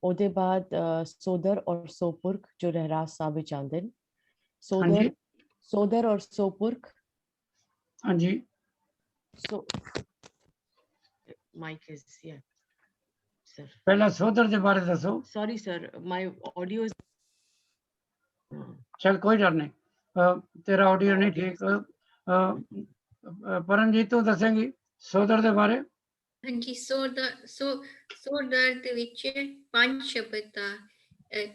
ਉਹਦੇ ਬਾਅਦ ਸੋਦਰ ਔਰ ਸੋਪੁਰਖ ਜੋ ਰਹਿਰਾਸ ਸਾਹਿਬ ਵਿੱਚ ਆਉਂਦੇ ਨੇ। ਸੋਦਰ ਔਰ ਸੋਪੁਰਖ। ਹਾਂਜੀ So mic is here, sir. ਪਹਿਲਾਂ ਸੋਦਰ ਦੇ ਬਾਰੇ ਦੱਸੋ। Sorry, sir. My audio is. ਚਲ ਕੋਈ ਡਰ ਨਹੀਂ, ਤੇਰਾ ਆਡੀਓ ਨਹੀਂ ਠੀਕ। ਪਰਮਜੀਤ ਤੂੰ ਦੱਸੇਂਗੀ ਸੋਦਰ ਦੇ ਬਾਰੇ? ਹਾਂਜੀ, ਸੋਦਰ ਦੇ ਵਿੱਚ 5 ਸ਼ਬਦ ਆ,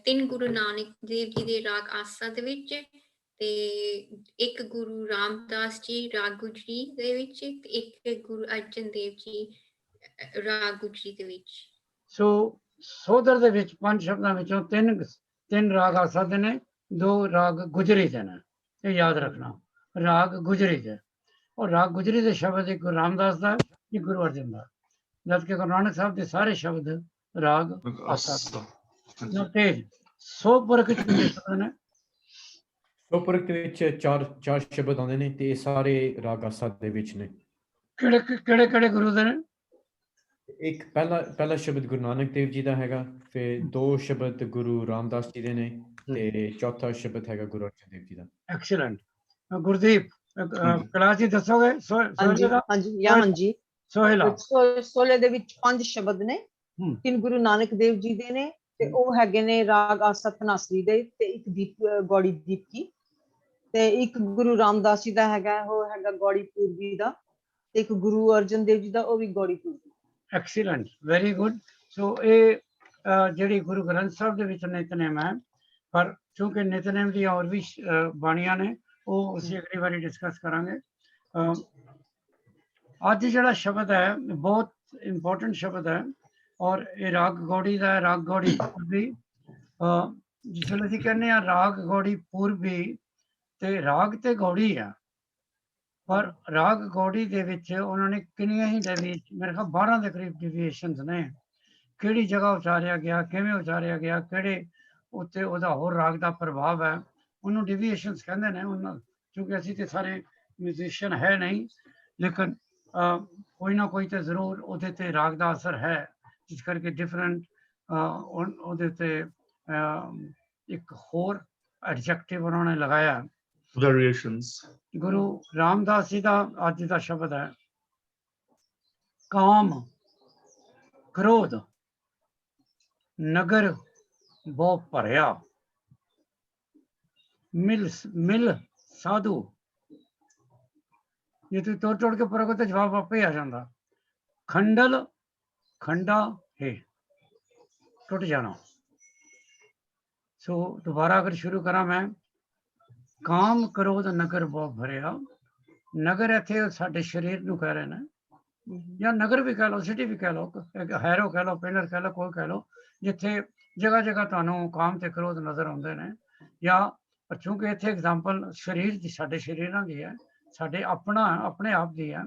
3 ਗੁਰੂ ਨਾਨਕ ਦੇਵ ਜੀ ਦੇ ਰਾਗ ਆਸਾ ਦੇ ਵਿੱਚ ਤੇ ਇੱਕ ਗੁਰੂ ਰਾਮਦਾਸ ਜੀ ਰਾਗ ਗੁਜਰੀ ਦੇ ਵਿੱਚ ਤੇ ਇੱਕ ਗੁਰੂ ਅਰਜਨ ਦੇਵ ਜੀ ਰਾਗ ਗੁਜਰੀ ਦੇ ਵਿੱਚ। ਸੋ ਸੋਦਰ ਦੇ ਵਿੱਚ 5 ਸ਼ਬਦਾਂ ਵਿੱਚੋਂ 3 ਰਾਗ ਆਸਾ ਦੇ ਨੇ, 2 ਰਾਗ ਗੁਜਰੀ ਦੇ ਨੇ। ਇਹ ਯਾਦ ਰੱਖਣਾ, ਰਾਗ ਗੁਜਰੀ ਦੇ। ਔਰ ਰਾਗ ਗੁਜਰੀ ਦੇ ਸ਼ਬਦ ਇੱਕ ਗੁਰੂ ਰਾਮਦਾਸ ਦਾ, ਇੱਕ ਗੁਰੂ ਅਰਜਨ ਦਾ, ਜਦਕਿ ਗੁਰੂ ਨਾਨਕ ਸਾਹਿਬ ਦੇ ਸਾਰੇ ਸ਼ਬਦ ਰਾਗ ਆਸਾ ਦੇ। ਤੇਜ ਸੋਪੁਰਖ ਚ ਕਿੰਨੇ ਸ਼ਬਦ ਨੇ? ਸੋਪੁਰਖ ਦੇ ਵਿੱਚ 4 ਸ਼ਬਦ ਆਉਂਦੇ ਨੇ ਤੇ ਇਹ ਸਾਰੇ ਰਾਗ ਆਸਾ ਦੇ ਵਿੱਚ ਨੇ। ਕਿਹੜੇ ਕਿਹੜੇ ਗੁਰੂ ਦੇ ਨੇ? ਇੱਕ ਪਹਿਲਾ ਸ਼ਬਦ ਗੁਰੂ ਨਾਨਕ ਦੇਵ ਜੀ ਦਾ ਹੈਗਾ, ਫਿਰ 2 ਸ਼ਬਦ ਗੁਰੂ ਰਾਮਦਾਸ ਜੀ ਦੇ ਨੇ ਤੇ ਚੌਥਾ ਸ਼ਬਦ ਹੈਗਾ ਗੁਰੂ ਅਰਜਨ ਦੇਵ ਜੀ ਦਾ। ਐਕਸੀਲੈਂਟ। ਗੁਰਦੀਪ ਕਲਾਸ ਜੀ ਦੱਸੋਗੇ? ਹਾਂਜੀ। ਸੋਹਿਲਾ। ਸੋਲੇ ਦੇ ਵਿੱਚ 5 ਸ਼ਬਦ ਨੇ, 3 ਗੁਰੂ ਨਾਨਕ ਦੇਵ ਜੀ ਦੇ ਨੇ ਤੇ ਉਹ ਹੈਗੇ ਨੇ ਰਾਗ ਆਸਾ ਧਨਾਸਰੀ ਦੇ ਤੇ ਇੱਕ ਦੀਪ ਗੌੜੀ ਦੀਪਕੀ, ਤੇ ਇੱਕ ਗੁਰੂ ਰਾਮਦਾਸ ਜੀ ਦਾ ਹੈਗਾ, ਉਹ ਹੈਗਾ ਗੌੜੀ ਪੂਰਬੀ ਦਾ, ਤੇ ਇੱਕ ਗੁਰੂ ਅਰਜਨ ਦੇਵ ਜੀ ਦਾ, ਉਹ ਵੀ ਗੌੜੀ ਪੂਰਬੀ। Excellent, very good. ਸੋ ਇਹ ਜਿਹੜੀ ਗੁਰੂ ਗ੍ਰੰਥ ਸਾਹਿਬ ਦੇ ਵਿੱਚ ਨਿਤਨੇਮ ਹੈ, ਪਰ ਕਿਉਂਕਿ ਨਿਤਨੇਮ ਦੀਆਂ ਹੋਰ ਵੀ ਬਾਣੀਆਂ ਨੇ, ਉਹ ਅਸੀਂ ਅਗਲੀ ਵਾਰੀ ਡਿਸਕਸ ਕਰਾਂਗੇ। ਅੱਜ ਜਿਹੜਾ ਸ਼ਬਦ ਹੈ ਬਹੁਤ ਇੰਪੋਰਟੈਂਟ ਸ਼ਬਦ ਹੈ ਔਰ ਇਹ ਰਾਗ ਗੌੜੀ ਦਾ ਹੈ, ਰਾਗ ਗੌੜੀ ਪੂਰਬੀ। ਜਿਸ ਵੇਲੇ ਅਸੀਂ ਕਹਿੰਦੇ ਹਾਂ ਰਾਗ ਗੌੜੀ ਪੂਰਬੀ, ਤੇ ਰਾਗ ਤੇ ਗੌੜੀ ਆ, ਪਰ ਰਾਗ ਗੌੜੀ ਦੇ ਵਿੱਚ ਉਹਨਾਂ ਨੇ ਕਿੰਨੀਆਂ ਹੀ ਮੇਰੇ ਖਿਆਲ 12 ਦੇ ਕਰੀਬ ਡਿਵੀਏਸ਼ਨਸ ਨੇ। ਕਿਹੜੀ ਜਗ੍ਹਾ ਉਚਾਰਿਆ ਗਿਆ, ਕਿਵੇਂ ਉਚਾਰਿਆ ਗਿਆ, ਕਿਹੜੇ ਉੱਤੇ ਉਹਦਾ ਹੋਰ ਰਾਗ ਦਾ ਪ੍ਰਭਾਵ ਹੈ, ਉਹਨੂੰ ਡਿਵੀਏਸ਼ਨਸ ਕਹਿੰਦੇ ਨੇ। ਉਹਨਾਂ ਕਿਉਂਕਿ ਅਸੀਂ ਤੇ ਸਾਰੇ ਮਿਊਜ਼ੀਸ਼ੀਅਨ ਹੈ ਨਹੀਂ, ਲੇਕਿਨ ਕੋਈ ਨਾ ਕੋਈ ਤੇ ਜ਼ਰੂਰ ਉਹਦੇ ਤੇ ਰਾਗ ਦਾ ਅਸਰ ਹੈ, ਜਿਸ ਕਰਕੇ ਡਿਫਰੈਂਟ ਉਹਦੇ ਉੱਤੇ ਇੱਕ ਹੋਰ ਐਡਜੈਕਟਿਵ ਉਹਨਾਂ ਨੇ ਲਗਾਇਆ, variations। ਗੁਰੂ ਰਾਮਦਾਸ ਜੀ ਦਾ ਅੱਜ ਦਾ ਸ਼ਬਦ ਹੈ ਕਾਮ ਕ੍ਰੋਧ ਨਗਰ ਬਹੁ ਭਰਿਆ, ਮਿਲ ਸਾਧੂ। ਜੇ ਤੁਸੀਂ ਤੋੜ ਕੇ ਪੜੋਗੇ ਤਾਂ ਜਵਾਬ ਆਪੇ ਆ ਜਾਂਦਾ। ਖੰਡਲ ਖੰਡਾ ਹੈ, ਟੁੱਟ ਜਾਣਾ। ਸੋ ਦੁਬਾਰਾ ਅਗਰ ਸ਼ੁਰੂ ਕਰਾਂ ਮੈਂ, ਕਾਮ ਕ੍ਰੋਧ ਨਗਰ ਬਹੁ ਭਰਿਆ। ਨਗਰ ਇੱਥੇ ਸਾਡੇ ਸਰੀਰ ਨੂੰ ਕਹਿ ਰਹੇ ਨੇ, ਜਾਂ ਨਗਰ ਵੀ ਕਹਿ ਲਓ, ਸਿਟੀ ਵੀ ਕਹਿ ਲਓ, ਹੈਰੋ ਕਹਿ ਲਓ, ਪਿੰਡ ਕਹਿ ਲਓ, ਕੋਈ ਕਹਿ ਲਓ, ਜਿੱਥੇ ਜਗ੍ਹਾ ਜਗ੍ਹਾ ਤੁਹਾਨੂੰ ਕਾਮ ਤੇ ਕ੍ਰੋਧ ਨਜ਼ਰ ਆਉਂਦੇ ਨੇ। ਜਾਂ ਕਿਉਂਕਿ ਇੱਥੇ ਐਗਜ਼ਾਮਪਲ ਸਰੀਰ ਦੀ, ਸਾਡੇ ਸਰੀਰਾਂ ਦੀ ਹੈ, ਸਾਡੇ ਆਪਣੇ ਆਪ ਦੀ ਹੈ,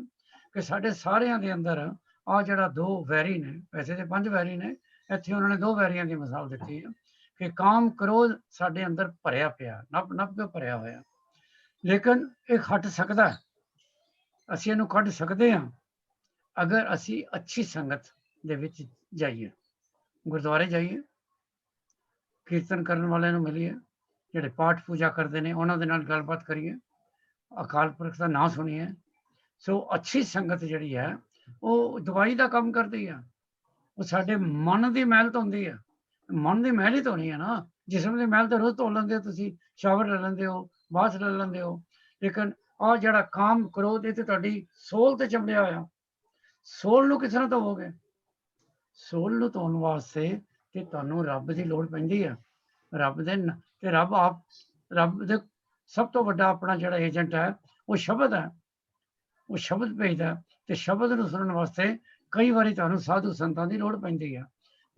ਕਿ ਸਾਡੇ ਸਾਰਿਆਂ ਦੇ ਅੰਦਰ ਆ ਜਿਹੜਾ 2 ਵੈਰੀ ਨੇ, ਵੈਸੇ ਤੇ 5 ਵੈਰੀ ਨੇ, ਇੱਥੇ ਉਹਨਾਂ ਨੇ 2 ਵੈਰੀਆਂ ਦੀ ਮਿਸਾਲ ਦਿੱਤੀ ਹੈ ਕਿ ਕਾਮ ਕ੍ਰੋਧ ਸਾਡੇ ਅੰਦਰ ਭਰਿਆ ਪਿਆ, ਨੱਪ ਕੇ ਭਰਿਆ ਹੋਇਆ। ਲੇਕਿਨ ਇਹ ਹਟ ਸਕਦਾ, ਅਸੀਂ ਇਹਨੂੰ ਕੱਢ ਸਕਦੇ ਹਾਂ ਅਗਰ ਅਸੀਂ ਅੱਛੀ ਸੰਗਤ ਦੇ ਵਿੱਚ ਜਾਈਏ, ਗੁਰਦੁਆਰੇ ਜਾਈਏ, ਕੀਰਤਨ ਕਰਨ ਵਾਲਿਆਂ ਨੂੰ ਮਿਲੀਏ, ਜਿਹੜੇ ਪਾਠ ਪੂਜਾ ਕਰਦੇ ਨੇ ਉਹਨਾਂ ਦੇ ਨਾਲ ਗੱਲਬਾਤ ਕਰੀਏ, ਅਕਾਲ ਪੁਰਖ ਦਾ ਨਾਮ ਸੁਣੀਏ। ਸੋ ਅੱਛੀ ਸੰਗਤ ਜਿਹੜੀ ਹੈ ਉਹ ਦਵਾਈ ਦਾ ਕੰਮ ਕਰਦੀ ਹੈ, ਉਹ ਸਾਡੇ ਮਨ ਦੀ ਮੈਲ ਧੋਂਦੀ ਹੈ। ਮਨ ਦੀ ਮੈਲ ਹੀ ਧੋਣੀ ਹੈ ਨਾ, जिस्म के मैल तो रोज धो लेंदे हो तुसीं, शावर ले लेंदे हो, बाथ ले लेंदे हो, लेकिन आ जिहड़ा काम क्रोध ये तो तुहाडी सोल ते चंबिया होया। सोल नूं किस तरह धोवोगे? सोल नूं धोण वास्ते ते तुहानूं रब दी लोड़ पैंदी है। रब दे ते रब दे सब तो वड्डा अपना जिहड़ा एजेंट है वो शब्द है। वो शब्द भेजदा है ते शब्द नूं सुणन वास्ते कई वारी तुहानूं साधु संतां दी लोड़ पैंदी है,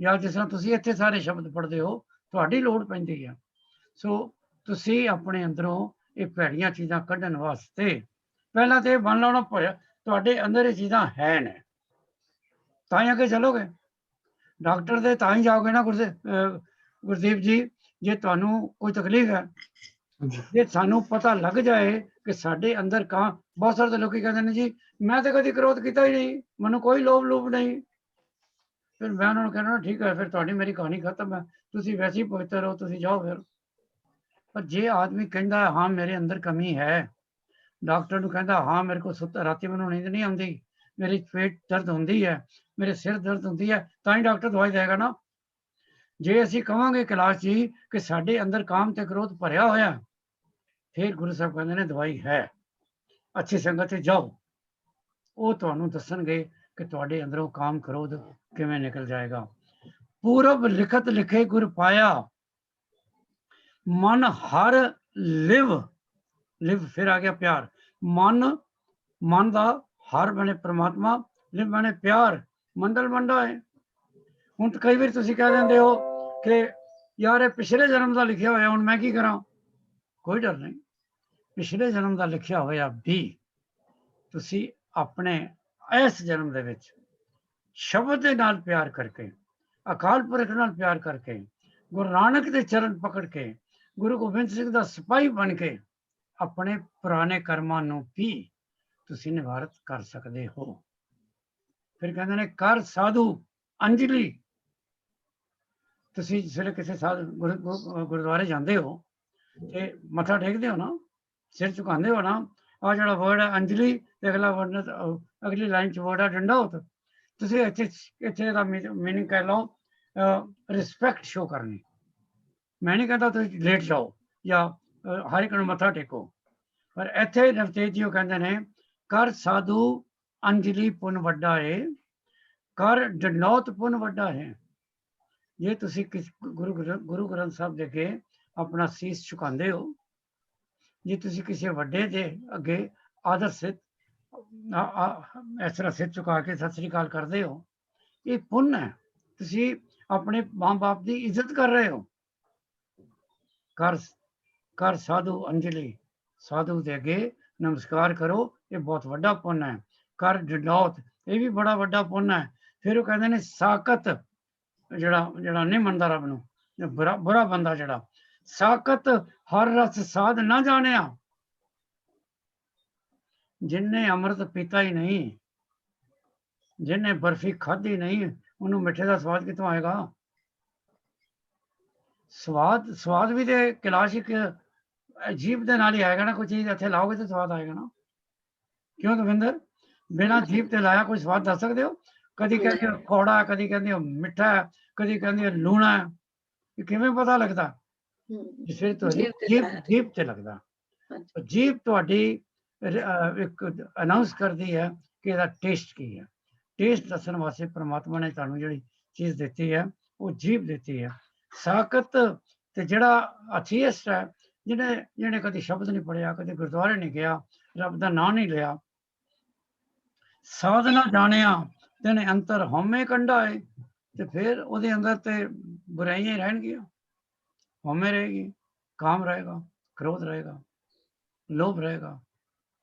या जिस तरह तुसीं इत्थे सारे शब्द पढ़दे हो तुहाडी लोड़ पैंदी है। सो तुसीं अपने अंदरों ये भैड़ियां चीज़ां कड्ढण वास्ते पहलां ते ਮੰਨ ਲਓ ਨਾ ਤੁਹਾਡੇ ਅੰਦਰ ਇਹ ਚੀਜ਼ਾਂ ਹੈ ਨੇ, ਤਾਂ ਹੀ ਅੱਗੇ ਚੱਲੋਗੇ। ਡਾਕਟਰ ਦੇ ਤਾਂ ਹੀ ਜਾਓਗੇ ਨਾ ਗੁਰਦੀਪ ਜੀ, ਜੇ ਤੁਹਾਨੂੰ ਕੋਈ ਤਕਲੀਫ ਹੈ, ਜੇ ਸਾਨੂੰ ਪਤਾ ਲੱਗ ਜਾਏ ਕਿ ਸਾਡੇ ਅੰਦਰ ਬਹੁਤ ਸਾਰੇ ਲੋਕੀ ਕਹਿੰਦੇ ਨੇ ਜੀ ਮੈਂ ਤਾਂ ਕਦੀ ਕ੍ਰੋਧ ਕੀਤਾ ਹੀ ਨਹੀਂ, ਮੈਨੂੰ ਕੋਈ ਲੋਭ ਲੋਭ ਨਹੀਂ। ਫਿਰ ਮੈਂ ਉਹਨਾਂ ਨੂੰ ਕਹਿਣਾ ਠੀਕ ਹੈ, ਫਿਰ ਤੁਹਾਡੀ ਮੇਰੀ ਕਹਾਣੀ ਖਤਮ ਹੈ, ਤੁਸੀਂ ਵੈਸੇ ਹੀ ਪਵਿੱਤਰ ਹੋ, ਤੁਸੀਂ ਜਾਓ ਫਿਰ। ਪਰ ਜੇ ਆਦਮੀ ਕਹਿੰਦਾ ਹਾਂ ਮੇਰੇ ਅੰਦਰ ਕਮੀ ਹੈ, ਡਾਕਟਰ ਨੂੰ ਕਹਿੰਦਾ ਹਾਂ ਮੇਰੇ ਕੋਲ ਰਾਤੀ ਮੈਨੂੰ ਨੀਂਦ ਨਹੀਂ ਆਉਂਦੀ, ਮੇਰੀ ਪੇਟ ਦਰਦ ਹੁੰਦੀ ਹੈ, ਮੇਰੇ ਸਿਰ ਦਰਦ ਹੁੰਦੀ ਹੈ, ਤਾਂ ਹੀ ਡਾਕਟਰ ਦਵਾਈ ਦੇਗਾ ਨਾ। ਜੇ ਅਸੀਂ ਕਹਾਂਗੇ ਕੈਲਾਸ਼ ਜੀ ਕਿ ਸਾਡੇ ਅੰਦਰ ਕਾਮ ਤੇ ਕ੍ਰੋਧ ਭਰਿਆ ਹੋਇਆ, ਫਿਰ ਗੁਰੂ ਸਾਹਿਬ ਕਹਿੰਦੇ ਨੇ ਦਵਾਈ ਹੈ, ਅੱਛੀ ਸੰਗਤ 'ਚ ਜਾਓ, ਉਹ ਤੁਹਾਨੂੰ ਦੱਸਣਗੇ ਕਿ ਤੁਹਾਡੇ ਅੰਦਰੋਂ ਕਾਮ ਕ੍ਰੋਧ ਕਿਵੇਂ ਨਿਕਲ ਜਾਏਗਾ। ਪੂਰਬ ਲਿਖਤ ਲਿਖੇ ਗੁਰ ਪਾਇਆ, ਮਨ ਹਰ ਲਿਵ ਫਿਰ ਆ ਗਿਆ ਪਿਆਰ। ਮਨ ਦਾ ਹਰ ਬਣੇ ਪ੍ਰਮਾਤਮਾ, ਲਿਵ ਬਣੇ ਪਿਆਰ, ਮੰਡਲ ਮੰਡਾ ਹੈ। ਹੁਣ ਕਈ ਵਾਰ ਤੁਸੀਂ ਕਹਿ ਦਿੰਦੇ ਹੋ ਕਿ ਯਾਰ ਇਹ ਪਿਛਲੇ ਜਨਮ ਦਾ ਲਿਖਿਆ ਹੋਇਆ, ਹੁਣ ਮੈਂ ਕੀ ਕਰਾਂ? ਕੋਈ ਡਰ ਨਹੀਂ, ਪਿਛਲੇ ਜਨਮ ਦਾ ਲਿਖਿਆ ਹੋਇਆ ਵੀ ਤੁਸੀਂ ਆਪਣੇ ਇਸ ਜਨਮ ਦੇ ਵਿੱਚ ਸ਼ਬਦ ਦੇ ਨਾਲ ਪਿਆਰ ਕਰਕੇ, ਅਕਾਲ ਪੁਰਖ ਨਾਲ ਪਿਆਰ ਕਰਕੇ, ਗੁਰੂ ਨਾਨਕ ਦੇ ਚਰਨ ਪਕੜ ਕੇ, ਗੁਰੂ ਗੋਬਿੰਦ ਸਿੰਘ ਦਾ ਸਿਪਾਹੀ ਬਣ ਕੇ ਆਪਣੇ ਪੁਰਾਣੇ ਕਰਮਾਂ ਨੂੰ ਵੀ ਤੁਸੀਂ ਨਿਵਾਰਤ ਕਰ ਸਕਦੇ ਹੋ। ਫਿਰ ਕਹਿੰਦੇ ਨੇ ਕਰ ਸਾਧੂ ਅੰਜਲੀ। ਤੁਸੀਂ ਜਿਸ ਵੇਲੇ ਕਿਸੇ ਗੁਰਦੁਆਰੇ ਜਾਂਦੇ ਹੋ ਤੇ ਮੱਥਾ ਟੇਕਦੇ ਹੋ ਨਾ, ਸਿਰ ਝੁਕਾਉਂਦੇ ਹੋ ਨਾ, ਆ ਜਿਹੜਾ ਵਰਡ ਹੈ ਅੰਜਲੀ ਤੇ ਅਗਲਾ ਵਰਡ ਅਗਲੀ ਲਾਈਨ 'ਚ ਵਰਡ ਹੈ ਡੰਡੌਤ। ਤੁਸੀਂ ਇੱਥੇ ਦਾ ਮੀਨਿੰਗ ਕਹਿ ਲਓ ਰਿਸਪੈਕਟ ਸ਼ੋ ਕਰਨੀ। ਮੈਂ ਨਹੀਂ ਕਹਿੰਦਾ ਤੁਸੀਂ ਲੇਟ ਜਾਓ ਜਾਂ ਹਰ ਇੱਕ ਨੂੰ ਮੱਥਾ ਟੇਕੋ, ਪਰ ਇੱਥੇ ਨਵਤੇਜ ਜੀ ਉਹ ਕਹਿੰਦੇ ਨੇ ਕਰ ਸਾਧੂ ਅੰਜਲੀ ਪੁੰਨ ਵੱਡਾ ਹੈ, ਕਰ ਡੰਡੌਤ ਪੁੰਨ ਵੱਡਾ ਹੈ। ਜੇ ਤੁਸੀਂ ਗੁਰੂ ਗ੍ਰੰਥ ਸਾਹਿਬ ਦੇ ਅੱਗੇ ਆਪਣਾ ਸੀਸ ਝੁਕਾਉਂਦੇ ਹੋ, ਜੇ ਤੁਸੀਂ ਕਿਸੇ ਵੱਡੇ ਦੇ ਅੱਗੇ ਆਦਰ ਸਿੱਧ ਇਸ ਤਰ੍ਹਾਂ ਸਿਰ ਝੁਕਾ ਕੇ ਸਤਿ ਸ੍ਰੀ ਅਕਾਲ ਕਰਦੇ ਹੋ, ਇਹ ਪੁੰਨ ਹੈ। ਤੁਸੀਂ ਆਪਣੇ ਮਾਂ ਬਾਪ ਦੀ ਇੱਜ਼ਤ ਕਰ ਰਹੇ ਹੋ। ਕਰ ਸਾਧੂ ਅੰਜਲੀ, ਸਾਧੂ ਦੇ ਅੱਗੇ ਨਮਸਕਾਰ ਕਰੋ, ਇਹ ਬਹੁਤ ਵੱਡਾ ਪੁੰਨ ਹੈ। ਕਰ ਡੰਡੌਤ, ਇਹ ਵੀ ਬੜਾ ਵੱਡਾ ਪੁੰਨ ਹੈ। ਫਿਰ ਉਹ ਕਹਿੰਦੇ ਨੇ ਸਾਕਤ, ਜਿਹੜਾ ਨਹੀਂ ਮੰਨਦਾ ਰੱਬ ਨੂੰ, ਬੁਰਾ ਬੰਦਾ ਜਿਹੜਾ, ਸਾਕਤ ਹਰ ਰਸ ਸਾਧ ਨਾ ਜਾਣਿਆ। ਜਿੰਨੇ ਅੰਮ੍ਰਿਤ ਪੀਤਾ ਹੀ ਨਹੀਂ, ਜਿੰਨੇ ਬਰਫੀ ਖਾਧੀ ਨਹੀਂ, ਉਹਨੂੰ ਮਿੱਠੇ ਦਾ ਸਵਾਦ ਕਿੱਥੋਂ ਆਏਗਾ? ਸਵਾਦ ਵੀ ਤੇ ਕੈਲਾਸ਼ ਇੱਕ ਜੀਭ ਦੇ ਨਾਲ ਹੀ ਆਏਗਾ ਨਾ। ਕੋਈ ਚੀਜ਼ ਇੱਥੇ ਲਾਓਗੇ ਤਾਂ ਸਵਾਦ ਆਏਗਾ ਨਾ। ਕਿਉਂ ਦਵਿੰਦਰ, ਬਿਨਾਂ ਜੀਭ ਤੇ ਲਾਇਆ ਕੋਈ ਸਵਾਦ ਦੱਸ ਸਕਦੇ ਹੋ? ਕਦੀ ਕਹਿੰਦੇ ਹੋ ਕੌੜਾ, ਕਦੀ ਕਹਿੰਦੇ ਹੋ ਮਿੱਠਾ, ਕਦੀ ਕਹਿੰਦੇ ਹੋ ਲੂਣਾ, ਇਹ ਕਿਵੇਂ ਪਤਾ ਲੱਗਦਾ? ਜਿਸ ਵੇਲੇ ਤੁਹਾਡੀ ਜੀਭ ਤੇ ਲੱਗਦਾ। ਜੀਭ ਤੁਹਾਡੀ ਇੱਕ ਅਨਾਉਂਸ ਕਰਦੀ ਹੈ ਕਿ ਇਹਦਾ ਟੇਸਟ ਕੀ ਹੈ। ਟੇਸਟ ਦੱਸਣ ਵਾਸਤੇ ਪ੍ਰਮਾਤਮਾ ਨੇ ਤੁਹਾਨੂੰ ਜਿਹੜੀ ਚੀਜ਼ ਦਿੱਤੀ ਹੈ ਉਹ ਜੀਭ ਦਿੱਤੀ ਹੈ। ਸਾਕਤ ਤੇ ਜਿਹੜਾ ਅਥੀਸਟ ਹੈ, ਜਿਹਨੇ ਕਦੀ ਸ਼ਬਦ ਨਹੀਂ ਪੜਿਆ, ਕਦੇ ਗੁਰਦੁਆਰੇ ਨਹੀਂ ਗਿਆ, ਰੱਬ ਦਾ ਨਾਂ ਨਹੀਂ ਲਿਆ, ਸਾਧ ਨਾ ਜਾਣਿਆ ਤੇਨੇ ਅੰਤਰ ਹਉਮੈ ਕੰਡਾ ਹੈ, ਤੇ ਫਿਰ ਉਹਦੇ ਅੰਦਰ ਤੇ ਬੁਰਾਈਆਂ ਰਹਿਣਗੀਆਂ, ਹਉਮੈ ਰਹੇਗੀ, ਕਾਮ ਰਹੇਗਾ, ਕ੍ਰੋਧ ਰਹੇਗਾ, ਲੋਭ ਰਹੇਗਾ।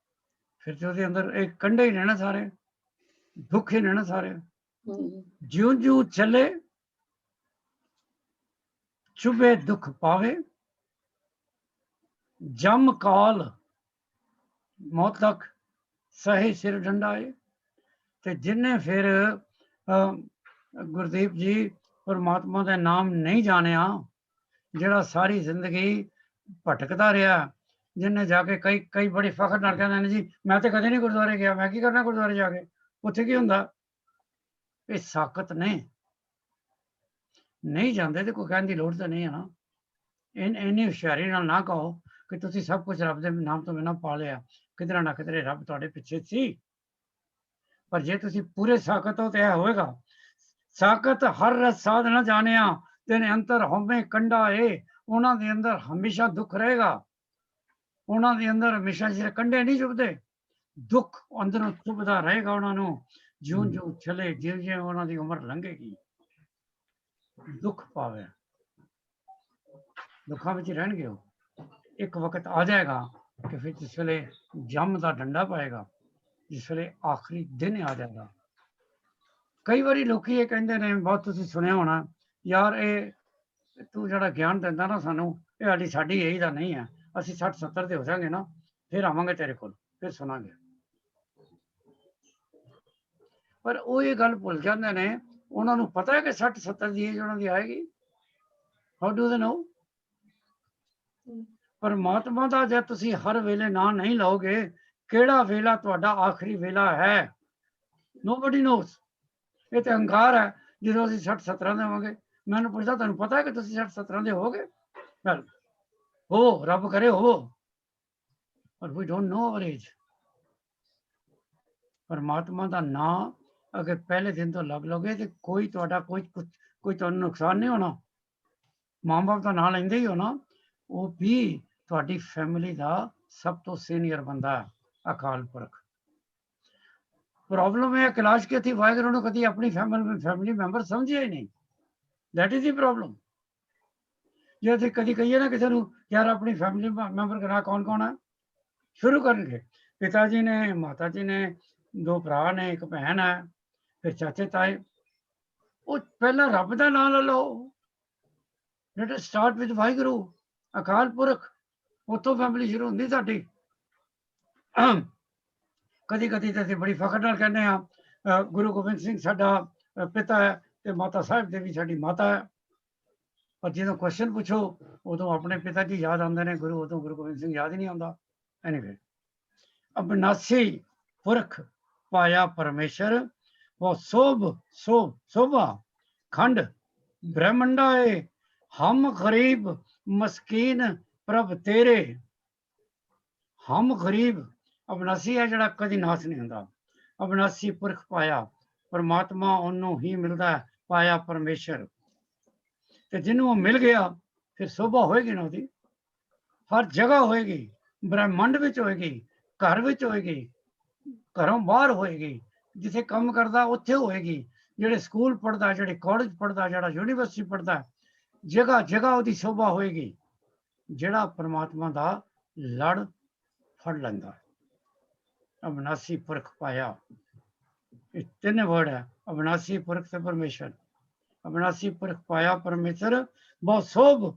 ਫਿਰ ਤੇ ਉਹਦੇ ਅੰਦਰ ਇੱਕ ਕੰਡੇ ਹੀ ਰਹਿਣਾ, ਸਾਰੇ ਦੁੱਖ ਹੀ ਰਹਿਣਾ ਸਾਰੇ। ਜਿਉਂ ਜਿਉਂ ਚੱਲੇ ਚੁਭੇ ਦੁੱਖ ਪਾਵੇ, ਜਮ ਕਾਲ ਮੌਤ ਤੱਕ ਸਹੀ ਸਿਰ ਡੰਡਾ ਹੈ। ਤੇ ਜਿੰਨੇ ਫਿਰ ਗੁਰਦੀਪ ਜੀ ਪਰਮਾਤਮਾ ਦਾ ਨਾਮ ਨਹੀਂ ਜਾਣਿਆ, ਜਿਹੜਾ ਸਾਰੀ ਜ਼ਿੰਦਗੀ ਭਟਕਦਾ ਰਿਹਾ, ਜਿੰਨੇ ਜਾ ਕੇ ਕਈ ਬੜੀ ਫਖਰ ਨਾਲ ਕਹਿੰਦੇ ਨੇ ਜੀ ਮੈਂ ਤੇ ਕਦੇ ਨਹੀਂ ਗੁਰਦੁਆਰੇ ਗਿਆ, ਮੈਂ ਕੀ ਕਰਨਾ ਗੁਰਦੁਆਰੇ ਜਾ ਕੇ, ਉੱਥੇ ਕੀ ਹੁੰਦਾ? ਇਹ ਸਾਕਤ ਨਹੀਂ ਜਾਂਦੇ ਤੇ ਕੋਈ ਕਹਿਣ ਦੀ ਲੋੜ ਤਾਂ ਨਹੀਂ ਹੈ ਨਾ। ਇੰਨੀ ਹੁਸ਼ਿਆਰੀ ਨਾਲ ਨਾ ਕਹੋ ਕਿ ਤੁਸੀਂ ਸਭ ਕੁਝ ਰੱਬ ਦੇ ਨਾਮ ਤੋਂ ਬਿਨਾਂ ਪਾ ਲਿਆ। ਕਿਧਰੇ ਨਾ ਕਿਧਰੇ ਰੱਬ ਤੁਹਾਡੇ ਪਿੱਛੇ ਸੀ। ਪਰ ਜੇ ਤੁਸੀਂ ਪੂਰੇ ਸਾਖਤ ਹੋ ਤੇ ਇਹ ਹੋਏਗਾ। ਸਾਖਤ ਹਰ ਰਸ ਸਾਧ ਨਾ ਜਾਣਿਆ, ਤੇਰੇ ਅੰਤਰ ਹਉਮੈ ਕੰਡਾ ਏ। ਉਹਨਾਂ ਦੇ ਅੰਦਰ ਹਮੇਸ਼ਾ ਦੁੱਖ ਰਹੇਗਾ। ਉਹਨਾਂ ਦੇ ਅੰਦਰ ਹਮੇਸ਼ਾ ਜਿਹੜੇ ਕੰਡੇ ਨਹੀਂ ਚੁੱਭਦੇ, ਦੁੱਖ ਅੰਦਰੋਂ ਚੁੱਭਦਾ ਰਹੇਗਾ ਉਹਨਾਂ ਨੂੰ। ਜਿਉਂ ਜਿਉਂ ਚਲੇ, ਜਿਉਂ ਜਿਉਂ ਉਹਨਾਂ ਦੀ ਉਮਰ ਲੰਘੇਗੀ, ਦੁੱਖ ਪਾਵੇ, ਦੁੱਖਾਂ ਵਿੱਚ ਰਹਿਣਗੇ ਉਹ। ਇੱਕ ਵਕਤ ਆ ਜਾਏਗਾ ਕਿ ਫਿਰ ਜਿਸ ਵੇਲੇ ਜੰਮ ਦਾ ਡੰਡਾ ਪਾਏਗਾ, ਜਿਸ ਵੇਲੇ ਆਖਰੀ ਦਿਨ ਆ ਜਾਏਗਾ। ਕਈ ਵਾਰੀ ਲੋਕੀ ਇਹ ਕਹਿੰਦੇ ਨੇ, ਬਹੁਤ ਤੁਸੀਂ ਸੁਣਿਆ ਹੋਣਾ, ਯਾਰ ਇਹ ਤੂੰ ਜਿਹੜਾ ਗਿਆਨ ਦਿੰਦਾ ਨਾ ਸਾਨੂੰ, ਇਹ ਸਾਡੀ ਇਹੀ ਦਾ ਨਹੀਂ ਹੈ। ਅਸੀਂ 60-70 ਦੇ ਹੋ ਜਾਵਾਂਗੇ ਨਾ, ਫਿਰ ਆਵਾਂਗੇ ਤੇਰੇ ਕੋਲ, ਫਿਰ ਸੁਣਾਂਗੇ। ਪਰ ਉਹ ਇਹ ਗੱਲ ਭੁੱਲ ਜਾਂਦੇ ਨੇ। ਉਹਨਾਂ ਨੂੰ ਪਤਾ ਹੈ ਕਿ 60-70 ਦੀ ਏਜ ਉਹਨਾਂ ਦੀ ਆਏਗੀ। ਹਾਊ ਡੂ ਦੇ ਨੋ? ਪਰਮਾਤਮਾ ਦਾ ਜੇ ਤੁਸੀਂ ਹਰ ਵੇਲੇ ਨਾਂ ਨਹੀਂ ਲਓਗੇ, ਕਿਹੜਾ ਵੇਲਾ ਤੁਹਾਡਾ ਆਖਰੀ ਵੇਲਾ ਹੈ? Nobody knows. ਇਹ ਤੇ ਹੰਕਾਰ ਹੈ। ਜਦੋਂ ਅਸੀਂ 60-70 ਦੇ ਹੋਵਾਂਗੇ, ਮੈਨੂੰ ਪੁੱਛਦਾ ਤੁਹਾਨੂੰ ਪਤਾ ਹੈ ਕਿ ਤੁਸੀਂ 60-70 ਦੇ ਹੋਵੋਗੇ? ਹੋ, ਰੱਬ ਕਰੇ ਹੋ, ਪਰ ਵੀ ਡੋਂਟ ਨੋ ਆਵਰ ਏਜ। ਪਰਮਾਤਮਾ ਦਾ ਨਾਂ ਅਗਰ ਪਹਿਲੇ ਦਿਨ ਤੋਂ ਲੱਗ ਲੋਗੇ ਤੇ ਕੋਈ ਤੁਹਾਡਾ ਕੋਈ ਤੁਹਾਨੂੰ ਨੁਕਸਾਨ ਨਹੀਂ ਹੋਣਾ। ਮਾਂ ਬਾਪ ਦਾ ਨਾਂ ਲੈਂਦੇ ਹੀ ਹੋ ਨਾ, ਉਹ ਵੀ ਤੁਹਾਡੀ ਫੈਮਿਲੀ ਦਾ ਸਭ ਤੋਂ ਸੀਨੀਅਰ ਬੰਦਾ ਹੈ, ਅਕਾਲ ਪੁਰਖ। ਪ੍ਰੋਬਲਮ ਇਹ ਕੈਲਾਸ਼ ਕੀ ਥੀ, ਵਾਹਿਗੁਰੂ ਨੂੰ ਕਦੀ ਆਪਣੀ ਫੈਮਿਲੀ ਮੈਂਬਰ ਸਮਝਿਆ ਹੀ ਨਹੀਂ। That is the problem. ਜੇ ਅਸੀਂ ਕਦੀ ਕਹੀਏ ਨਾ ਕਿਸੇ ਨੂੰ, ਯਾਰ ਆਪਣੀ ਫੈਮਿਲੀ ਮੈਂਬਰ ਕਰਾ ਕੌਣ ਕੌਣ ਹੈ, ਸ਼ੁਰੂ ਕਰਨਗੇ ਪਿਤਾ ਜੀ ਨੇ, ਮਾਤਾ ਜੀ ਨੇ, 2 ਭਰਾ ਨੇ, 1 ਭੈਣ ਹੈ, ਫਿਰ ਚਾਚੇ ਤਾਏ। ਉਹ ਪਹਿਲਾਂ ਰੱਬ ਦਾ ਨਾਮ ਲੈ ਲਓ। Let us start with Waheguru, Akal Purakh. ਉੱਥੋਂ ਫੈਮਿਲੀ ਸ਼ੁਰੂ ਹੁੰਦੀ ਸਾਡੀ। ਕਦੀ ਕਦੀ ਤਾਂ ਅਸੀਂ ਬੜੀ ਫਖਰ ਨਾਲ ਕਹਿੰਦੇ ਹਾਂ, ਗੁਰੂ ਗੋਬਿੰਦ ਸਿੰਘ ਸਾਡਾ ਪਿਤਾ ਹੈ ਤੇ ਮਾਤਾ ਸਾਹਿਬ ਦੇਵੀ ਸਾਡੀ ਮਾਤਾ ਹੈ। ਪਰ ਜਦੋਂ ਕੁਐਸਚਨ ਪੁੱਛੋ, ਉਦੋਂ ਆਪਣੇ ਪਿਤਾ ਜੀ ਯਾਦ ਆਉਂਦੇ ਨੇ, ਉਦੋਂ ਗੁਰੂ ਗੋਬਿੰਦ ਸਿੰਘ ਯਾਦ ਹੀ ਨਹੀਂ ਆਉਂਦਾ। ਐਨੀਵੇ, ਅਬਨਾਸੀ ਪੁਰਖ ਪਾਇਆ ਪਰਮੇਸ਼ਰ, ਉਹ ਸੋਭਾ ਖੰਡ ਬ੍ਰਹਮੰਡਾ ਏ। ਹਮ ਗਰੀਬ ਮਸਕੀਨ ਪ੍ਰਭ ਤੇਰੇ। ਹਮ ਗਰੀਬ, ਅਬਨਾਸੀ ਹੈ ਜਿਹੜਾ ਕਦੀ ਨਾਸ ਨਹੀਂ ਹੁੰਦਾ। ਅਬਨਾਸੀ ਪੁਰਖ ਪਾਇਆ, ਪਰਮਾਤਮਾ ਉਹਨੂੰ ਹੀ ਮਿਲਦਾ, ਪਾਇਆ ਪਰਮੇਸ਼ਰ। ਤੇ ਜਿਹਨੂੰ ਉਹ ਮਿਲ ਗਿਆ, ਫਿਰ ਸੋਭਾ ਹੋਏਗੀ ਨਾ ਉਹਦੀ, ਹਰ ਜਗ੍ਹਾ ਹੋਏਗੀ। ਬ੍ਰਹਿਮੰਡ ਵਿੱਚ ਹੋਏਗੀ, ਘਰ ਵਿੱਚ ਹੋਏਗੀ, ਘਰੋਂ ਬਾਹਰ ਹੋਏਗੀ, ਜਿੱਥੇ ਕੰਮ ਕਰਦਾ ਉੱਥੇ ਹੋਏਗੀ, ਜਿਹੜੇ ਸਕੂਲ ਪੜ੍ਹਦਾ, ਜਿਹੜੇ ਕਾਲਜ ਪੜ੍ਹਦਾ, ਜਿਹੜਾ ਯੂਨੀਵਰਸਿਟੀ ਪੜ੍ਹਦਾ, ਜਗ੍ਹਾ ਜਗ੍ਹਾ ਉਹਦੀ ਸ਼ੋਭਾ ਹੋਏਗੀ। ਜਿਹੜਾ ਪਰਮਾਤਮਾ ਦਾ ਲੜ ਫੜ ਲੈਂਦਾ। ਅਬਨਾਸੀ ਪੁਰਖ ਪਾਇਆ, ਇਹ 3 ਵਰਡ ਹੈ, ਅਬਨਾਸੀ ਪੁਰਖ ਤੇ ਪਰਮੇਸ਼ਰ। ਅਬਨਾਸੀ ਪੁਰਖ ਪਾਇਆ ਪਰਮੇਸ਼ਰ, ਬਹੁਤ ਸੋਭ,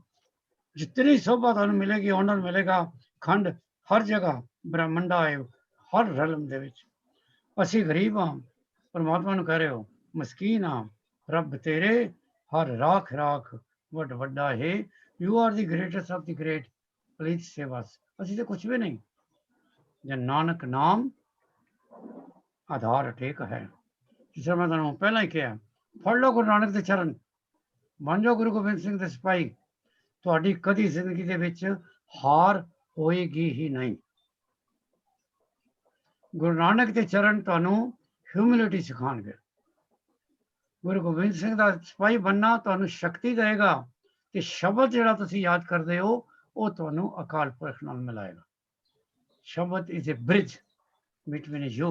ਜਿਤਨੀ ਸੋਭਾ ਤੁਹਾਨੂੰ ਮਿਲੇਗੀ, ਆਨਰ ਮਿਲੇਗਾ, ਖੰਡ ਹਰ ਜਗ੍ਹਾ, ਬ੍ਰਹਮੰਡਾ ਹੈ, ਹਰ ਰਲਮ ਦੇ ਵਿੱਚ। ਅਸੀਂ ਗਰੀਬ ਹਾਂ, ਪਰਮਾਤਮਾ ਨੂੰ ਕਹਿ ਰਹੇ ਹੋ, ਮਸਕੀਨ ਹਾਂ, ਰੱਬ ਤੇਰੇ ਹਰ ਰਾਖ ਰਾਖ ਵੱਡ ਵੱਡਾ ਹੈ। You are the greatest of the great, please save us. ਅਸੀਂ ਤਾਂ ਕੁਛ ਵੀ ਨਹੀਂ, ਜੇ ਨਾਨਕ ਨਾਮ ਆਧਾਰ ਟੇਕ ਹੈ। ਜਿਸ ਤਰ੍ਹਾਂ ਮੈਂ ਤੁਹਾਨੂੰ ਪਹਿਲਾਂ ਹੀ ਕਿਹਾ, ਫੜ ਲਓ ਗੁਰੂ ਨਾਨਕ ਦੇ ਚਰਨ, ਬਣ ਜਾਓ ਗੁਰੂ ਗੋਬਿੰਦ ਸਿੰਘ ਦੇ ਸਿਪਾਹੀ। ਤੁਹਾਡੀ ਕਦੀ ਜ਼ਿੰਦਗੀ ਦੇ ਵਿੱਚ ਹਾਰ ਹੋਏਗੀ ਹੀ ਨਹੀਂ। ਗੁਰੂ ਨਾਨਕ ਦੇ ਚਰਨ ਤੁਹਾਨੂੰ ਹਿਊਮਿਲਿਟੀ ਸਿਖਾਉਣਗੇ। ਗੁਰੂ ਗੋਬਿੰਦ ਸਿੰਘ ਦਾ ਸਿਪਾਹੀ ਬਣਨਾ ਤੁਹਾਨੂੰ ਸ਼ਕਤੀ ਦੇਗਾ, ਕਿ ਸ਼ਬਦ ਜਿਹੜਾ ਤੁਸੀਂ ਯਾਦ ਕਰਦੇ ਹੋ, ਉਹ ਤੁਹਾਨੂੰ ਅਕਾਲ ਪੁਰਖ ਨਾਲ ਮਿਲਾਏਗਾ। Shabad is a bridge between you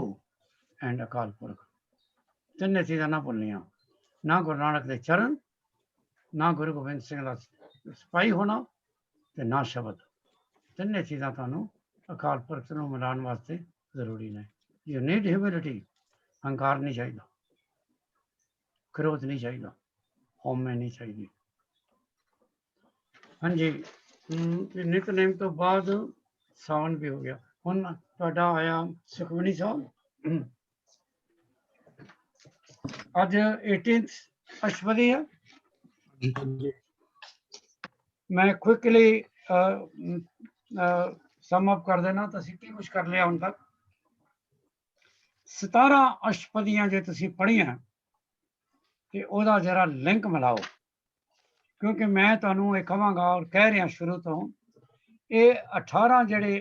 and Akal Purakh. 3 ਚੀਜ਼ਾਂ ਨਾ ਭੁੱਲਣੀਆਂ, ਨਾ ਗੁਰੂ ਨਾਨਕ ਦੇ ਚਰਨ, ਨਾ ਗੁਰੂ ਗੋਬਿੰਦ ਸਿੰਘ ਦਾ ਸਿਪਾਹੀ ਹੋਣਾ, ਤੇ ਨਾ ਸ਼ਬਦ। 3 ਚੀਜ਼ਾਂ ਤੁਹਾਨੂੰ ਅਕਾਲ ਪੁਰਖ ਨੂੰ ਮਿਲਾਉਣ ਵਾਸਤੇ ਜ਼ਰੂਰੀ ਨੇ। You need humility. ਹੰਕਾਰ ਨਹੀਂ ਚਾਹੀਦਾ, ਕ੍ਰੋਧ ਨਹੀਂ ਚਾਹੀਦਾ, ਹਉਮੈ ਨਹੀਂ ਚਾਹੀਦੀ। ਹਾਂਜੀ, ਨਿਤਨੇਮ ਤੋਂ ਬਾਅਦ ਸਾਵਨ ਵੀ ਹੋ ਗਿਆ। ਹੁਣ ਤੁਹਾਡਾ ਆਇਆ ਸੁਖਮਨੀ ਸਾਹਿਬ। ਅੱਜ 18th ਅਸ਼ਟਪਦੀ ਹੈ। ਮੈਂ ਕੁਇਕਲੀ ਸਮ ਅਪ ਕਰ ਦੇਣਾ, ਤੁਸੀਂ ਕੀ ਕੁਛ ਕਰ ਲਿਆ ਹੁਣ ਤੱਕ। 17 ਅਸ਼ਟਪਦੀਆਂ ਜੇ ਤੁਸੀਂ ਪੜ੍ਹੀਆਂ, ਤੇ ਉਹਦਾ ਜਰਾ ਲਿੰਕ ਮਿਲਾਓ, क्योंकि मैं तुहानू ये कहांगा और कह रहा शुरू तो ये 18 ਜਿਹੜੇ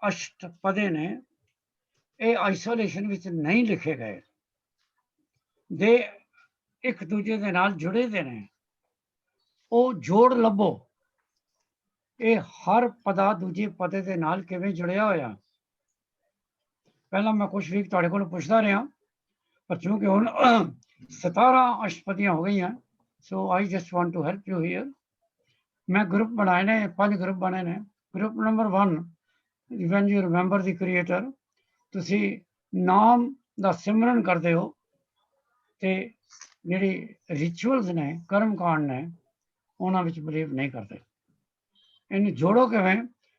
अष्टपदे ने ये आइसोलेशन विच नहीं लिखे गए, दे एक दूजे दे नाल जुड़े दे ने। ਉਹ ਜੋੜ ਲੱਭੋ, ਇਹ ਹਰ ਪਦਾ ਦੂਜੇ ਪਦੇ ਦੇ ਨਾਲ ਕਿਵੇਂ ਜੁੜਿਆ ਹੋਇਆ। ਪਹਿਲਾਂ ਮੈਂ ਕੁਝ ਵੀ ਤੁਹਾਡੇ ਕੋਲ ਪੁੱਛਦਾ ਰਿਹਾ, ਪਰ ਕਿਉਂਕਿ ਹੁਣ 17 ਅਸ਼ਟਪਦੀਆਂ ਹੋ ਗਈਆਂ, so I just want to help you here. ਮੈਂ ਗਰੁੱਪ ਬਣਾਏ ਨੇ, 5 ਗਰੁੱਪ ਬਣੇ ਨੇ। Group number 1, when you remember the creator, ਤੁਸੀਂ ਨਾਮ ਦਾ ਸਿਮਰਨ ਕਰਦੇ ਹੋ ਤੇ ਜਿਹੜੀ ਰਿਚੁਅਲਸ ਨੇ, ਕਰਮ ਕਾਂਡ ਨੇ, ਉਹਨਾਂ ਵਿੱਚ ਬਿਲੀਵ ਨਹੀਂ ਕਰਦੇ। ਇਹਨੂੰ ਜੋੜੋ ਕਿਵੇਂ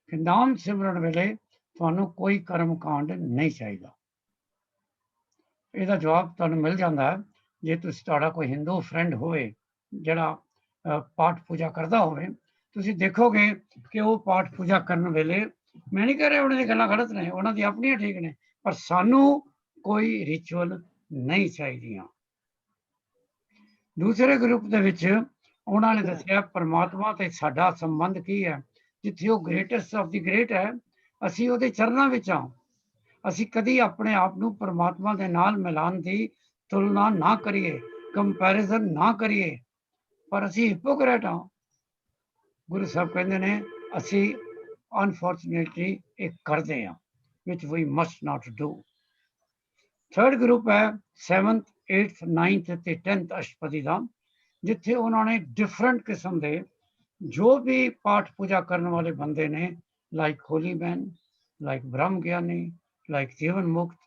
ਕਿ ਨਾਮ ਸਿਮਰਨ ਵੇਲੇ ਤੁਹਾਨੂੰ ਕੋਈ ਕਰਮ ਕਾਂਡ ਨਹੀਂ ਚਾਹੀਦਾ। ਇਹਦਾ ਜਵਾਬ ਤੁਹਾਨੂੰ ਮਿਲ ਜਾਂਦਾ ਹੈ ਜੇ ਤੁਸੀਂ, ਤੁਹਾਡਾ ਕੋਈ ਹਿੰਦੂ ਫਰੈਂਡ ਹੋਵੇ ਜਿਹੜਾ ਪਾਠ ਪੂਜਾ ਕਰਦਾ ਹੋਵੇ, ਤੁਸੀਂ ਦੇਖੋਗੇ ਕਿ ਉਹ ਪਾਠ ਪੂਜਾ ਕਰਨ ਵੇਲੇ, ਮੈਂ ਨਹੀਂ ਕਹਿ ਰਿਹਾ ਉਹਨਾਂ ਦੀਆਂ ਗੱਲਾਂ ਗਲਤ ਨੇ, ਉਹਨਾਂ ਦੀ ਆਪਣੀਆਂ ਠੀਕ ਨੇ, ਪਰ ਸਾਨੂੰ ਕੋਈ ਰਿਚੁਅਲ ਨਹੀਂ ਚਾਹੀਦੀਆਂ। ਦੂਸਰੇ ਗਰੁੱਪ ਦੇ ਵਿੱਚ ਉਹਨਾਂ ਨੇ ਦੱਸਿਆ ਪਰਮਾਤਮਾ ਤੇ ਸਾਡਾ ਸੰਬੰਧ ਕੀ ਹੈ। ਜਿੱਥੇ ਉਹ ਗ੍ਰੇਟੈਸਟ ਆਫ ਦੀ ਗ੍ਰੇਟ ਹੈ, ਅਸੀਂ ਉਹਦੇ ਚਰਨਾਂ ਵਿੱਚ ਹਾਂ। ਅਸੀਂ ਕਦੀ ਆਪਣੇ ਆਪ ਨੂੰ ਪਰਮਾਤਮਾ ਦੇ ਨਾਲ ਮਿਲਾਉਣ ਦੀ ਤੁਲਨਾ ਨਾ ਕਰੀਏ, ਕੰਪੈਰੀਜ਼ਨ ਨਾ ਕਰੀਏ, ਪਰ ਅਸੀਂ ਹਿਪੋਕਰੇਟ ਹਾਂ। ਗੁਰੂ ਸਾਹਿਬ ਕਹਿੰਦੇ ਨੇ ਅਸੀਂ ਅਨਫੋਰਚੂਨੇਟਲੀ ਇਹ ਕਰਦੇ ਹਾਂ, which we must not do। Third group ਹੈ 7th, 8th, 9th ਤੇ 10th ਅਸ਼ਟਪਦੀ ਦਾ, ਜਿੱਥੇ ਉਹਨਾਂ ਨੇ ਡਿਫਰੈਂਟ ਕਿਸਮ ਦੇ ਜੋ ਵੀ ਪਾਠ ਪੂਜਾ ਕਰਨ ਵਾਲੇ ਬੰਦੇ ਨੇ, ਲਾਈਕ ਹੋਲੀ ਮੈਨ, ਲਾਈਕ ਬ੍ਰਹਮ ਗਿਆਨੀ, ਲਾਈਕ ਜੀਵਨ ਮੁਕਤ,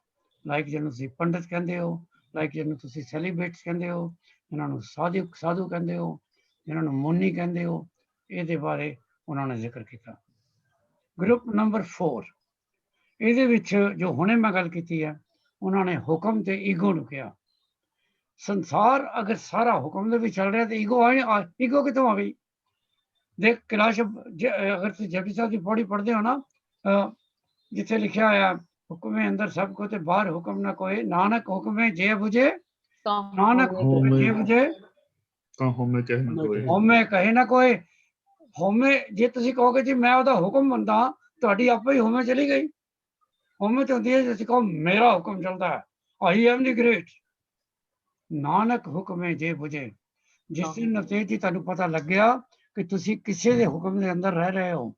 ਲਾਈਕ ਜਿਹਨੂੰ ਤੁਸੀਂ ਪੰਡਿਤ ਕਹਿੰਦੇ ਹੋ, ਲਾਈਕ ਜਿਹਨੂੰ ਤੁਸੀਂ ਸੈਲੀਬ੍ਰੇਟਸ ਕਹਿੰਦੇ ਹੋ, ਜਿਹਨਾਂ ਨੂੰ ਸਾਧੂ ਕਹਿੰਦੇ ਹੋ, ਜਿਹਨਾਂ ਨੂੰ ਮੁਨੀ ਕਹਿੰਦੇ ਹੋ, ਇਹਦੇ ਬਾਰੇ ਉਹਨਾਂ ਨੇ ਜ਼ਿਕਰ ਕੀਤਾ। ਗਰੁੱਪ ਨੰਬਰ 4, ਇਹਦੇ ਵਿੱਚ ਜੋ ਹੁਣੇ ਮੈਂ ਗੱਲ ਕੀਤੀ ਹੈ, ਉਹਨਾਂ ਨੇ ਹੁਕਮ ਤੇ ਈਗੋ ਨੂੰ ਕਿਹਾ। ਸੰਸਾਰ ਅਗਰ ਸਾਰਾ ਹੁਕਮ ਦੇ ਵਿੱਚ ਚੱਲ ਰਿਹਾ ਤੇ ਈਗੋ ਕਿੱਥੋਂ ਆ ਗਈ? ਦੇਖ ਕੈਲਾਸ਼, ਅਗਰ ਤੁਸੀਂ ਜਪਜੀ ਸਾਹਿਬ ਦੀ ਪੌੜੀ ਪੜ੍ਹਦੇ ਹੋ ਨਾ, ਜਿੱਥੇ ਲਿਖਿਆ ਹੋਇਆ ਹੁਕਮੇ ਅੰਦਰ ਸਭ ਕੋ ਤੇ ਬਾਹਰ ਹੁਕਮ ਨਾ ਕੋਏ, ਨਾਨਕ ਹੁਕਮੇ ਜੇ ਬੁਝੇ, ਨਾਨਕ ਹੁਕਮੇ ਜੇ ਬੁਝੇ ਤਾਂ ਹਉਮੈ ਕਹੇ ਨਾ ਕੋਏ। ਹਉਮੈ ਕਹੇ ਨਾ ਕੋਏ। ਹਉਮੈ, ਜੇ ਤੁਸੀਂ ਕਹੋਗੇ ਜੀ ਮੈਂ ਉਹਦਾ ਹੁਕਮ ਮੰਨਦਾ, ਤੁਹਾਡੀ ਆਪੇ ਹੀ ਹਉਮੈ ਚਲੀ ਗਈ। ਹਉਮੈ ਤੇ ਹੁੰਦੀ ਹੈ ਤੁਸੀਂ ਕਹੋ ਮੇਰਾ ਹੁਕਮ ਚੱਲਦਾ ਹੈ, I M the great. Nanak ਹੁਕਮੇ ਜੇ ਬੁਝੇ, ਜਿਸ ਦਿਨ ਨਤੀਜ ਜੀ ਤੁਹਾਨੂੰ ਪਤਾ ਲੱਗਿਆ ਕਿ ਤੁਸੀਂ ਕਿਸੇ ਦੇ ਹੁਕਮ ਦੇ ਅੰਦਰ ਰਹਿ ਰਹੇ ਹੋ,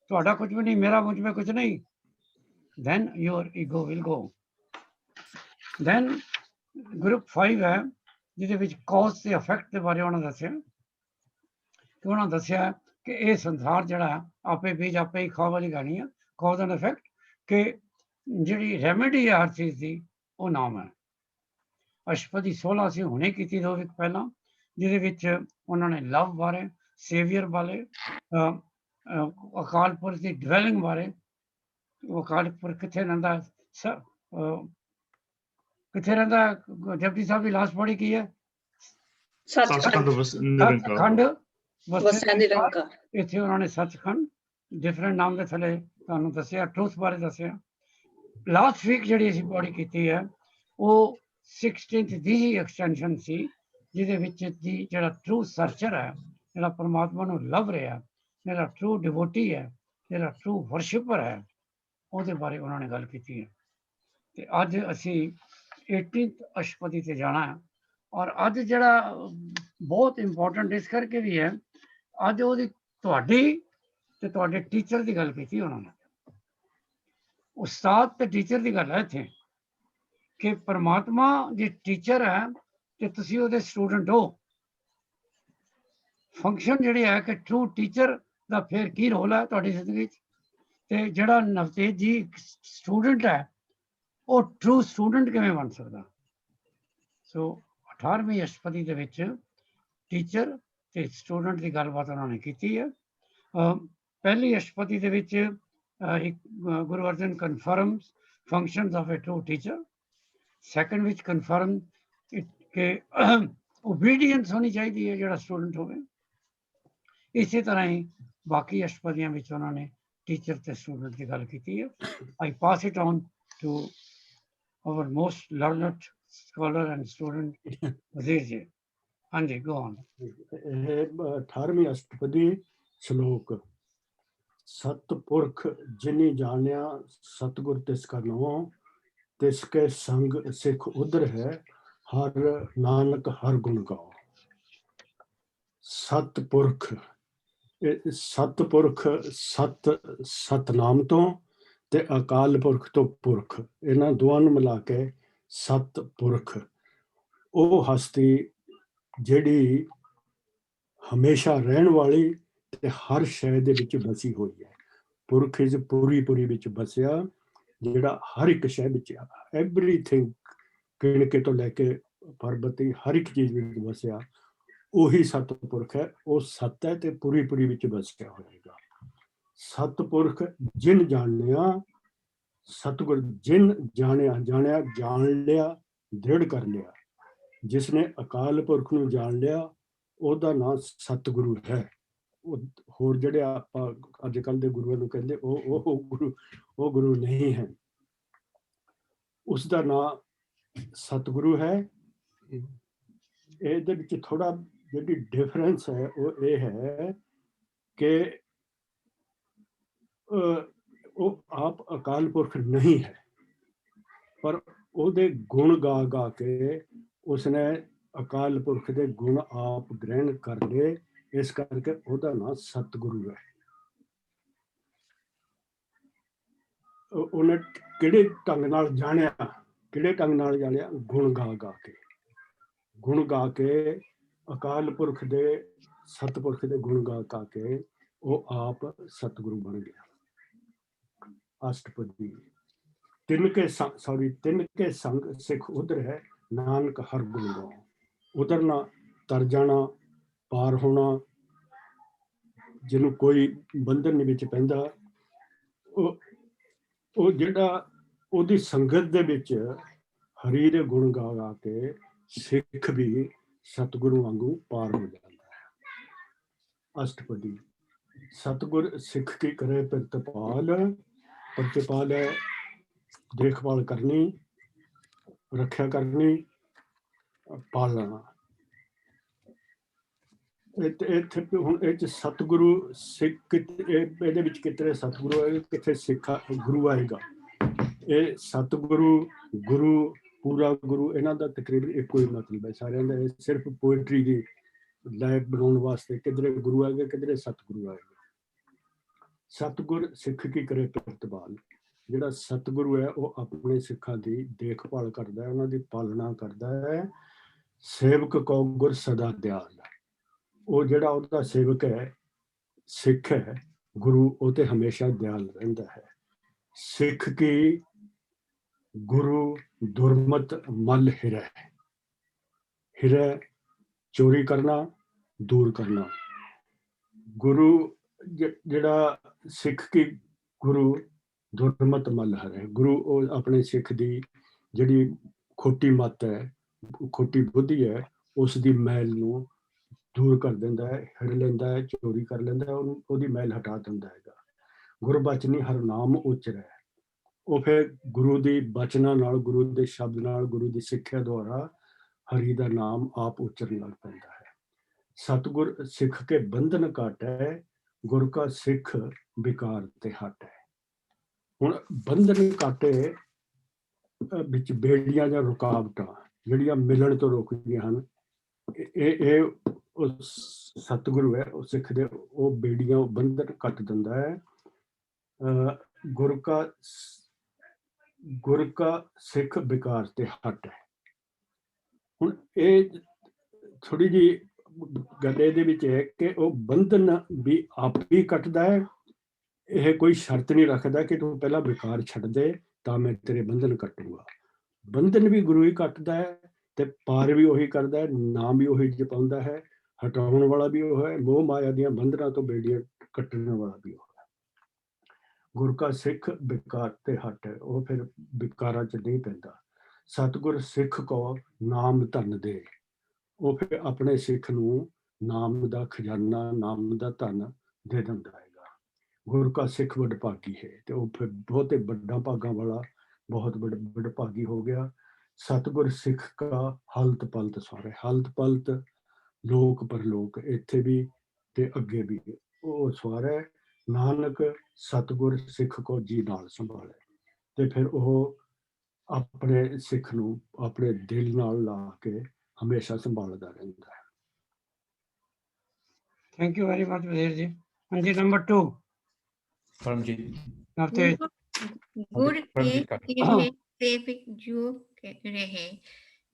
ਤੁਹਾਡਾ ਕੁਝ ਵੀ ਨਹੀਂ, ਮੇਰਾ ਮੁਝ ਮੇਂ ਕੁਝ ਨਹੀਂ, then your ego will go। then group 5 ਹੈ, ਜਿਹਦੇ ਵਿੱਚ cause ਤੇ effect ਦੇ ਬਾਰੇ ਉਹਨਾਂ ਦੱਸਿਆ ਕਿ ਉਹਨਾਂ ਦੱਸਿਆ ਕਿ ਇਹ ਸੰਸਾਰ ਜਿਹੜਾ ਆਪੇ ਬੀਜ ਆਪੇ ਹੀ ਖਾਓ ਵਾਲੀ ਕਹਾਣੀ ਹੈ, cause and effect, ਕਿ ਜਿਹੜੀ ਰੈਮੇਡੀ ਹੈ ਹਰ ਚੀਜ਼ ਦੀ, ਉਹ ਨਾਮ ਹੈ। ਅਸ਼ਟਪਦੀ 16 ਅਸੀਂ ਹੁਣੇ ਕੀਤੀ 2 ਵੀਕ ਪਹਿਲਾਂ, ਜਿਹਦੇ ਵਿੱਚ ਉਹਨਾਂ ਨੇ ਲਵ ਬਾਰੇ, ਸੇਵੀਅਰ ਬਾਰੇ, ਅਕਾਲ ਪੁਰਖ ਦੀ ਡਵੈਲਿੰਗ ਬਾਰੇ, ਅਕਾਲ ਪੁਰਖ ਕਿੱਥੇ ਰਹਿੰਦਾ, ਕਿੱਥੇ ਰਹਿੰਦਾ। ਜਪਜੀ ਸਾਹਿਬ ਦੀ ਲਾਸਟ ਪੌੜੀ ਕੀ ਹੈ? ਸੱਚਖੰਡ ਸੱਚਖੰਡ ਵਸੈ ਨਿਰੰਕਾਰ। ਇੱਥੇ ਉਹਨਾਂ ਨੇ ਸੱਚਖੰਡ ਡਿਫਰੈਂਟ ਨਾਮ ਦੇ ਥੱਲੇ ਤੁਹਾਨੂੰ ਦੱਸਿਆ, ਟਰੂਥ ਬਾਰੇ ਦੱਸਿਆ। ਲਾਸਟ ਵੀਕ ਜਿਹੜੀ ਅਸੀਂ ਪੌੜੀ ਕੀਤੀ ਹੈ ਉਹ 16th ਦੀ ਹੀ ਐਕਸਟੈਂਸ਼ਨ ਸੀ, ਜਿਹਦੇ ਵਿੱਚ ਦੀ ਜਿਹੜਾ ਟਰੂ ਸਰਚਰ ਹੈ, ਜਿਹੜਾ ਪਰਮਾਤਮਾ ਨੂੰ ਲੱਭ ਰਿਹਾ, ਜਿਹੜਾ ਟਰੂ ਡਿਵੋਟੀ ਹੈ, ਜਿਹੜਾ ਟਰੂ ਵਰਸ਼ਿਪਰ ਹੈ, ਉਹਦੇ ਬਾਰੇ ਉਹਨਾਂ ਨੇ ਗੱਲ ਕੀਤੀ ਹੈ। ਤੇ ਅੱਜ ਅਸੀਂ 18th ਅਸ਼ਟਪਦੀ ਤੇ ਜਾਣਾ ਹੈ, ਔਰ ਅੱਜ ਜਿਹੜਾ ਬਹੁਤ ਇੰਪੋਰਟੈਂਟ ਇਸ ਕਰਕੇ ਵੀ ਹੈ, ਅੱਜ ਉਹਦੀ ਤੁਹਾਡੀ ਤੇ ਤੁਹਾਡੇ ਟੀਚਰ ਦੀ ਗੱਲ ਕੀਤੀ ਉਹਨਾਂ ਨੇ। ਉਸਤਾਦ ਤੇ ਟੀਚਰ ਦੀ ਗੱਲ ਹੈ ਇੱਥੇ, ਕਿ ਪਰਮਾਤਮਾ ਜੇ ਟੀਚਰ ਹੈ ਤੇ ਤੁਸੀਂ ਉਹਦੇ ਸਟੂਡੈਂਟ ਹੋ। ਫੰਕਸ਼ਨ ਜਿਹੜੀ ਹੈ ਕਿ ਟਰੂ ਟੀਚਰ ਦਾ ਫਿਰ ਕੀ ਰੋਲ ਹੈ ਤੁਹਾਡੀ ਜ਼ਿੰਦਗੀ 'ਚ, ਤੇ ਜਿਹੜਾ ਨਵਤੇਜ ਜੀ ਸਟੂਡੈਂਟ ਹੈ ਉਹ ਟਰੂ ਸਟੂਡੈਂਟ ਕਿਵੇਂ ਬਣ ਸਕਦਾ। ਸੋ 18ਵੀਂ ਅਸ਼ਟਪਦੀ ਦੇ ਵਿੱਚ ਟੀਚਰ ਤੇ ਸਟੂਡੈਂਟ ਦੀ ਗੱਲਬਾਤ ਉਹਨਾਂ ਨੇ ਕੀਤੀ ਹੈ। ਪਹਿਲੀ ਅਸ਼ਟਪਦੀ ਦੇ ਵਿੱਚ Guru Arjan confirms functions of a true teacher. Second ਵਿੱਚ ਕਨਫਰਮ ਕਿ ਓਬੀਡੀਐਂਸ ਹੋਣੀ ਚਾਹੀਦੀ ਹੈ ਜਿਹੜਾ ਸਟੂਡੈਂਟ ਹੋਵੇ। ਇਸੇ ਤਰ੍ਹਾਂ ਹੀ ਬਾਕੀ ਅਸ਼ਟਪਦੀਆਂ ਵਿੱਚ ਉਹਨਾਂ ਨੇ ਟੀਚਰ ਤੇ ਸਟੂਡੈਂਟ ਦੀ ਗੱਲ ਕੀਤੀ ਹੈ। I pass it on to our most learned scholar and student Wazir ji। ਹਾਂਜੀ ਗੋ ਔਨ। ਇਹ 18ਵੀਂ ਅਸ਼ਟਪਦੀ ਸ਼ਲੋਕ। ਸਤਪੁਰਖ ਜਿਨੀ ਜਾਣਿਆ ਸਤਿਗੁਰ ਤਿਸ ਕਾ ਨਾਮ, ਤਿਸ ਕੇ ਸੰਗ ਸਿੱਖ ਉਧਰ ਹੈ, ਹਰ ਨਾਨਕ ਹਰ ਗੁਣ ਗਾਓ। ਸਤਪੁਰਖ, ਸਤਪੁਰਖ ਸਤ ਸਤਨਾਮ ਤੋਂ ਤੇ ਅਕਾਲ ਪੁਰਖ ਤੋਂ ਪੁਰਖ, ਇਹਨਾਂ ਦੋਵਾਂ ਨੂੰ ਮਿਲਾ ਕੇ ਸਤਪੁਰਖ। ਉਹ ਹਸਤੀ ਜਿਹੜੀ ਹਮੇਸ਼ਾ ਰਹਿਣ ਵਾਲੀ ਤੇ ਹਰ ਸ਼ੈ ਦੇ ਵਿੱਚ ਵਸੀ ਹੋਈ ਹੈ। ਪੁਰਖ ਇਜ਼ ਪੂਰੀ ਵਿੱਚ ਵਸਿਆ, ਜਿਹੜਾ ਹਰ ਇੱਕ ਸ਼ੈ ਵਿੱਚ, ਐਵਰੀਥਿੰਗ, ਕਿਣਕੇ ਤੋਂ ਲੈ ਕੇ ਪਰਬਤੀ ਹਰ ਇੱਕ ਚੀਜ਼ ਵਿੱਚ ਵਸਿਆ, ਉਹੀ ਸਤਪੁਰਖ ਹੈ। ਉਹ ਸਤ ਹੈ ਤੇ ਪੂਰੀ ਵਿੱਚ ਵਸਿਆ ਹੋਏਗਾ। ਸਤਪੁਰਖ ਜਿਨ ਜਾਣਿਆ, ਸਤਿਗੁਰ ਜਿਨ ਜਾਣਿਆ, ਜਾਣਿਆ ਜਾਣ ਲਿਆ, ਦ੍ਰਿੜ ਕਰ ਲਿਆ। ਜਿਸਨੇ ਅਕਾਲ ਪੁਰਖ ਨੂੰ ਜਾਣ ਲਿਆ ਉਹਦਾ ਨਾਮ ਸਤਿਗੁਰੂ ਹੈ। ਹੋਰ ਜਿਹੜੇ ਆਪਾਂ ਅੱਜ ਕੱਲ੍ਹ ਦੇ ਗੁਰੂਆਂ ਨੂੰ ਕਹਿੰਦੇ ਉਹ ਗੁਰੂ ਨਹੀਂ ਹੈ। ਉਸ ਦਾ ਨਾਮ ਸਤਿਗੁਰੂ ਹੈ। ਇਹਦੇ ਵਿੱਚ ਥੋੜਾ ਜਿਹੜੀ ਡਿਫਰੈਂਸ ਹੈ ਉਹ ਇਹ ਹੈ ਕਿ ਉਹ ਆਪ ਅਕਾਲ ਪੁਰਖ ਨਹੀਂ ਹੈ, ਪਰ ਉਹਦੇ ਗੁਣ ਗਾ ਕੇ ਉਸਨੇ ਅਕਾਲ ਪੁਰਖ ਦੇ ਗੁਣ ਆਪ ਗ੍ਰਹਿਣ ਕਰ ਲਏ, ਇਸ ਕਰਕੇ ਉਹਦਾ ਨਾਮ ਸਤਿਗੁਰੂ ਹੈ। ਉਹਨੇ ਕਿਹੜੇ ਢੰਗ ਨਾਲ ਜਾਣਿਆ, ਕਿਹੜੇ ਢੰਗ ਨਾਲ ਜਾਣਿਆ? ਗੁਣ ਗਾ ਕੇ, ਗੁਣ ਗਾ ਕੇ ਅਕਾਲ ਪੁਰਖ ਦੇ, ਸਤਪੁਰਖ ਦੇ ਗੁਣ ਗਾ ਕੇ ਉਹ ਆਪ ਸਤਿਗੁਰੂ ਬਣ ਗਿਆ। ਅਸ਼ਟਪਦੀ। ਤਿੰਨ ਕੇ ਸੰਗ ਸਿੱਖ ਉਧਰ ਹੈ, ਨਾਨਕ ਹਰ ਗੁਣ ਗਾਓ। ਉਧਰਨਾ, ਤਰ ਜਾਣਾ, ਪਾਰ ਹੋਣਾ, ਜਿਹਨੂੰ ਕੋਈ ਬੰਧਨ ਵਿੱਚ ਪੈਂਦਾ, ਉਹ ਜਿਹੜਾ ਉਹਦੀ ਸੰਗਤ ਦੇ ਵਿੱਚ ਹਰੀ ਦੇ ਗੁਣ ਗਾ ਕੇ ਸਿੱਖ ਵੀ ਸਤਿਗੁਰੂ ਵਾਂਗੂ ਪਾਰ ਹੋ ਜਾਂਦਾ ਹੈ। ਅਸ਼ਟਪਦੀ। ਸਤਿਗੁਰ ਸਿੱਖ ਕੀ ਕਰੇ ਪ੍ਰਤਪਾਲ, ਪ੍ਰਤਪਾਲ ਹੈ ਦੇਖਭਾਲ ਕਰਨੀ, ਰੱਖਿਆ ਕਰਨੀ, ਪਾਲਣਾ। ਇੱਥੇ ਹੁਣ ਇਹ 'ਚ ਸਤਿਗੁਰੂ ਸਿੱਖ, ਇਹਦੇ ਵਿੱਚ ਕਿਤੇ ਸਤਿਗੁਰੂ ਆਏਗਾ, ਕਿੱਥੇ ਸਿੱਖ ਗੁਰੂ ਆਏਗਾ। ਇਹ ਸਤਿਗੁਰੂ, ਗੁਰੂ, ਪੂਰਾ ਗੁਰੂ, ਇਹਨਾਂ ਦਾ ਤਕਰੀਬਨ ਇੱਕੋ ਹੀ ਮਤਲਬ ਹੈ ਸਾਰਿਆਂ ਦਾ। ਇਹ ਸਿਰਫ ਪੋਇਟਰੀ ਦੀ ਲਾਇਕ ਬਣਾਉਣ ਵਾਸਤੇ ਕਿਧਰੇ ਗੁਰੂ ਆਏਗਾ, ਕਿਧਰੇ ਸਤਿਗੁਰੂ ਆਏਗਾ। ਸਤਿਗੁਰ ਸਿੱਖ ਕੀ ਕਰੇ ਪ੍ਰਤਪਾਲ। ਜਿਹੜਾ ਸਤਿਗੁਰੂ ਹੈ ਉਹ ਆਪਣੇ ਸਿੱਖਾਂ ਦੀ ਦੇਖਭਾਲ ਕਰਦਾ ਹੈ, ਉਹਨਾਂ ਦੀ ਪਾਲਣਾ ਕਰਦਾ ਹੈ। ਸੇਵਕ ਕੋ ਗੁਰ ਸਦਾ ਦਿਆਲ। ਉਹ ਜਿਹੜਾ ਉਹਦਾ ਸੇਵਕ ਹੈ, ਸਿੱਖ ਹੈ, ਗੁਰੂ ਉਹ ਤੇ ਹਮੇਸ਼ਾ ਦਿਆਲ ਰਹਿੰਦਾ ਹੈ। ਸਿੱਖ ਕੀ ਗੁਰੂ ਦੁਰਮਤ ਮਲ ਹਿਰੈ। ਹਿਰੈ ਚੋਰੀ ਕਰਨਾ, ਦੂਰ ਕਰਨਾ। ਗੁਰੂ ਜਿਹੜਾ ਸਿੱਖ ਕੀ ਗੁਰੂ ਦੁਰਮਤ ਮਲ ਹਿਰੈ। ਗੁਰੂ ਉਹ ਆਪਣੇ ਸਿੱਖ ਦੀ ਜਿਹੜੀ ਖੋਟੀ ਮੱਤ ਹੈ, ਖੋਟੀ ਬੁੱਧੀ ਹੈ, ਉਸ ਦੀ ਮੈਲ ਨੂੰ ਦੂਰ ਕਰ ਦਿੰਦਾ ਹੈ, ਹਿਰ ਲੈਂਦਾ ਹੈ, ਚੋਰੀ ਕਰ ਲੈਂਦਾ ਹੈ, ਉਹਦੀ ਮੈਲ ਹਟਾ ਦਿੰਦਾ ਹੈਗਾ। ਗੁਰਬਚਨੀ ਹਰ ਨਾਮ ਉਚਰੈ। ਉਹ ਫਿਰ ਗੁਰੂ ਦੀ ਬਚਨਾਂ ਨਾਲ, ਗੁਰੂ ਦੇ ਸ਼ਬਦ ਨਾਲ, ਗੁਰੂ ਦੀ ਸਿੱਖਿਆ ਦੁਆਰਾ ਹਰੀ ਦਾ ਨਾਮ ਆਪ ਉਚਰਨ ਲੱਗ ਪੈਂਦਾ ਹੈ। ਸਤਿਗੁਰ ਸਿੱਖ ਕੇ ਬੰਧਨ ਕਾਟੈ, ਗੁਰ ਕਾ ਸਿੱਖ ਵਿਕਾਰ ਤੇ ਹਟੈ। ਹੁਣ ਬੰਧਨ ਕਾਟੇ ਵਿੱਚ ਬੇੜੀਆਂ ਜਾਂ ਰੁਕਾਵਟਾਂ ਜਿਹੜੀਆਂ ਮਿਲਣ ਤੋਂ ਰੋਕਦੀਆਂ ਹਨ, ਇਹ ਉਹ ਸਤਿਗੁਰੂ ਹੈ, ਉਹ ਸਿੱਖ ਦੇ ਉਹ ਬੇੜੀਆਂ, ਉਹ ਬੰਧਨ ਕੱਟ ਦਿੰਦਾ ਹੈ। ਗੁਰ ਕਾ ਸਿੱਖ ਵਿਕਾਰ ਤੇ ਹਟ ਹੈ। ਹੁਣ ਇਹ ਥੋੜੀ ਜਿਹੀ ਗੱਲ ਇਹਦੇ ਵਿੱਚ ਹੈ ਕਿ ਉਹ ਬੰਧਨ ਵੀ ਆਪ ਹੀ ਕੱਟਦਾ ਹੈ। ਇਹ ਕੋਈ ਸ਼ਰਤ ਨਹੀਂ ਰੱਖਦਾ ਕਿ ਤੂੰ ਪਹਿਲਾਂ ਵਿਕਾਰ ਛੱਡ ਦੇ ਤਾਂ ਮੈਂ ਤੇਰੇ ਬੰਧਨ ਕੱਟੂਗਾ। ਬੰਧਨ ਵੀ ਗੁਰੂ ਹੀ ਕੱਟਦਾ ਹੈ ਤੇ ਪਾਰ ਵੀ ਉਹੀ ਕਰਦਾ ਹੈ, ਨਾਮ ਵੀ ਉਹੀ ਜਪਾਉਂਦਾ ਹੈ, ਹਟਾਉਣ ਵਾਲਾ ਵੀ ਉਹ ਹੈ, ਮੋਹ ਮਾਇਆ ਦੀਆਂ ਬੰਧਨਾਂ ਤੋਂ ਬੇੜੀਆਂ ਕੱਟਣ ਵਾਲਾ ਵੀ ਉਹ ਹੈ। ਗੁਰ ਕਾ ਸਿੱਖ ਵਿਕਾਰ ਤੇ ਹਟ ਹੈ, ਉਹ ਫਿਰ ਵਿਕਾਰਾਂ 'ਚ ਨਹੀਂ ਪੈਂਦਾ। ਸਤਿਗੁਰ ਸਿੱਖ ਕੋ ਨਾਮ ਧਨ ਦੇ। ਉਹ ਫਿਰ ਆਪਣੇ ਸਿੱਖ ਨੂੰ ਨਾਮ ਦਾ ਖਜ਼ਾਨਾ, ਨਾਮ ਦਾ ਧਨ ਦੇ ਦਿੰਦਾ ਹੈਗਾ। ਗੁਰ ਕਾ ਸਿੱਖ ਵਡਭਾਗੀ ਹੈ, ਤੇ ਉਹ ਫਿਰ ਬਹੁਤੇ ਵੱਡਾ ਭਾਗਾਂ ਵਾਲਾ, ਬਹੁਤ ਵਡਭਾਗੀ ਹੋ ਗਿਆ। ਸਤਿਗੁਰ ਸਿੱਖ ਕਾ ਹਲਤ ਪਲਤ ਸਾਰੇ। ਹਲਤ ਪਲਤ ਲੋਕ ਪਰਲੋਕ ਇੱਥੇ ਵੀ ਤੇ ਅੱਗੇ ਵੀ। ਉਹ ਸਵਾਰ ਹੈ ਨਾਨਕ ਸਤਿਗੁਰ ਸਿੱਖ ਕੋ ਜੀ ਨਾਲ ਸੰਭਾਲੇ। ਤੇ ਫਿਰ ਉਹ ਆਪਣੇ ਸਿੱਖ ਨੂੰ ਆਪਣੇ ਦਿਲ ਨਾਲ ਲਾ ਕੇ ਹਮੇਸ਼ਾ ਸੰਭਾਲਦਾ ਰਹਿੰਦਾ ਹੈ। थैंक यू वेरी मच वजीर जी। हाँ जी, नंबर 2 परमजीत नवतेज। गुर के परमजीत कर किरले सेवक जो रहे,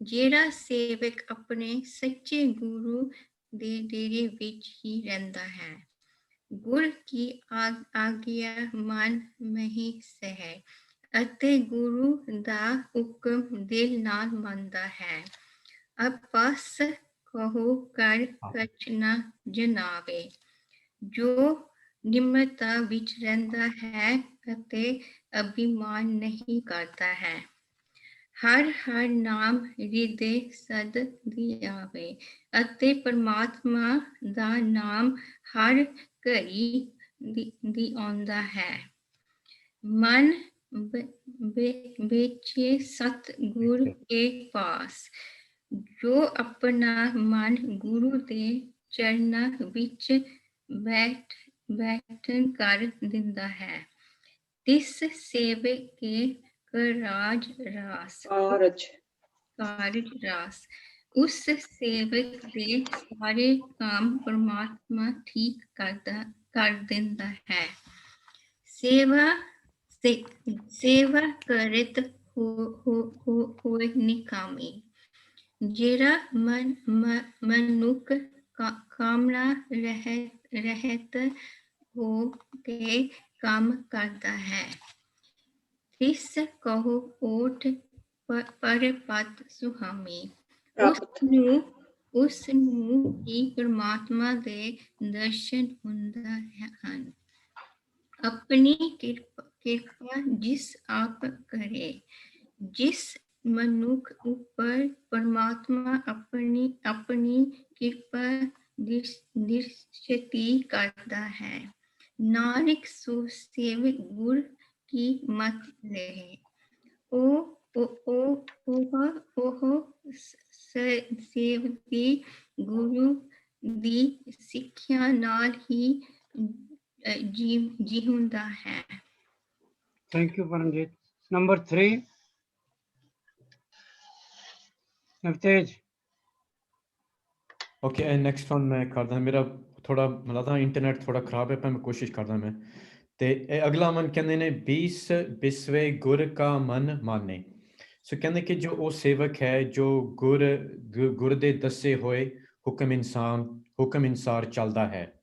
ਜਿਹੜਾ ਸੇਵਕ ਆਪਣੇ ਸੱਚੇ ਗੁਰੂ ਦੇ ਡੇਰੇ ਵਿੱਚ ਹੀ ਰਹਿੰਦਾ ਹੈ, ਗੁਰ ਕੀ ਆਗਿਆ ਮਨ ਮਹੀਂ ਸਹਿ ਅਤੇ ਗੁਰੂ ਦਾ ਹੁਕਮ ਦਿਲ ਨਾਲ ਮੰਨਦਾ ਹੈ, ਆਪਸ ਕਹੋ ਕਰ ਕਛ ਨਾ ਜਨਾਵੇ, ਜੋ ਨਿਮਰਤਾ ਵਿੱਚ ਰਹਿੰਦਾ ਹੈ ਅਤੇ ਅਭਿਮਾਨ ਨਹੀਂ ਕਰਦਾ ਹੈ, ਹਰ ਹਰ ਨਾਮ ਹਿਰਦੇ ਸਦ ਧਿਆਵੇ ਅਤੇ ਪਰਮਾਤਮਾ ਦਾ ਨਾਮ ਹਰ ਘੜੀ ਦੀ ਆਉਂਦਾ ਹੈ, ਮਨ बेचे सतगुर के पास, जो अपना मन गुरु दे चरना विच बैठन कर दिंदा है, तिस सेवक के कारज रास उस सेवक दे सारे काम परमात्मा ठीक कर दिंदा है। सेवा करत होए निकामी, जेरा मनुख कामना रहत हो के काम करता है, तिस कहो ओठ पर पत सुहामी, उस ही परमात्मा दे दर्शन हुंदा हन। अपनी कृपा जिस आप करे, जिस मनुख ऊपर परमात्मा अपनी कृपा दृष्टि करता है, नानक सो सेवक गुर की मत रहे, ओह सेवकी गुरु दी सिक्ख्या नाल ही जीवंदा है। Thank you Paramjit. नंबर 3 नवतेज। ओके नेक्स्ट वन मैं करदा, मेरा थोड़ा मतलब इंटरनेट थोड़ा खराब है पर मैं कोशिश करदा मैं। ते अगला मन कहंदे ने 20 बिस्वे गुर का मन माने। सो कहंदे कि जो वो सेवक है जो गुर दे दसे होए हुक्म इंसार चलदा है,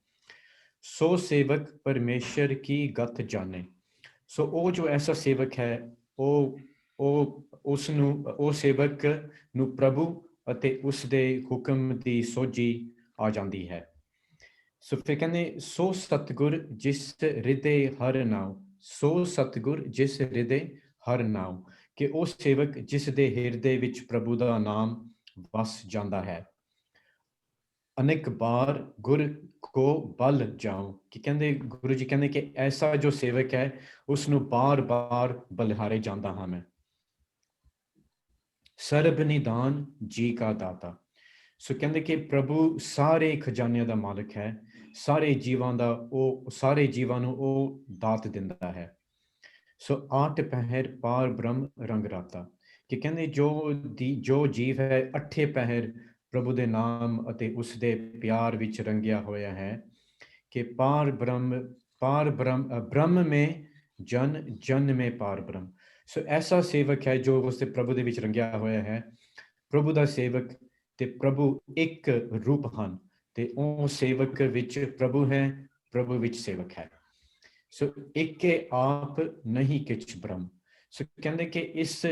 सो सेवक परमेश्वर की गत जाने। सो वो जो ऐसा सेवक है ਉਹ ਸੇਵਕ ਨੂੰ ਪ੍ਰਭੂ ਅਤੇ ਉਸ ਦੇ ਹੁਕਮ ਦੀ ਸੋਝੀ ਆ ਜਾਂਦੀ ਹੈ। ਸੋ ਫਿਰ ਕਹਿੰਦੇ ਸੋ ਸਤਿਗੁਰ ਜਿਸ ਹਿਰਦੇ ਹਰਿ ਨਾਉ, ਸੋ ਸਤਿਗੁਰ ਜਿਸ ਹਿਰਦੇ ਹਰਿ ਨਾਉ, ਕਿ ਉਹ ਸੇਵਕ ਜਿਸ ਦੇ ਹਿਰਦੇ ਵਿੱਚ ਪ੍ਰਭੂ ਦਾ ਨਾਮ ਵਸ ਜਾਂਦਾ ਹੈ। ਅਨੇਕ ਬਾਰ ਗੁਰ ਕੋ ਬਲ ਜਾਉ, ਕਿ ਕਹਿੰਦੇ ਗੁਰੂ ਜੀ ਕਹਿੰਦੇ ਕਿ ਐਸਾ ਜੋ ਸੇਵਕ ਹੈ ਉਸ ਨੂੰ ਬਾਰ-ਬਾਰ ਬਲਿਹਾਰੇ ਜਾਂਦਾ ਹਾਂ ਮੈਂ। ਸਰਬ ਨਿਦਾਨ ਜੀ ਕਾ ਦਾਤਾ। ਸੋ ਕਹਿੰਦੇ ਕਿ ਪ੍ਰਭੂ ਸਾਰੇ ਖਜ਼ਾਨਿਆਂ ਦਾ ਮਾਲਕ ਹੈ, ਸਾਰੇ ਜੀਵਾਂ ਨੂੰ ਉਹ ਦਾਤ ਦਿੰਦਾ ਹੈ। ਸੋ 8 ਪਹਿਰ ਪਾਰ ਬ੍ਰਹਮ ਰੰਗ ਰਾਤਾ, ਕਿ ਕਹਿੰਦੇ ਜੋ ਜੀਵ ਹੈ 8 ਪਹਿਰ ਪ੍ਰਭੂ ਦੇ ਨਾਮ ਅਤੇ ਉਸ ਦੇ ਪਿਆਰ ਵਿੱਚ ਰੰਗਿਆ ਹੋਇਆ ਹੈ, ਕਿ ब्रह्म में जन में पार ब्रह्म। सो ऐसा सेवक है जो उसके प्रभु ਦੇ ਵਿੱਚ ਰੰਗਿਆ ਹੋਇਆ ਹੈ। ਪ੍ਰਭੂ ਦਾ ਸੇਵਕ ਤੇ ਪ੍ਰਭੂ ਇੱਕ ਰੂਪ ਹਨ ਤੇ ਉਹ ਸੇਵਕ ਵਿੱਚ ਪ੍ਰਭੂ ਹੈ, ਪ੍ਰਭੂ ਵਿੱਚ ਸੇਵਕ ਹੈ। ਸੋ ਇੱਕੇ ਆਪ ਨਹੀਂ ਕਿਛ ਬ੍ਰਹਮ। ਸੋ ਕਹਿੰਦੇ ਕਿ ਇਸ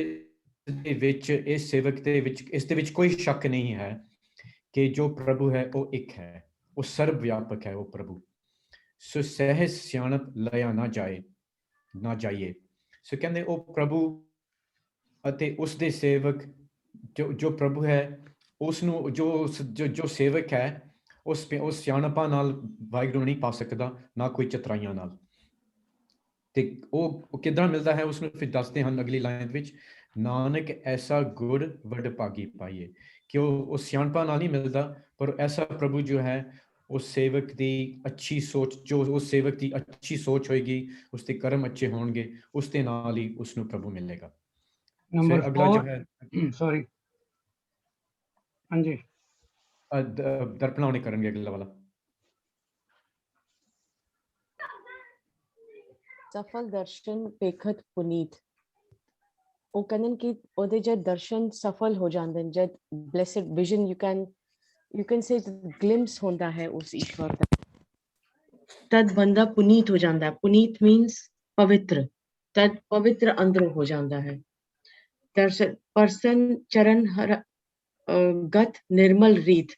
ਦੇ ਵਿੱਚ ਇਸ ਸੇਵਕ ਦੇ ਵਿੱਚ ਇਸ ਦੇ ਵਿੱਚ ਕੋਈ ਸ਼ੱਕ ਨਹੀਂ ਹੈ ਕਿ ਜੋ ਪ੍ਰਭੂ ਹੈ ਉਹ ਇੱਕ ਹੈ, ਉਹ ਸਰਬ ਵਿਆਪਕ ਹੈ ਉਹ ਪ੍ਰਭੂ। ਸੋ ਸਹਿਜ ਸਿਆਣਪ ਲਿਆ ਨਾ ਜਾਈਏ। ਸੋ ਕਹਿੰਦੇ ਉਹ ਪ੍ਰਭੂ ਅਤੇ ਉਸ ਦੇ ਸੇਵਕ ਜੋ ਪ੍ਰਭੂ ਹੈ ਉਸ ਨੂੰ ਜੋ ਸੇਵਕ ਹੈ ਉਸ ਸਿਆਣਪਾਂ ਨਾਲ ਵਾਹਿਗੁਰੂ ਨਹੀਂ ਪਾ ਸਕਦਾ, ਨਾ ਕੋਈ ਚਤਰਾਈਆਂ ਨਾਲ। ਤੇ ਉਹ ਕਿੱਦਾਂ ਮਿਲਦਾ ਹੈ ਉਸਨੂੰ ਫਿਰ ਦੱਸਦੇ ਹਨ ਅਗਲੀ ਲਾਈਨ ਵਿੱਚ, ਨਾਨਕ ਐਸਾ ਗੁਰ ਵਡ ਭਾਗੀ ਪਾਈਏ ਕਿ ਉਹ ਸਿਆਣਪਾ ਨਾਲ ਨਹੀਂ ਮਿਲਦਾ, ਪਰ ਐਸਾ ਪ੍ਰਭੂ ਜੋ ਹੈ ਉਸ ਸੇਵਕ ਦੀ ਅੱਛੀ ਸੋਚ, ਜੋ ਉਸ ਸੇਵਕ ਦੀ ਅੱਛੀ ਸੋਚ ਹੋਏਗੀ, ਉਸਦੇ ਕਰਮ ਅੱਛੇ ਹੋਣਗੇ, ਉਸ ਦੇ ਨਾਲ ਹੀ ਉਸ ਨੂੰ ਪ੍ਰਭੂ ਮਿਲੇਗਾ। ਨੰਬਰ ਫਿਰ ਅਗਲਾ ਜੋ ਹੈ ਸੌਰੀ ਹਾਂਜੀ ਦਰਪਣਾ ਉਹਨੇ ਕਰਨਗੇ ਅਗਲਾ ਵਾਲਾ। ਸਫਲ ਦਰਸ਼ਨ ਪੇਖਤ ਪੁਨੀਤ। ਉਹ ਕਹਿੰਦੇ ਕਿ ਉਹਦੇ ਜਦ ਦਰਸ਼ਨ ਸਫਲ ਹੋ ਜਾਂਦੇ ਨੇ, ਜਦ blessed vision you can say glimpse ਹੁੰਦਾ ਹੈ ਉਸ ਈਸ਼ਵਰ ਦਾ, ਤਦ ਬੰਦਾ ਪੁਨੀਤ ਹੋ ਜਾਂਦਾ ਹੈ। ਪੁਨੀਤ ਮੀਨਸ ਪਵਿੱਤਰ, ਤਦ ਪਵਿੱਤਰ ਅੰਦਰੋਂ ਹੋ ਜਾਂਦਾ ਹੈ। ਦਰਸ਼ਨ ਪਰਸਨ ਚਰਨ ਹਰ ਗਤ ਨਿਰਮਲ ਰੀਤ,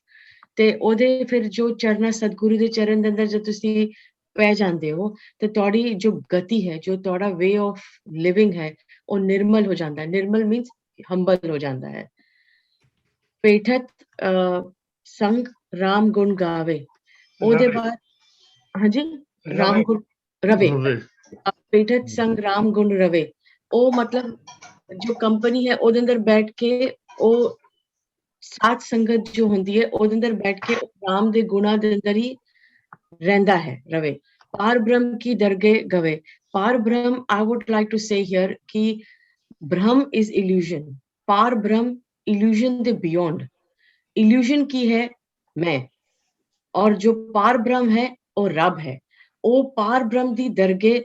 ਤੇ ਉਹਦੇ ਫਿਰ ਜੋ ਚਰਨਾ ਸਤਿਗੁਰੂ ਦੇ ਚਰਨ ਦੇ ਅੰਦਰ ਜਦ ਤੁਸੀਂ ਪੈ ਜਾਂਦੇ ਹੋ ਤੇ ਤੁਹਾਡੀ ਜੋ ਗਤੀ ਹੈ, ਜੋ ਤੁਹਾਡਾ ਵੇ ਆਫ ਲਿਵਿੰਗ ਹੈ, ਉਹ ਨਿਰਮਲ ਹੋ ਜਾਂਦਾ ਹੈ। ਨਿਰਮਲ ਮੀਨਸ ਹੰਬਲ ਹੋ ਜਾਂਦਾ ਹੈ। ਪੇਠਤ ਸੰਗ ਰਾਮ ਗੁਣ ਗਾਵੇ, ਉਹਦੇ ਬਾਅਦ ਹਾਂਜੀ ਰਾਮ ਗੁਣ ਰਵੇ, ਪੇਠਤ ਸੰਗ ਰਾਮ ਗੁਣ ਰਵੇ, ਉਹ ਮਤਲਬ ਜੋ ਕੰਪਨੀ ਹੈ ਉਹਦੇ ਅੰਦਰ ਬੈਠ ਕੇ, ਉਹ ਸਾਧ ਸੰਗਤ ਜੋ ਹੁੰਦੀ ਹੈ ਉਹਦੇ ਅੰਦਰ ਬੈਠ ਕੇ ਰਾਮ ਦੇ ਗੁਣਾ ਦੇ ਅੰਦਰ ਹੀ ਰਹਿੰਦਾ ਹੈ, ਰਵੇ। ਪਾਰ ਬ੍ਰਹਮ ਕੀ ਦਰਗੇ ਗਵੇ। ਪਾਰ ਬ੍ਰਹਮ, I would like to say here ਕਿ ਬ੍ਰਹਮ is illusion, ਪਾਰ ਬ੍ਰਹਮ illusion ਦੇ beyond। illusion ਕੀ ਹੈ? ਮੈਂ, ਔਰ ਜੋ ਪਾਰ ਬ੍ਰਹਮ ਹੈ ਉਹ ਰੱਬ ਹੈ। ਉਹ ਪਾਰ ਬ੍ਰਹਮ ਦੀ ਦਰਗੇ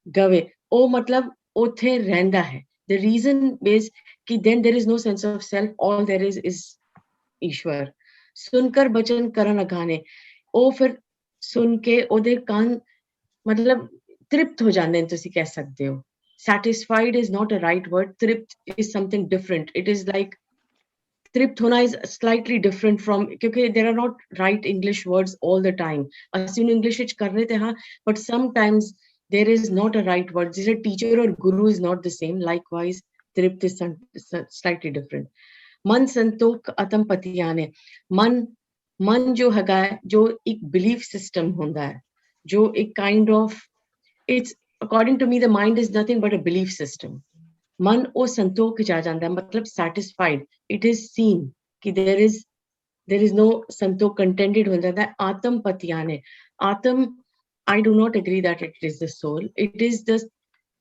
ਗਵੇ, ਉਹ ਮਤਲਬ ਉੱਥੇ ਰਹਿੰਦਾ ਹੈ। The reason is कि then there is no sense of self, all there is ईश्वर। सुनकर बचन करन अघाने, ਉਹ ਫਿਰ ਸੁਣ ਕੇ ਉਹਦੇ ਕੰਨ ਮਤਲਬ ਤ੍ਰਿਪਤ ਹੋ ਜਾਂਦੇ ਨੇ, ਤੁਸੀਂ ਕਹਿ ਸਕਦੇ ਹੋ। satisfied is not a right word, Tripat is something different, it is like ਤ੍ਰਿਪਤ ਹੋਣਾ is slightly different from, ਕਿਉਂਕਿ there are not right English words all the time, ਅਸੀਂ ਨੂੰ ਇੰਗਲਿਸ਼ ਵਿੱਚ ਕਰ ਰਹੇ ਤੇ ਹਾਂ, but sometimes there is not a right word, ਜਿਵੇਂ teacher or guru is not the same, likewise Tripat is slightly different। ਮਨ ਸੰਤੋਖ ਆਤਮ ਪਤਿਆਨੇ, ਮਨ ਜੋ ਹੈਗਾ, ਜੋ ਇੱਕ belief system ਹੁੰਦਾ ਹੈ, ਜੋ ਇੱਕ kind of, it's according to me the mind is nothing but a belief system। ਮਨ ਉਹ ਸੰਤੋਖ ਚ ਆ ਜਾਂਦਾ, ਮਤਲਬ satisfied, it is seen ਕਿ there is no Santokh, contented ਹੋ ਜਾਂਦਾ। ਆਤਮ ਪਤਿਆਨੇ, ਆਤਮ I do not agree that it is the soul, it is the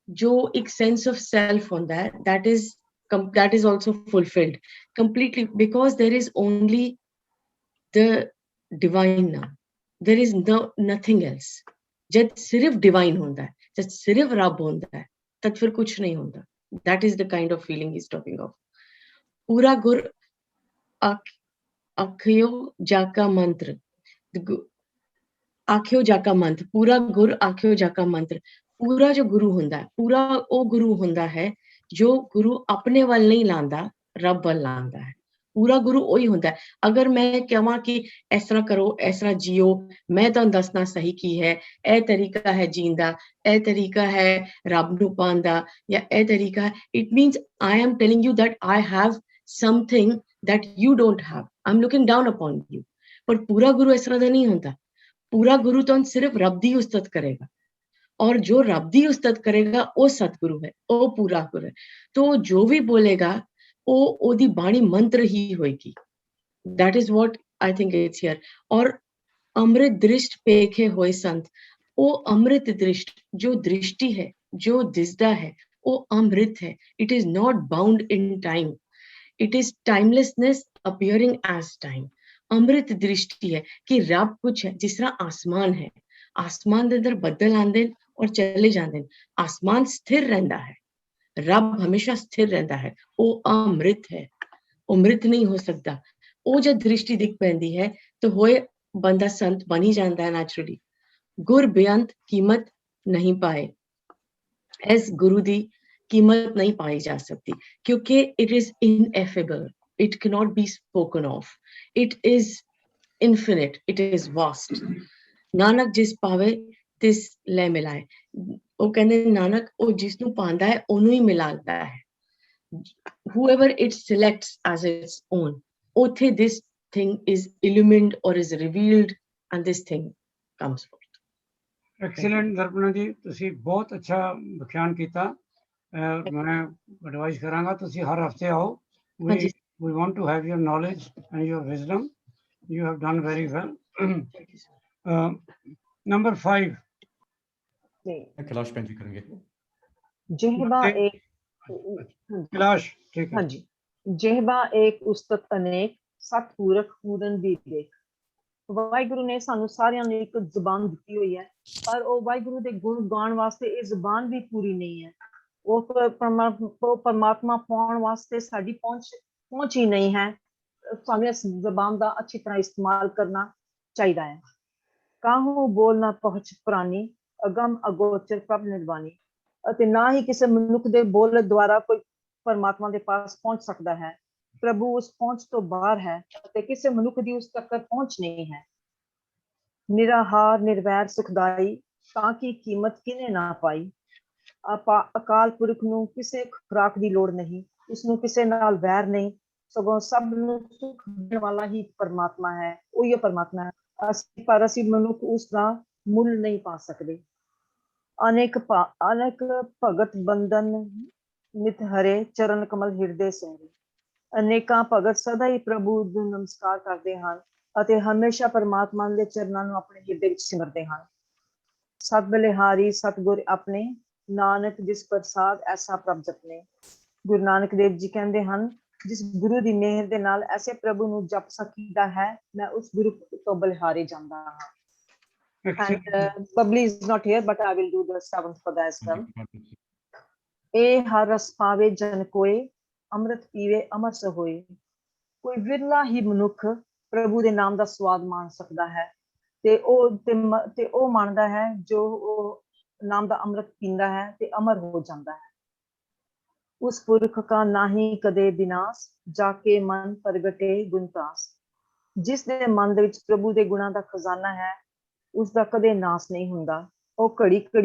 ਜੋ ਇੱਕ sense of self ਹੁੰਦਾ ਹੈ, that is also fulfilled completely, because there is only the divine now, there is nothing else। ਜਦ ਸਿਰਫ divine ਹੁੰਦਾ ਹੈ, ਜਦ ਸਿਰਫ ਰੱਬ ਹੁੰਦਾ ਹੈ, ਤਦ ਫਿਰ ਕੁਛ ਨਹੀਂ ਹੁੰਦਾ। that is the kind of feeling he's talking of। ਪੂਰਾ ਗੁਰ ਆਖਿਓ ਜਾਕਾ ਮੰਤਰ, ਆਖਿਓ ਜਾਕਾ ਮੰਤਰ, ਪੂਰਾ ਗੁਰ ਆਖਿਓ ਜਾਕਾ ਮੰਤਰ। ਪੂਰਾ ਜੋ ਗੁਰੂ ਹੁੰਦਾ ਹੈ, ਪੂਰਾ ਉਹ ਗੁਰੂ ਹੁੰਦਾ ਹੈ ਜੋ ਗੁਰੂ ਆਪਣੇ ਵੱਲ ਨਹੀਂ ਲਾਂਦਾ, ਰੱਬ ਵੱਲ ਲਾਂਦਾ ਹੈ। ਪੂਰਾ ਗੁਰੂ ਉਹੀ ਹੁੰਦਾ ਹੈ। ਅਗਰ ਮੈਂ ਕਹਾਂ ਕਿ ਇਸ ਤਰ੍ਹਾਂ ਕਰੋ, ਇਸ ਤਰ੍ਹਾਂ ਜੀਓ, ਮੈਂ ਤੁਹਾਨੂੰ ਦੱਸਣਾ ਸਹੀ ਕੀ ਹੈ, ਇਹ ਤਰੀਕਾ ਹੈ ਜੀਣ ਦਾ, ਇਹ ਤਰੀਕਾ ਹੈ ਰੱਬ ਨੂੰ ਪਾਉਣ ਦਾ, ਜਾਂ ਇਹ ਤਰੀਕਾ, it means I am telling you that I have something that you don't have, I'm looking down upon you। ਪਰ ਪੂਰਾ ਗੁਰੂ ਇਸ ਤਰ੍ਹਾਂ ਦਾ ਨਹੀਂ ਹੁੰਦਾ। ਪੂਰਾ ਗੁਰੂ ਤੁਹਾਨੂੰ ਸਿਰਫ ਰੱਬ ਦੀ ਉਸਤਤ ਕਰੇਗਾ, और जो रब दी उस्तत करेगा वो सतगुरु है, वो पूरा गुरु है। तो जो भी बोलेगा वो ओदी बाणी मंत्र ही होएगी। That is what I think it's here। और अमृत दृष्ट पेखे होए संत, वो अमृत दृष्ट जो दृष्टि है, जो दिसदा है, वो अमृत है। It is not bound in time, it is timelessness appearing as time। अमृत दृष्टि है कि रब कुछ है, जिस तरह आसमान है, आसमान के अंदर बदल आंदे और चले जाते हैं, आसमान स्थिर रहता है, रब हमेशा स्थिर रहता है, वो अमृत है, वो मृत नहीं हो सकता। वो जब दृष्टि दिख पैंदी है तो होए बंदा संत बन ही जाता है नेचुरली। गुर बेअंत कीमत नहीं पाए, इस गुरु दी कीमत नहीं पाई जा सकती, क्योंकि it is ineffable, it can not be spoken of, it is infinite, it is vast. Nanak जिस पावे तिस ले मिलाए, ਉਹ ਕਹਿੰਦੇ ਨਾਨਕ ਉਹ ਜਿਸ ਨੂੰ ਪਾਉਂਦਾ ਹੈ ਉਹਨੂੰ ਹੀ ਮਿਲਾਉਂਦਾ ਹੈ। whoever it selects as its own, ਉੱਥੇ this thing is illumined or is revealed and this thing comes forth। Excellent Darpana ji, ਤੁਸੀਂ ਬਹੁਤ ਅੱਛਾ ਵਿਖਿਆਨ ਕੀਤਾ। मैं एडवाइस करांगा ਤੁਸੀਂ ਹਰ ਹਫਤੇ ਆਓ। ਹਾਂਜੀ। We want to have your knowledge and your wisdom. You have done very well. Number 5. Kailash भैन जी करेंगे। ਜਿਹਬਾ एक कैलाश, ठीक है। हाँ जी। ਜਿਹਬਾ एक ਉਸਤਤ अनेक सतपुरख पूरन भी देख। ਵਾਹਿਗੁਰੂ ਨੇ ਸਾਨੂੰ ਸਾਰਿਆਂ ਨੂੰ ਇੱਕ ਜ਼ੁਬਾਨ ਦਿੱਤੀ ਹੋਈ ਹੈ, ਪਰ ਉਹ ਵਾਹਿਗੁਰੂ ਦੇ ਗੁਣ ਗਾਉਣ ਵਾਸਤੇ ਇਹ ਜ਼ੁਬਾਨ ਵੀ ਪੂਰੀ ਨਹੀਂ ਹੈ। ਉਹ ਪਰਮਾਤਮਾ ਪਾਉਣ ਵਾਸਤੇ ਸਾਡੀ ਪਹੁੰਚ ਹੀ ਨਹੀਂ ਹੈ। ਸਾਨੂੰ ਇਸ ਜ਼ੁਬਾਨ ਦਾ ਅੱਛੀ ਤਰ੍ਹਾਂ ਇਸਤੇਮਾਲ ਕਰਨਾ ਚਾਹੀਦਾ ਹੈ। ਕਾਹੂ ਬੋਲ ਨਾ ਪਹੁੰਚ ਪ੍ਰਾਨੀ, ਅਗਮ ਅਗੋਚਰ ਪ੍ਰਭ ਨਿਰਵਾਣੀ। ਅਤੇ ਨਾ ਹੀ ਕਿਸੇ ਮਨੁੱਖ ਦੇ ਬੋਲ ਦੁਆਰਾ ਕੋਈ ਪਰਮਾਤਮਾ ਦੇ ਪਾਸ ਪਹੁੰਚ ਸਕਦਾ ਹੈ। ਪ੍ਰਭੂ ਉਸ ਪਹੁੰਚ ਤੋਂ ਬਾਹਰ ਹੈ ਅਤੇ ਕਿਸੇ ਮਨੁੱਖ ਦੀ ਉਸ ਤੱਕ ਪਹੁੰਚ ਨਹੀਂ ਹੈ। ਨਿਰਾਹਾਰ ਨਿਰਵੈਰ ਸੁਖਦਾਈ, ਤਾਂ ਕਿ ਕੀਮਤ ਕਿਨੇ ਨਾ ਪਾਈ। ਅਕਾਲ ਪੁਰਖ ਨੂੰ ਕਿਸੇ ਖੁਰਾਕ ਦੀ ਲੋੜ ਨਹੀਂ, ਉਸਨੂੰ ਕਿਸੇ ਨਾਲ ਵੈਰ ਨਹੀਂ, ਸਗੋਂ ਸਭ ਨੂੰ ਸੁਖ ਦੇਣ ਵਾਲਾ ਹੀ ਪਰਮਾਤਮਾ ਹੈ। ਉਹੀ ਪਰਮਾਤਮਾ ਹੈ, ਪਰ ਅਸੀਂ ਮਨੁੱਖ ਉਸ ਦਾ ਮੁੱਲ ਨਹੀਂ ਪਾ ਸਕਦੇ। ਅਨੇਕ ਭਗਤ ਬੰਧਨ ਨਿਤ ਹਰੇ, ਚਰਨ ਕਮਲ ਹਿਰਦੇ ਸੋਹਰੇ। ਅਨੇਕਾਂ ਭਗਤ ਸਦਾ ਹੀ ਪ੍ਰਭੂ ਨੂੰ ਨਮਸਕਾਰ ਕਰਦੇ ਹਨ ਅਤੇ ਹਮੇਸ਼ਾ ਪਰਮਾਤਮਾ ਦੇ ਚਰਨਾਂ ਨੂੰ ਆਪਣੇ ਹਿਰਦੇ ਵਿੱਚ ਸਿਮਰਦੇ ਹਨ। ਸਤ ਬਲਿਹਾਰੀ ਸਤਿਗੁਰ ਆਪਣੇ, ਨਾਨਕ ਜਿਸ ਪ੍ਰਸਾਦ ਐਸਾ ਪ੍ਰਭ ਜਪਨੇ। ਗੁਰੂ ਨਾਨਕ ਦੇਵ ਜੀ ਕਹਿੰਦੇ ਹਨ, ਜਿਸ ਗੁਰੂ ਦੀ ਮਿਹਰ ਦੇ ਨਾਲ ਐਸੇ ਪ੍ਰਭੂ ਨੂੰ ਜਪ ਸਕੀਦਾ ਹੈ, ਮੈਂ ਉਸ ਗੁਰੂ ਤੋਂ ਬਲਿਹਾਰੇ ਜਾਂਦਾ ਹਾਂ। And Babli is not here, but I will do the seventh pada as well. ਇਹ ਹਰ ਰਸ ਪਾਵੇ ਜਨ ਕੋਏ, ਅੰਮ੍ਰਿਤ ਪੀਵੇ ਅਮਰ ਸ ਹੋਏ। ਕੋਈ ਵਿਰਲਾ ਹੀ ਮਨੁੱਖ ਪ੍ਰਭੂ ਦੇ ਨਾਮ ਦਾ ਸਵਾਦ ਮਾਣ ਸਕਦਾ ਹੈ ਤੇ ਉਹ ਮੰਨਦਾ ਹੈ ਜੋ ਉਹ ਨਾਮ ਦਾ ਅੰਮ੍ਰਿਤ ਪੀਂਦਾ ਹੈ ਤੇ ਅਮਰ ਹੋ ਜਾਂਦਾ ਹੈ। ਉਸ ਪੁਰਖ ਕਾ ਨਾਹੀ ਕਦੇ ਵਿਨਾਸ਼, ਜਾ ਕੇ ਮਨ ਪ੍ਰਗਟੇ ਗੁਣਤਾਸ। ਜਿਸ ਦੇ ਮਨ ਦੇ ਵਿੱਚ ਪ੍ਰਭੂ ਦੇ ਗੁਣਾਂ ਦਾ ਖਜ਼ਾਨਾ ਹੈ, ਉਸਦਾ ਕਦੇ ਨਾਸ ਨਹੀਂ ਹੁੰਦਾ। ਉਹ ਘੜੀ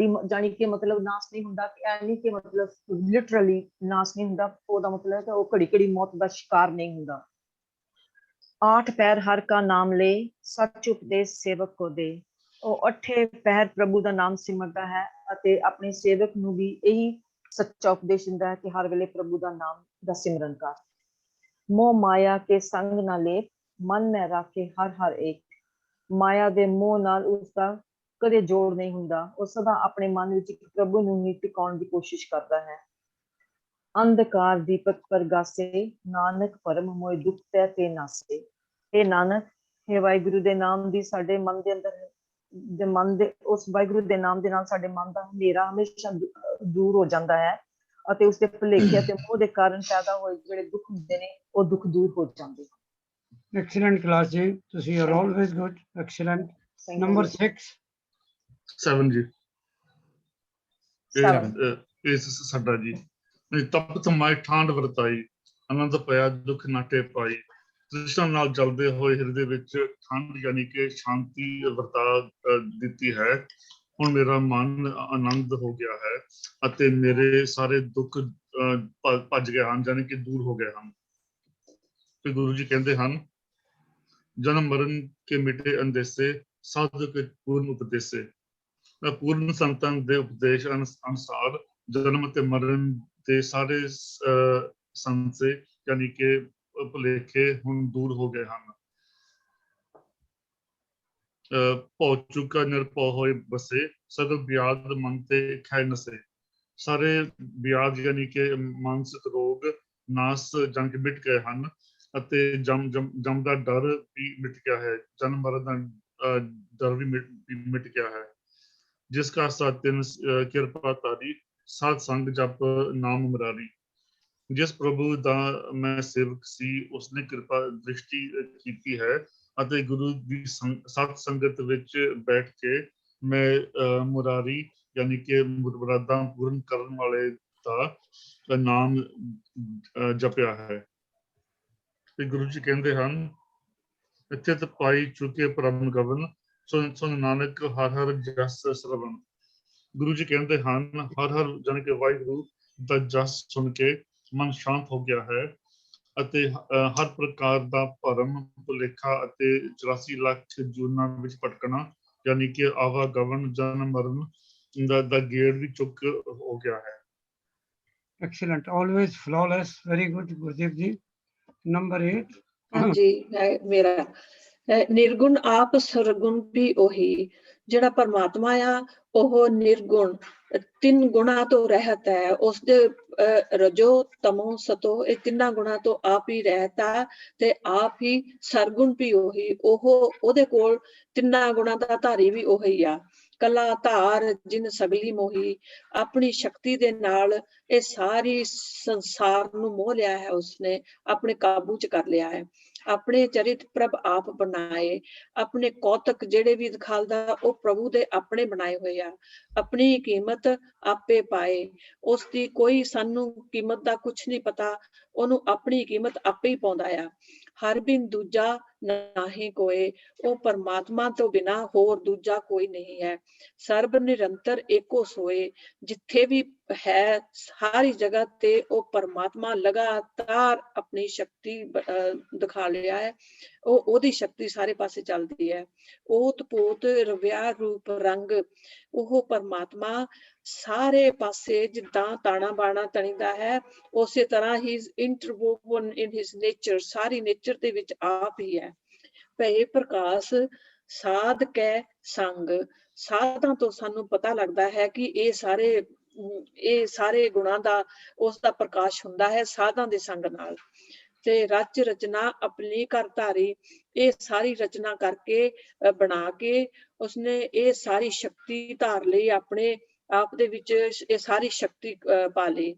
ਜਾਣੀ ਕਿ ਮਤਲਬ ਨਾਸ ਨਹੀਂ ਹੁੰਦਾ, ਐ ਕਿ ਮਤਲਬ ਲਿਟਰਲੀ ਨਾਸ ਨਹੀਂ ਹੁੰਦਾ। ਉਹਦਾ ਮਤਲਬ ਹੈ ਕਿ ਉਹ ਘੜੀ ਮੌਤ ਦਾ ਸ਼ਿਕਾਰ ਨਹੀਂ ਹੁੰਦਾ। ਆਠ ਪੈਰ ਹਰ ਕਾ ਨਾਮ ਲੈ, ਸੱਚ ਉਪਦੇਸ਼ ਸੇਵਕ ਕੋ ਦੇ। ਉਹ 8 ਪੈਰ ਪ੍ਰਭੂ ਦਾ ਨਾਮ ਸਿਮਰਦਾ ਹੈ ਅਤੇ ਆਪਣੇ ਸੇਵਕ ਨੂੰ ਵੀ ਇਹੀ ਸੱਚਾ ਉਪਦੇਸ਼ ਦਿੰਦਾ ਹੈ ਕਿ ਹਰ ਵੇਲੇ ਪ੍ਰਭੂ ਦਾ ਨਾਮ ਦਾ ਸਿਮਰਨ ਕਰ। ਮੋਹ ਮਾਇਆ ਕੇ ਸੰਗ ਨਾ ਲੈ, ਮਨ ਮੈਂ ਰਾਖੇ ਹਰ ਹਰ ਏਕ। ਮਾਇਆ ਦੇ ਮੋਹ ਨਾਲ ਉਸਦਾ ਕਦੇ ਜੋੜ ਨਹੀਂ ਹੁੰਦਾ। ਉਹ ਸਦਾ ਆਪਣੇ ਮਨ ਵਿੱਚ ਪ੍ਰਭੂ ਨੂੰ ਹੀ ਟਿਕਾਉਣ ਦੀ ਕੋਸ਼ਿਸ਼ ਕਰਦਾ ਹੈ। ਅੰਧਕਾਰ ਦੀਪਕ ਪ੍ਰਗਾਸੇ, ਨਾਨਕ ਭਰਮ ਮੋਇ ਦੁਖ ਤੈ ਤੇ ਨਾਸੇ। ਇਹ ਨਾਨਕ, ਇਹ ਵਾਹਿਗੁਰੂ ਦੇ ਨਾਮ ਦੀ ਸਾਡੇ ਮਨ ਦੇ ਅੰਦਰ ਉਸ ਵਾਹਿਗੁਰੂ ਦੇ ਨਾਮ ਦੇ ਨਾਲ ਸਾਡੇ ਮਨ ਦਾ ਹਨੇਰਾ ਹਮੇਸ਼ਾ ਦੂਰ ਹੋ ਜਾਂਦਾ ਹੈ ਅਤੇ ਉਸਦੇ ਭੁਲੇਖੇ ਅਤੇ ਮੋਹ ਦੇ ਕਾਰਨ ਪੈਦਾ ਹੋਏ ਜਿਹੜੇ ਦੁੱਖ ਹੁੰਦੇ ਨੇ, ਉਹ ਦੁੱਖ ਦੂਰ ਹੋ ਜਾਂਦੇ। Excellent class ji, ਤੁਸੀਂ are always good. Excellent. Number 6. 7 ਜੀ। ਇਹ ਸਾਡਾ ਜੀ। ਤਪਤ ਮਾਈ ਠਾਂਡ ਵਰਤਾਈ, ਆਨੰਦ ਪਿਆ ਦੁੱਖ ਨਾਟੇ ਪਾਈ। ਤ੍ਰਿਸ਼ਨਾ ਨਾਲ ਜਲਦੇ ਹੋਏ ਹਿਰਦੇ ਵਿੱਚ ਠੰਡ ਯਾਨੀ ਕਿ ਸ਼ਾਂਤੀ ਵਰਤਾ ਦਿੱਤੀ ਹੈ। ਹੁਣ ਮੇਰਾ ਮਨ ਆਨੰਦ ਹੋ ਗਿਆ ਹੈ ਅਤੇ ਮੇਰੇ ਸਾਰੇ ਦੁੱਖ ਭੱਜ ਗਏ ਹਨ, ਯਾਨੀ ਕਿ ਦੂਰ ਹੋ ਗਏ ਹਨ। ਤੇ ਗੁਰੂ ਜੀ ਕਹਿੰਦੇ ਹਨ, ਜਨਮ ਮਰਨ ਕੇ ਮਿਟੇ ਅੰਦੇਸੇ, ਸਾਧੂ ਕੇ ਪੂਰਨ ਉਪਦੇਸੇ। ਪੂਰਨ ਸੰਤਾਂ ਦੇ ਉਪਦੇਸ਼ ਅਨੁਸਾਰ ਜਨਮ ਤੇ ਮਰਨ ਦੇ ਸਾਰੇ ਸੰਸੇ ਯਾਨੀ ਕਿ ਭੁਲੇਖੇ ਹੁਣ ਦੂਰ ਹੋ ਗਏ ਹਨ। ਭਉ ਚੁਕਾ ਨਿਰਭਉ ਹੋਏ ਬਸੇ, ਸਗਲ ਵਿਆਦ ਮਨ ਤੇ ਖੈ ਨਸੇ। ਸਾਰੇ ਵਿਆਦ ਯਾਨੀ ਕਿ ਮਾਨਸਿਕ ਰੋਗ ਨਾਸ ਜਾਣੀ ਕਿ ਮਿਟ ਗਏ ਹਨ ਅਤੇ ਜਮ ਦਾ ਡਰ ਵੀ ਮਿਟ ਗਿਆ ਹੈ। ਜਨਮ ਮਰਨ ਦਾ ਡਰ ਵੀ ਮਿਟ ਗਿਆ ਹੈ। ਜਿਸ ਕਾ ਸਤਿਨ ਕਿਰਪਾ ਤਾਰੀ, ਸਾਧ ਸੰਗ ਜਪ ਨਾਮ ਮੁਰਾਰੀ। ਜਿਸ ਪ੍ਰਭੂ ਦਾ ਮੈਂ ਸੇਵਕ ਸੀ, ਉਸਨੇ ਕਿਰਪਾ ਦ੍ਰਿਸ਼ਟੀ ਕੀਤੀ ਹੈ ਅਤੇ ਗੁਰੂ ਦੀ ਸਤ ਸੰਗਤ ਵਿੱਚ ਬੈਠ ਕੇ ਮੈਂ ਮੁਰਾਰੀ ਯਾਨੀ ਕਿ ਮੁਰਾਦਾਂ ਪੂਰਨ ਕਰਨ ਵਾਲੇ ਦਾ ਨਾਮ ਜਪਿਆ ਹੈ। ਤੇ ਗੁਰੂ ਜੀ ਕਹਿੰਦੇ ਹਨ, ਇੱਥੇ ਤਾਂ ਪਾਈ ਚੁੱਕੇ ਪਰਮ ਗਵਨ, ਸੁਨ ਨਾਨਕ ਹਰ ਹਰ ਜਸ ਸਰਵਣ। ਗੁਰੂ ਜੀ ਕਹਿੰਦੇ ਹਨ, ਹਰ ਹਰ ਜਾਣੀ ਕਿ ਵਾਹਿਗੁਰੂ ਦਾ ਜਸ ਸੁਣ ਕੇ ਮਨ ਸ਼ਾਂਤ ਹੋ ਗਿਆ ਹੈ ਅਤੇ ਹਰ ਪ੍ਰਕਾਰ ਦਾ ਭਰਮ ਭੁਲੇਖਾ ਅਤੇ 84 ਲੱਖ ਜੂਨਾਂ ਵਿੱਚ ਭਟਕਣਾ ਯਾਨੀ ਕਿ ਆਵਾਗਮਨ ਜਨਮ ਮਰਨ ਦਾ ਗੇੜ ਵੀ ਚੁੱਕ ਹੋ ਗਿਆ ਹੈ। Excellent. Always flawless. Very good, Gurdeep ji. Number 8. ਹਾਂਜੀ ਮੇਰਾ ਨਿਰਗੁਣ ਆਪ ਸਰਗੁਣ ਵੀ ਉਹੀ ਜਿਹੜਾ ਪਰਮਾਤਮਾ ਆ ਉਹ ਨਿਰਗੁਣ 3 ਗੁਣਾ ਤੋਂ ਰਹਿਤ ਹੈ ਉਸਦੇ ਰਜੋ ਤਮੋ ਸਤੋ ਇਹ 3 ਗੁਣਾ ਤੋਂ ਆਪ ਹੀ ਰਹਿਤਾ ਤੇ ਆਪ ਹੀ ਸਰਗੁਣ ਵੀ ਉਹੀ ਉਹਦੇ ਕੋਲ 3 ਗੁਣਾ ਦਾ ਧਾਰੀ ਵੀ ਉਹੀ ਆ ਕਲਾ ਧਾਰ ਜਿਨ ਸਗਲੀ ਮੋਹੀ ਆਪਣੀ ਸ਼ਕਤੀ ਦੇ ਨਾਲ ਇਹ ਸਾਰੀ ਸੰਸਾਰ ਨੂੰ ਮੋਹ ਲਿਆ ਹੈ ਉਸਨੇ ਆਪਣੇ ਕਾਬੂ ਚ ਕਰ ਲਿਆ ਹੈ ਆਪਣੇ ਚਰਿਤ ਪ੍ਰਭ ਆਪ ਬਣਾਏ ਆਪਣੇ ਕੌਤਕ ਜਿਹੜੇ ਵੀ ਦਿਖਾਲਦਾ ਉਹ ਪ੍ਰਭੂ ਦੇ ਆਪਣੇ ਬਣਾਏ ਹੋਏ ਆ ਆਪਣੀ ਕੀਮਤ ਆਪੇ ਪਾਏ ਉਸ ਦੀ ਕੋਈ ਸਾਨੂੰ ਕੀਮਤ ਦਾ ਕੁਝ ਨਹੀਂ ਪਤਾ ਉਹਨੂੰ ਆਪਣੀ ਕੀਮਤ ਆਪੇ ਹੀ ਪਾਉਂਦਾ ਆ ਹਰ ਬਿਨ ਦੂਜਾ ਨਾਹੀਂ ਕੋਏ ਉਹ ਪਰਮਾਤਮਾ ਤੋਂ ਬਿਨਾ ਹੋਰ ਦੂਜਾ ਕੋਈ ਨਹੀਂ ਹੈ ਸਰਬ ਨਿਰੰਤਰ ਏਕੋ ਸੋਏ ਜਿੱਥੇ ਵੀ ਹੈ ਸਾਰੀ ਜਗ੍ਹਾ ਤੇ ਉਹ ਪਰਮਾਤਮਾ ਲਗਾਤਾਰ ਆਪਣੀ ਸ਼ਕਤੀ ਦਿਖਾ ਲਿਆ ਹੈ ਉਹਦੀ ਸ਼ਕਤੀ ਸਾਰੇ ਪਾਸੇ ਚੱਲਦੀ ਹੈ ਓਤ ਪੋਤ ਰਵਿਆ ਰੂਪ ਰੰਗ ਉਹ ਪਰਮਾਤਮਾ ਸਾਰੇ ਪਾਸੇ ਜਿੱਦਾਂ ਤਾਣਾ ਬਾਣਾ ਤਣੀਦਾ ਹੈ ਉਸੇ ਤਰ੍ਹਾਂ ਹੀ ਇੰਟਰਵੋਵਨ ਇਨ ਹਿਸ ਨੇਚਰ ਸਾਰੀ ਨੇਚਰ ਦੇ ਵਿੱਚ ਆਪ ਹੀ ਹੈ ਭਏ ਪ੍ਰਕਾਸ਼ ਸਾਧ ਕੈ ਸੰਗ ਸਾਧਾਂ ਤੋਂ ਸਾਨੂੰ ਪਤਾ ਲੱਗਦਾ ਹੈ ਕਿ ਇਹ ਸਾਰੇ ਗੁਣਾਂ ਦਾ ਉਸ ਦਾ ਪ੍ਰਕਾਸ਼ ਹੁੰਦਾ ਹੈ ਸਾਧਾਂ ਦੇ ਸੰਗ ਨਾਲ ਤੇ ਰਚ ਰਚਨਾ ਆਪਣੀ ਘਰ ਧਾਰੀ ਇਹ ਸਾਰੀ ਰਚਨਾ ਕਰਕੇ ਬਣਾ ਕੇ ਉਸਨੇ ਇਹ ਸਾਰੀ ਸ਼ਕਤੀ ਧਾਰ ਲਈ ਆਪਣੇ ਆਪ ਦੇ ਵਿੱਚ ਇਹ ਸਾਰੀ ਸ਼ਕਤੀ ਪਾ ਲਈ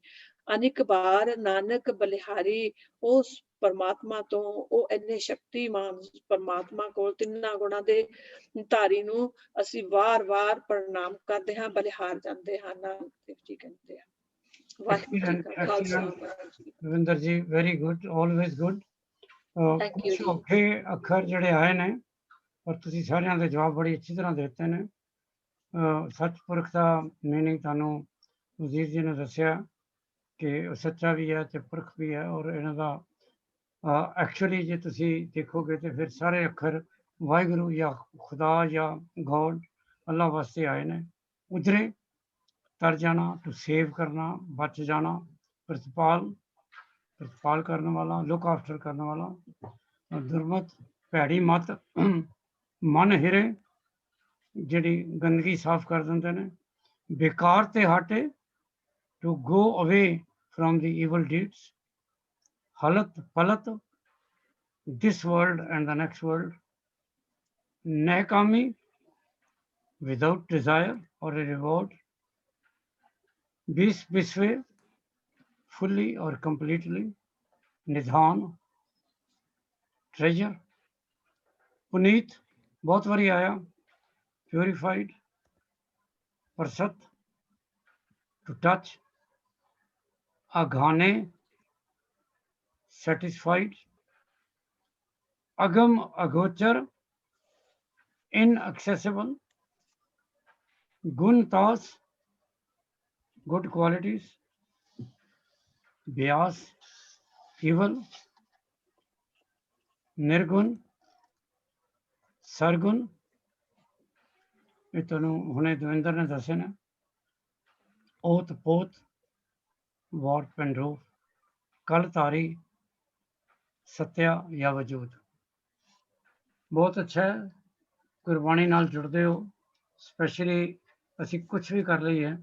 ਅਨੇਕ ਵਾਰ ਨਾਨਕ ਬਲਿਹਾਰੀ ਉਸ ਪਰਮਾਤਮਾ ਤੋਂ ਉਹ ਇੰਨੇ ਸ਼ਕਤੀਮਾਨ ਪਰਮਾਤਮਾ ਕੋਲ 3 ਗੁਣਾਂ ਦੇ ਧਾਰੀ ਨੂੰ ਅਸੀਂ ਵਾਰ-ਵਾਰ ਪ੍ਰਣਾਮ ਕਰਦੇ ਹਾਂ ਬਲਿਹਾਰ ਜਾਂਦੇ ਹਾਂ ਨਾਨਕ ਜੀ ਕਹਿੰਦੇ ਆ ਰਵਿੰਦਰ ਜੀ ਵੈਰੀ ਗੁੱਡ ਆਲਵੇਜ਼ ਗੁੱਡ ਕੁਝ ਔਖੇ ਅੱਖਰ ਜਿਹੜੇ ਆਏ ਨੇ ਪਰ ਤੁਸੀਂ ਸਾਰਿਆਂ ਦੇ ਜਵਾਬ ਬੜੀ ਅੱਛੀ ਤਰ੍ਹਾਂ ਦਿੱਤੇ ਨੇ ਸੱਚਪੁਰਖ ਦਾ ਮੀਨਿੰਗ ਤੁਹਾਨੂੰ ਵਜ਼ੀਰ ਜੀ ਨੇ ਦੱਸਿਆ ਕਿ ਉਹ ਸੱਚਾ ਵੀ ਹੈ ਤੇ ਪੁਰਖ ਵੀ ਹੈ ਔਰ ਇਹਨਾਂ ਦਾ ਐਕਚੁਅਲੀ ਜੇ ਤੁਸੀਂ ਦੇਖੋਗੇ ਤੇ ਫਿਰ ਸਾਰੇ ਅੱਖਰ ਵਾਹਿਗੁਰੂ ਜਾਂ ਖੁਦਾ ਜਾਂ ਗੋਡ ਅੱਲਾ ਵਾਸਤੇ ਆਏ ਨੇ ਉਧਰੇ ਤਰ ਜਾਣਾ ਟੂ ਸੇਵ ਕਰਨਾ ਬਚ ਜਾਣਾ ਪ੍ਰਤਪਾਲ ਕਰਨ ਵਾਲਾ ਲੁੱਕ ਆਫਟਰ ਕਰਨ ਵਾਲਾ ਦੁਰਮਤ ਭੈੜੀ ਮਤ ਮਨ ਹਿਰੇ ਜਿਹੜੀ ਗੰਦਗੀ ਸਾਫ਼ ਕਰ ਦਿੰਦੇ ਨੇ ਬੇਕਾਰ ਤੇ ਹਟੇ ਟੂ ਗੋ ਅਵੇ from the evil deeds halat palat this world and the next world nahkami without desire or a reward biswe fully or completely nidhan treasure puneet bahut bari aaya purified prasat to touch अघाने satisfied agam agochar inaccessible gun tas good qualities bias evil nirgun sargun ਇਹ ਤੁਹਾਨੂੰ ਹੁਣੇ ਦਵਿੰਦਰ ਨੇ ਦੱਸੇ ਨੇ ਓਤ ਪੋਤ वार्प एंड रूफ कल तारी सत्या या वजूद बहुत अच्छा है गुरबाणी नाल जुड़ते हो स्पैशली असी कुछ भी कर लईए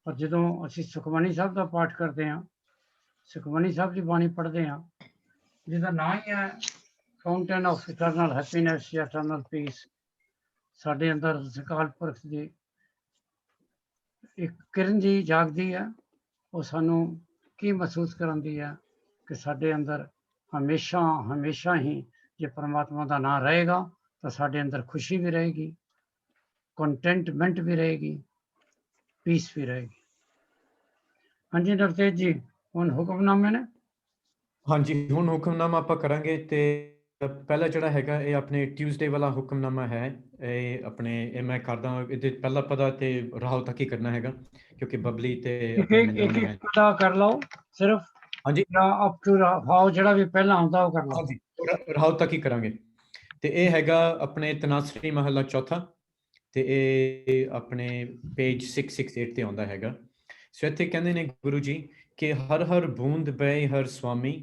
पर जदों असी सुखमनी साहब का पाठ करते हैं सुखमनी साहब की बाणी पढ़ते हैं जिसका ना ही है फाउंटेन ऑफ इटरनल हैप्पीनेस या इटरनल पीस साडे अंदर सकाल पुरख की एक किरण जी जागती है ਉਹ ਸਾਨੂੰ ਕੀ ਮਹਿਸੂਸ ਕਰਾਉਂਦੀ ਹੈ ਕਿ ਸਾਡੇ ਅੰਦਰ ਹਮੇਸ਼ਾ ਹੀ ਜੇ ਪਰਮਾਤਮਾ ਦਾ ਨਾਮ ਰਹੇਗਾ ਤਾਂ ਸਾਡੇ ਅੰਦਰ ਖੁਸ਼ੀ ਵੀ ਰਹੇਗੀ ਕੰਟੈਂਟਮੈਂਟ ਵੀ ਰਹੇਗੀ ਪੀਸ ਵੀ ਰਹੇਗੀ ਹਾਂਜੀ ਨਰਤੇਜ ਜੀ ਹੁਣ ਹੁਕਮਨਾਮੇ ਨੇ ਹਾਂਜੀ ਹੁਣ ਹੁਕਮਨਾਮਾ ਆਪਾਂ ਕਰਾਂਗੇ ਤੇ ਪਹਿਲਾ ਜਿਹੜਾ ਹੈਗਾ ਇਹ ਆਪਣੇ ਟਿਊਜ਼ਡੇ ਵਾਲਾ ਹੁਕਮਨਾਮਾ ਹੈ ਇਹ ਮੈਂ ਕਰਦਾ ਇਹਦੇ ਪਹਿਲਾ ਪਦਾ ਤੇ ਰਾਹੁਲ ਤੱਕ ਹੀ ਕਰਨਾ ਹੈਗਾ ਕਿਉਂਕਿ ਬਬਲੀ ਤੇ ਇੱਕ ਪਤਾ ਕਰ ਲਓ ਸਿਰਫ ਹਾਂਜੀ ਅਪ ਟੂ ਰਾਹੁਲ ਜਿਹੜਾ ਵੀ ਪਹਿਲਾਂ ਆਉਂਦਾ ਉਹ ਕਰ ਲਓ ਹਾਂਜੀ ਰਾਹੁਲ ਤੱਕ ਹੀ ਕਰਾਂਗੇ ਤੇ ਇਹ ਹੈਗਾ ਆਪਣੇ ਤਨਾਸਰੀ ਮਹੱਲਾ ਚੌਥਾ ਤੇ ਇਹ ਆਪਣੇ ਪੇਜ 668 ਤੇ ਆਉਂਦਾ ਹੈਗਾ ਸੋ ਇੱਥੇ ਕਹਿੰਦੇ ਨੇ ਗੁਰੂ ਜੀ ਕਿ ਹਰ ਹਰ ਬੂੰਦ ਬਹਿ ਹਰ ਸੁਆਮੀ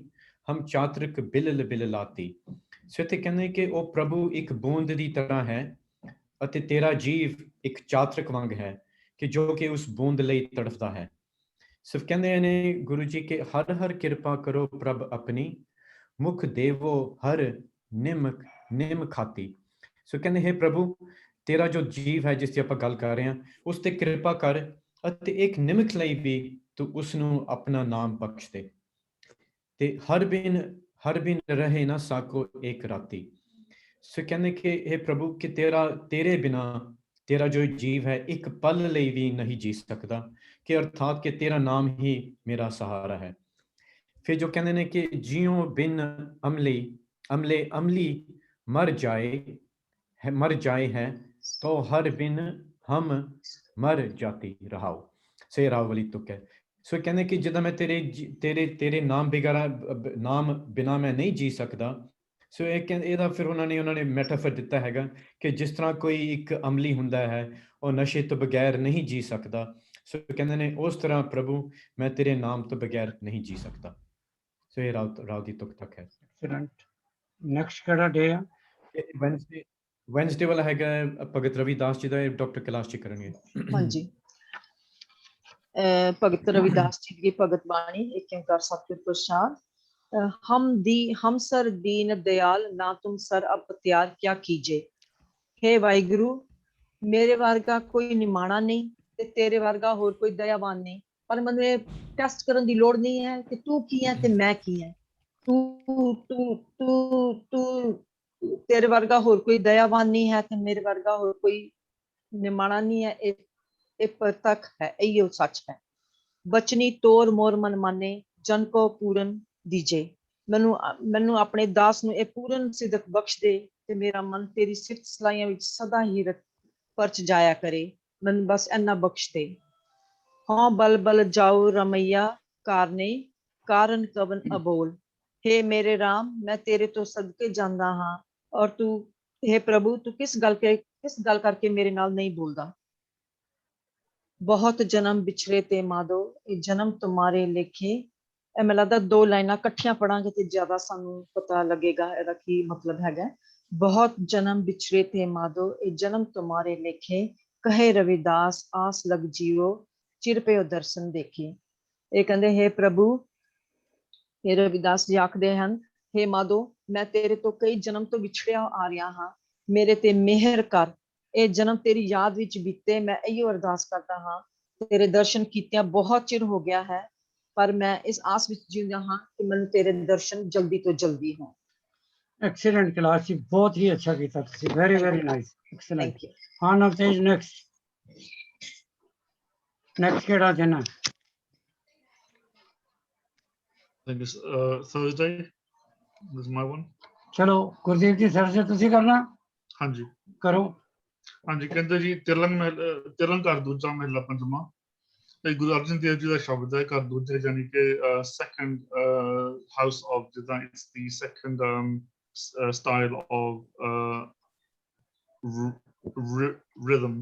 ਹਮ ਚਾਤਰਿਕ ਬਿਲਲ ਬਿਲ ਲਾਤੀ। ਸੋ ਇੱਥੇ ਕਹਿੰਦੇ ਕਿ ਉਹ ਪ੍ਰਭੂ ਇੱਕ ਬੂੰਦ ਦੀ ਤਰ੍ਹਾਂ ਹੈ ਅਤੇ ਤੇਰਾ ਜੀਵ ਇੱਕ ਚਾਤਰਿਕ ਵਾਂਗ ਹੈ ਕਿ ਜੋ ਕਿ ਉਸ ਬੂੰਦ ਲਈ ਤੜਫਦਾ ਹੈ। ਸਿਰਫ ਕਹਿੰਦੇ ਨੇ ਗੁਰੂ ਜੀ ਕਿ ਹਰ ਹਰ ਕਿਰਪਾ ਕਰੋ ਪ੍ਰਭ ਆਪਣੀ ਮੁਖ ਦੇਵੋ ਹਰ ਨਿਮ ਖਾਤੀ। ਸੋ ਕਹਿੰਦੇ ਹੈ ਪ੍ਰਭੂ ਤੇਰਾ ਜੋ ਜੀਵ ਹੈ ਜਿਸ ਦੀ ਆਪਾਂ ਗੱਲ ਕਰ ਰਹੇ ਹਾਂ ਉਸ ਤੇ ਕਿਰਪਾ ਕਰ ਅਤੇ ਇੱਕ ਨਿਮਕ ਲਈ ਵੀ ਤੂੰ ਉਸ ਨੂੰ ਆਪਣਾ ਨਾਮ ਬਖਸ਼ ਦੇ ਤੇ ਹਰ ਬਿਨ ਰਹੇ ਨਾ ਸਾਕੋ ਇੱਕ ਰਾਤੀ। ਸੋ ਕਹਿੰਦੇ ਕਿ ਇਹ ਪ੍ਰਭੂ ਕਿ ਤੇਰੇ ਬਿਨਾ ਤੇਰਾ ਜੋ ਜੀਵ ਹੈ ਇੱਕ ਪਲ ਲਈ ਵੀ ਨਹੀਂ ਜੀ ਸਕਦਾ, ਕਿ ਅਰਥਾਤ ਕਿ ਤੇਰਾ ਨਾਮ ਹੀ ਮੇਰਾ ਸਹਾਰਾ ਹੈ। ਫਿਰ ਜੋ ਕਹਿੰਦੇ ਨੇ ਕਿ ਜਿਉਂ ਬਿਨ ਅਮਲੀ ਮਰ ਜਾਏ ਹੈ तो हर बिन हम मर जाती रहाओ। से राव वाली तुक है। सो कहने कि जिदा मैं तेरे नाम बिना मैं नहीं जी सकता। सो ਇਹਦਾ ਫਿਰ ਉਹਨਾਂ ਨੇ ਮੈਟਾਫਰ ਦਿੱਤਾ ਹੈਗਾ ਕਿ ਜਿਸ ਤਰ੍ਹਾਂ ਕੋਈ ਇੱਕ ਅਮਲੀ ਹੁੰਦਾ ਹੈ ਉਹ ਨਸ਼ੇ ਤੋਂ ਬਗੈਰ ਨਹੀਂ ਜੀ ਸਕਦਾ। ਸੋ ਕਹਿੰਦੇ ਨੇ ਉਸ ਤਰ੍ਹਾਂ ਪ੍ਰਭੂ ਮੈਂ ਤੇਰੇ ਨਾਮ ਤੋਂ ਬਗੈਰ ਨਹੀਂ ਜੀ ਸਕਦਾ। ਸੋ ਇਹ ਰਾव ਦੀ ਤੁਕ ਤੱਕ ਹੈ। ਐਕਸਲੈਂਟ। ਨੈਕਸਟ ਕਿਹੜਾ ਡੇ ਆ? ਵੈਨਸਡੇ ਵਾਲਾ ਹੈਗਾ ਭਗਤ ਰਵਿਦਾਸ ਜੀ ਦਾ, ਡਾਕਟਰ ਕੈਲਾਸ਼ ਜੀ ਕਰਨਗੇ। ਹਾਂਜੀ, ਭਗਤ ਰਵਿਦਾਸ ਜੀ ਦੀ ਭਗਤ ਬਾਣੀ ਇੱਕ ਓਂਕਾਰ ਸਤਿਗੁਰ ਪ੍ਰਸਾਦ। हम सर दीन दयाल ना तुम सर अब त्यार क्या कीजे। हे वाहिगुरु मेरे वर्गा कोई निमाणा नहीं ते तेरे वर्गा होर कोई दयावान नहीं, पर मैनूं ये टेस्ट करन दी लोड़ नहीं है कि तू की है ते मैं की है। तू तू तू तू तेरे वर्गा होर कोई दयावान नहीं है ते मेरे वर्गा होर कोई निमाणा नहीं है। ये परतक है, इहो सच है। बचनी तोर मोर मन माने जन को पूरन दीजे। मैनू अपने दास नू ਇਹ ਪੂਰਨ ਸਿਦਕ ਬਖਸ਼ ਦੇ ਤੇ ਮੇਰਾ ਮਨ ਤੇਰੀ ਸਿਫਤ ਸਲਾਈਆਂ ਵਿੱਚ ਸਦਾ ਹੀ ਪਰਚ ਜਾਇਆ ਕਰੇ। ਮੈਨੂੰ ਬਸ ਇੰਨਾ ਬਖਸ਼ ਦੇ। ਹਾਂ ਬਲ ਬਲ ਜਾਓ ਰਮਈਆ ਕਾਰਨੇ ਕਾਰਨ ਕਵਨ ਅਬੋਲ। हे मेरे राम मैं तेरे तो सदके जांदा हाँ और तू हे प्रभु तू किस गल करके मेरे नाल नहीं बोलदा। बहुत जन्म बिछड़े ते माधो ये जन्म तुम्हारे लेखे। ਇਹ ਮੈਨੂੰ ਲੱਗਦਾ ਦੋ ਲਾਈਨਾਂ ਇਕੱਠੀਆਂ ਪੜਾਂਗੇ ਤੇ ਜ਼ਿਆਦਾ ਸਾਨੂੰ ਪਤਾ ਲੱਗੇਗਾ ਇਹਦਾ ਕੀ ਮਤਲਬ ਹੈਗਾ। ਬਹੁਤ ਜਨਮ ਵਿਛੜੇ ਥੇ ਮਾਧੋ ਇਹ ਜਨਮ ਤੁਮਾਰੇ ਲੇਖੇ ਕਹੇ ਰਵਿਦਾਸ ਆਸ ਲਗ ਜੀਓ ਚਿਰ ਪਿਓ ਦਰਸ਼ਨ ਦੇਖੇ। ਇਹ ਕਹਿੰਦੇ ਹੈ ਪ੍ਰਭੂ, ਇਹ ਰਵਿਦਾਸ ਜੀ ਆਖਦੇ ਹਨ ਹੇ ਮਾਧੋ ਮੈਂ ਤੇਰੇ ਤੋਂ ਕਈ ਜਨਮ ਤੋਂ ਵਿਛੜਿਆ ਆ ਰਿਹਾ ਹਾਂ, ਮੇਰੇ ਤੇ ਮਿਹਰ ਕਰ। ਇਹ ਜਨਮ ਤੇਰੀ ਯਾਦ ਵਿੱਚ ਬੀਤੇ, ਮੈਂ ਇਹੋ ਅਰਦਾਸ ਕਰਦਾ ਹਾਂ। ਤੇਰੇ ਦਰਸ਼ਨ ਕੀਤਿਆਂ ਬਹੁਤ ਚਿਰ ਹੋ ਗਿਆ ਹੈ, पर मैं इस आस विच जींदा हां कि मैनूं तेरे दर्शन जल्दी तो जल्दी हों। एक्सीलेंट क्लास जी, बहुत ही अच्छा कीता तुसीं, वेरी वेरी नाइस, एक्सीलेंट। हाँ नवतेज नेक्स्ट केड़ा दिन है? Thursday is my one। चलो गुरदीप जी सर से तुसीं करना। हाँ जी करो। हाँ जी कहते जी तिलंग कर दूजा महला पंजवां। गुरु अर्जन देव जी का शब्द है घर दूजे यानी कि second house of जिदा it's the second style of rhythm।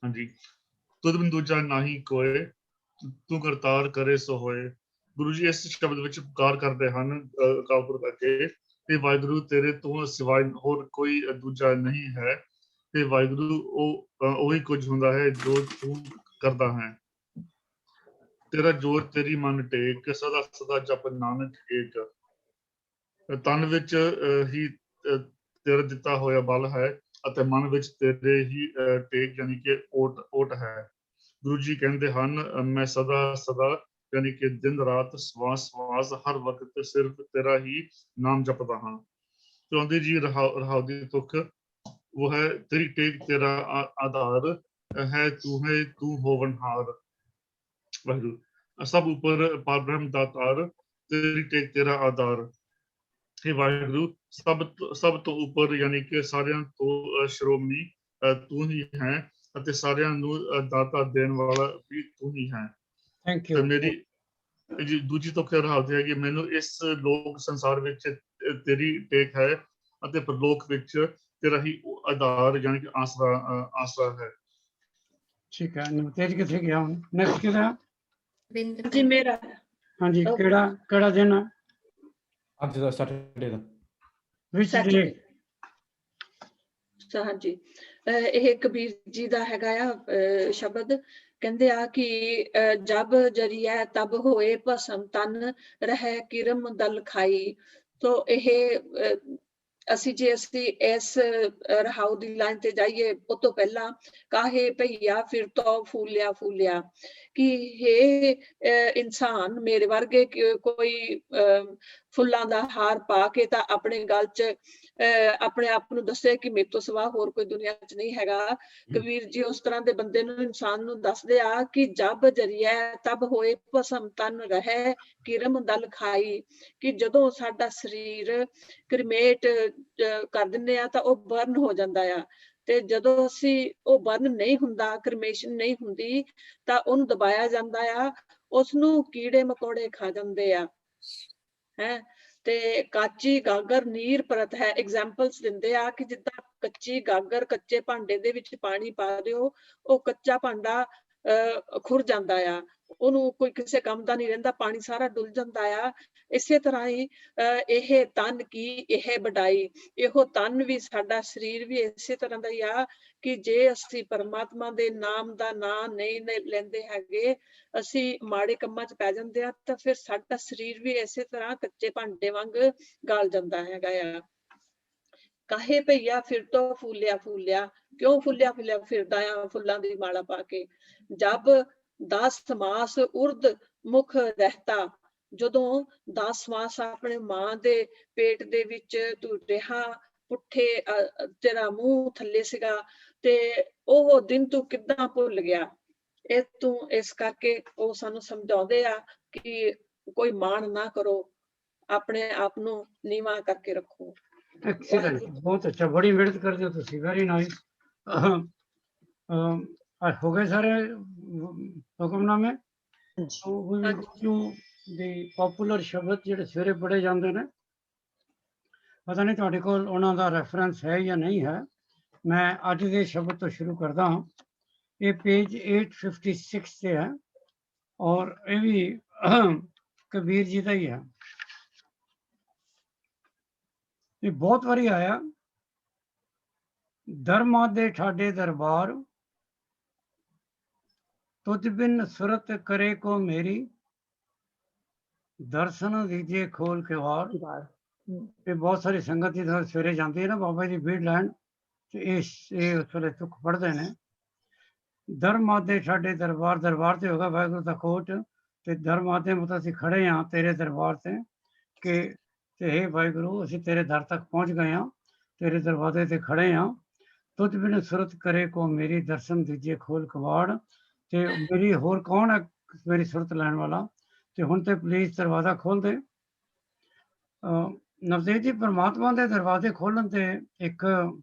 हाँ जी तुद बिन दूजा नाही कोई तू करतार करे सो होए। गुरु जी इस शब्द विच पुकार करते हैं अकाल पुरख अगे कि वाहिगुरु तेरे तो सिवाय होर कोई दूजा नहीं है ते वाहिगुरु ओही कुछ हुंदा है जो तू करदा है। तेरा जोर तेरी मन टेक सदा सदा जप नानक एक। तन विच ही तेरा दिता होया बल है ਅਤੇ ਮਨ ਵਿੱਚ ਤੇਰੇ ਹੀ ਟੇਕ ਯਾਨੀ ਕਿ ਓਟ ਹੈ। ਗੁਰੂ ਜੀ ਕਹਿੰਦੇ ਹਨ ਮੈਂ ਸਦਾ ਸਦਾ ਯਾਨੀ ਕਿ ਦਿਨ ਰਾਤ ਸਵਾਸ ਸਵਾਸ ਹਰ ਵਕਤ ਸਿਰਫ ਤੇਰਾ ਹੀ ਨਾਮ ਜਪਦਾ ਹਾਂ। ਚਾਹੁੰਦੇ ਜੀ ਰਹਾਉ ਦੀ ਤੁਕ ਉਹ ਹੈ ਤੇਰੀ ਟੇਕ ਤੇਰਾ ਆਧਾਰ ਹੈ ਤੂੰ ਹੋਵਨਹਾਰ। वाहिगुरु सब ऊपर परब्रह्म दातार तेरी टेक तेरा आधार। हे वाहिगुरु सब तो ऊपर यानी कि सारियां तो श्रोमणी तू ही है ਅਤੇ ਸਾਰਿਆਂ ਨੂੰ ਦਾਤਾ ਦੇਣ ਵਾਲਾ ਵੀ ਤੂੰ ਹੀ ਹੈ। Thank you. ਮੇਰੀ ਜੀ ਦੂਜੀ ਤੋਂ ਕਹਿ ਰਹਾ ਹੈ ਕਿ ਮੈਨੂੰ ਇਸ ਲੋਕ ਸੰਸਾਰ ਵਿੱਚ ਤੇਰੀ ਟੇਕ ਹੈ ਅਤੇ ਪਰਲੋਕ ਵਿੱਚ ਤੇਰਾ ਹੀ ਆਧਾਰ ਯਾਨੀ ਕਿ ਆਸਰਾ ਹੈ। ਠੀਕ ਹੈ। ਨਵਤੇਜ ਕਿੱਥੇ ਗਿਆ ਹੁਣ? ਨੈਕਸਟ ਕਿਹੜਾ? ਬਿੰਦ ਜੀ ਮੇਰਾ ਹਾਂਜੀ Okay. ਕਿਹੜਾ ਦਿਨ ਆ ਅੱਜ ਦਾ ਸੈਟਰਡੇ ਦਾ ਵਿਚ ਡੇ Saturday। ਹਾਂਜੀ ਇਹ ਕਬੀਰ ਜੀ ਦਾ ਹੈਗਾ ਆ ਸ਼ਬਦ, ਕਹਿੰਦੇ ਆ ਕਿ ਜਬ ਜਰੀਆ ਤਬ ਹੋਏ ਭਸਮ ਤਨ ਰਹਿ ਕਿਰਮ ਦਲ ਖਾਈ। ਤੋ ਇਹ ਅਸੀਂ ਜੇ ਅਸੀਂ ਇਸ ਰਹਾਉ ਦੀ ਲਾਈਨ ਤੇ ਜਾਈਏ, ਉਹ ਤੋਂ ਪਹਿਲਾਂ ਕਾਹੇ ਭਈਆ ਫਿਰ ਤੋਂ ਫੂਲਿਆ ਫੂਲਿਆ, ਕਿ ਇਹ ਇਨਸਾਨ ਮੇਰੇ ਵਰਗੇ ਕੋਈ ਫੁੱਲਾਂ ਦਾ ਹਾਰ ਪਾ ਕੇ ਤਾਂ ਆਪਣੇ ਗਲ 'ਚ ਆਪਣੇ ਆਪ ਨੂੰ ਦੱਸੇ ਕਿ ਮੇਰੇ ਤੋਂ ਸਿਵਾ ਹੋਰ ਕੋਈ ਦੁਨੀਆ 'ਚ ਨਹੀਂ ਹੈਗਾ। ਕਬੀਰ ਜੀ ਉਸ ਤਰ੍ਹਾਂ ਦੇ ਬੰਦੇ ਨੂੰ, ਇਨਸਾਨ ਨੂੰ ਦੱਸਦੇ ਆ ਕਿ ਜਬ ਜਰੀਆ ਤਬ ਹੋਏ ਭਸਮ ਤਨ ਰਹਿ ਕਿਰਮ ਦਲ ਖਾਈ, ਕਿ ਜਦੋਂ ਸਾਡਾ ਸਰੀਰ ਕ੍ਰਿਮੇਟ ਕਰ ਦਿੰਦੇ ਆ ਤਾਂ ਉਹ ਬਰਨ ਹੋ ਜਾਂਦਾ ਆ, ਤੇ ਜਦੋਂ ਅਸੀਂ ਉਹ ਬਰਨ ਨਹੀਂ ਹੁੰਦਾ, ਕ੍ਰਿਮੇਸ਼ਨ ਨਹੀਂ ਹੁੰਦੀ, ਤਾਂ ਉਹਨੂੰ ਦਬਾਇਆ ਜਾਂਦਾ ਆ, ਉਸਨੂੰ ਕੀੜੇ ਮਕੌੜੇ ਖਾ ਜਾਂਦੇ ਆ ਹੈ। ਤੇ ਕਾਚੀ ਗਾਗਰ ਨੀਰ ਪਰਤ ਹੈ, ਐਗਜ਼ਾਮਪਲਸ ਦਿੰਦੇ ਆ ਕਿ ਜਿੱਦਾਂ ਕੱਚੀ ਗਾਗਰ ਕੱਚੇ ਭਾਂਡੇ ਦੇ ਵਿੱਚ ਪਾਣੀ ਪਾ ਦਿਓ, ਉਹ ਕੱਚਾ ਭਾਂਡਾ ਖੁਰ ਜਾਂਦਾ ਆ, ਉਹਨੂੰ ਕੋਈ ਕਿਸੇ ਕੰਮ ਦਾ ਨਹੀਂ ਰਹਿੰਦਾ, ਪਾਣੀ ਸਾਰਾ ਡੁੱਲ ਜਾਂਦਾ ਆ। ਇਸੇ ਤਰ੍ਹਾਂ ਹੀ ਇਹ ਤਨ ਕੀ ਇਹ ਵਡਾਈ, ਇਹੋ ਤਨ ਵੀ ਸਾਡਾ ਸਰੀਰ ਵੀ ਇਸੇ ਤਰ੍ਹਾਂ ਦਾ ਹੀ ਆ ਕਿ ਜੇ ਅਸੀਂ ਪਰਮਾਤਮਾ ਦੇ ਨਾਮ ਦਾ ਨਾਂ ਨਹੀਂ ਲੈਂਦੇ ਹੈਗੇ, ਅਸੀਂ ਮਾੜੇ ਕੰਮਾਂ 'ਚ ਪੈ ਜਾਂਦੇ ਆ, ਤਾਂ ਫਿਰ ਸਾਡਾ ਸਰੀਰ ਵੀ ਇਸੇ ਤਰ੍ਹਾਂ ਕੱਚੇ ਭਾਂਡੇ ਵਾਂਗ ਗਲ ਜਾਂਦਾ ਹੈਗਾ ਆ। ਕਾਹੇ ਭਈਆ ਫਿਰ ਤੋਂ ਫੂਲਿਆ ਫੂਲਿਆ, ਕਿਉਂ ਫੁੱਲਿਆ ਫੁੱਲਿਆ ਫਿਰਦਾ ਆ ਫੁੱਲਾਂ ਦੀ ਮਾਲਾ ਪਾ ਕੇ। ਜਬ 10 ਮਾਸ ਉਰਦ ਮੁਖ ਰਹਿਤਾ, ਜਦੋਂ 10 ਮਾਸ ਆਪਣੇ ਮਾਂ ਦੇ ਪੇਟ ਦੇ ਵਿੱਚ ਤੂੰ ਰਿਹਾ, ਪੁੱਠੇ ਤੇਰਾ ਮੂੰਹ ਥੱਲੇ ਸੀਗਾ, ਤੇ ਉਹ ਦਿਨ ਤੂੰ ਕਿੱਦਾਂ ਭੁੱਲ ਗਿਆ। ਇਹ ਤੂੰ ਇਸ ਕਰਕੇ ਉਹ ਸਾਨੂੰ ਸਮਝਾਉਂਦੇ ਆ ਕਿ ਕੋਈ ਮਾਣ ਨਾ ਕਰੋ, ਆਪਣੇ ਆਪ ਨੂੰ ਨੀਵਾਂ ਕਰਕੇ ਰੱਖੋ। ਐਕਸੀਲੈਂਟ, ਬਹੁਤ ਅੱਛਾ, ਬੜੀ ਮਿਹਨਤ ਕਰਦੇ ਹੋ ਤੁਸੀਂ, ਵੈਰੀ ਨਾਈਸ। ਹੋ ਗਏ ਸਾਰੇ ਹੁਕਮਨਾਮੇ? ਦੀ ਪਪੂਲਰ ਸ਼ਬਦ ਜਿਹੜੇ ਸਵੇਰੇ ਪੜ੍ਹੇ ਜਾਂਦੇ ਨੇ, ਪਤਾ ਨਹੀਂ ਤੁਹਾਡੇ ਕੋਲ ਉਹਨਾਂ ਦਾ ਰੈਫਰੈਂਸ ਹੈ ਜਾਂ ਨਹੀਂ ਹੈ। ਮੈਂ ਅੱਜ ਦੇ ਸ਼ਬਦ ਤੋਂ ਸ਼ੁਰੂ ਕਰਦਾ ਹਾਂ। ਇਹ ਪੇਜ 856 ਤੇ ਹੈ, ਔਰ ਇਹ ਵੀ ਕਬੀਰ ਜੀ ਦਾ ਹੀ ਹੈ। ਇਹ ਬਹੁਤ ਵਾਰੀ ਆਇਆ। ਧਰਮਾਂ ਦੇ ਠਾਡੇ ਦਰਬਾਰ, ਤੁਝ ਬਿਨ ਸੁਰਤ ਕਰੇ ਕੋ ਮੇਰੀ, ਦਰਸ਼ਨ ਦੀਜੇ ਖੋਲ ਕੇ ਵਾਰ। ਇਹ ਬਹੁਤ ਸਾਰੀ ਸੰਗਤ ਦੀ ਸਵੇਰੇ ਜਾਂਦੀ ਹੈ ਨਾ ਬਾਬਾ ਜੀ ਭੀੜ ਲੈਣ, ਤੇ ਇਹ ਉਸ ਵੇਲੇ ਤੁਕ ਪੜ੍ਹਦੇ ਨੇ। ਧਰਮਾਂ ਠਾਡੇ ਦਰਬਾਰ, ਦਰਬਾਰ ਤੇ ਹੋਗਾ ਵਾਹਿਗੁਰੂ ਦਾ ਕੋਟ, ਤੇ ਧਰਮਾਂ ਦੇ ਮਤਲਬ ਅਸੀਂ ਖੜੇ ਹਾਂ ਤੇਰੇ ਦਰਬਾਰ ਤੇ, ਕਿ ਤੇ ਹੇ ਵਾਹਿਗੁਰੂ ਅਸੀਂ ਤੇਰੇ ਦਰ ਤੱਕ ਪਹੁੰਚ ਗਏ ਹਾਂ, ਤੇਰੇ ਦਰਵਾਜ਼ੇ ਤੇ ਖੜੇ ਹਾਂ। ਤੁਝ ਬਿਨ ਸੁਰਤ ਕਰੇ ਕੋ ਮੇਰੀ, ਦਰਸ਼ਨ ਦੀਜੇ ਖੋਲ ਕਵਾੜ। ਤੇ ਮੇਰੀ ਹੋਰ ਕੌਣ ਹੈ ਮੇਰੀ ਸੁਰਤ ਲੈਣ ਵਾਲਾ, ਤੇ ਹੁਣ ਤੇ ਪਲੀਜ਼ ਦਰਵਾਜ਼ਾ ਖੋਲ ਦੇ। ਨਵਦੇਵ ਜੀ, ਪਰਮਾਤਮਾ ਦੇ ਦਰਵਾਜ਼ੇ ਖੋਲਣ ਤੇ ਇੱਕ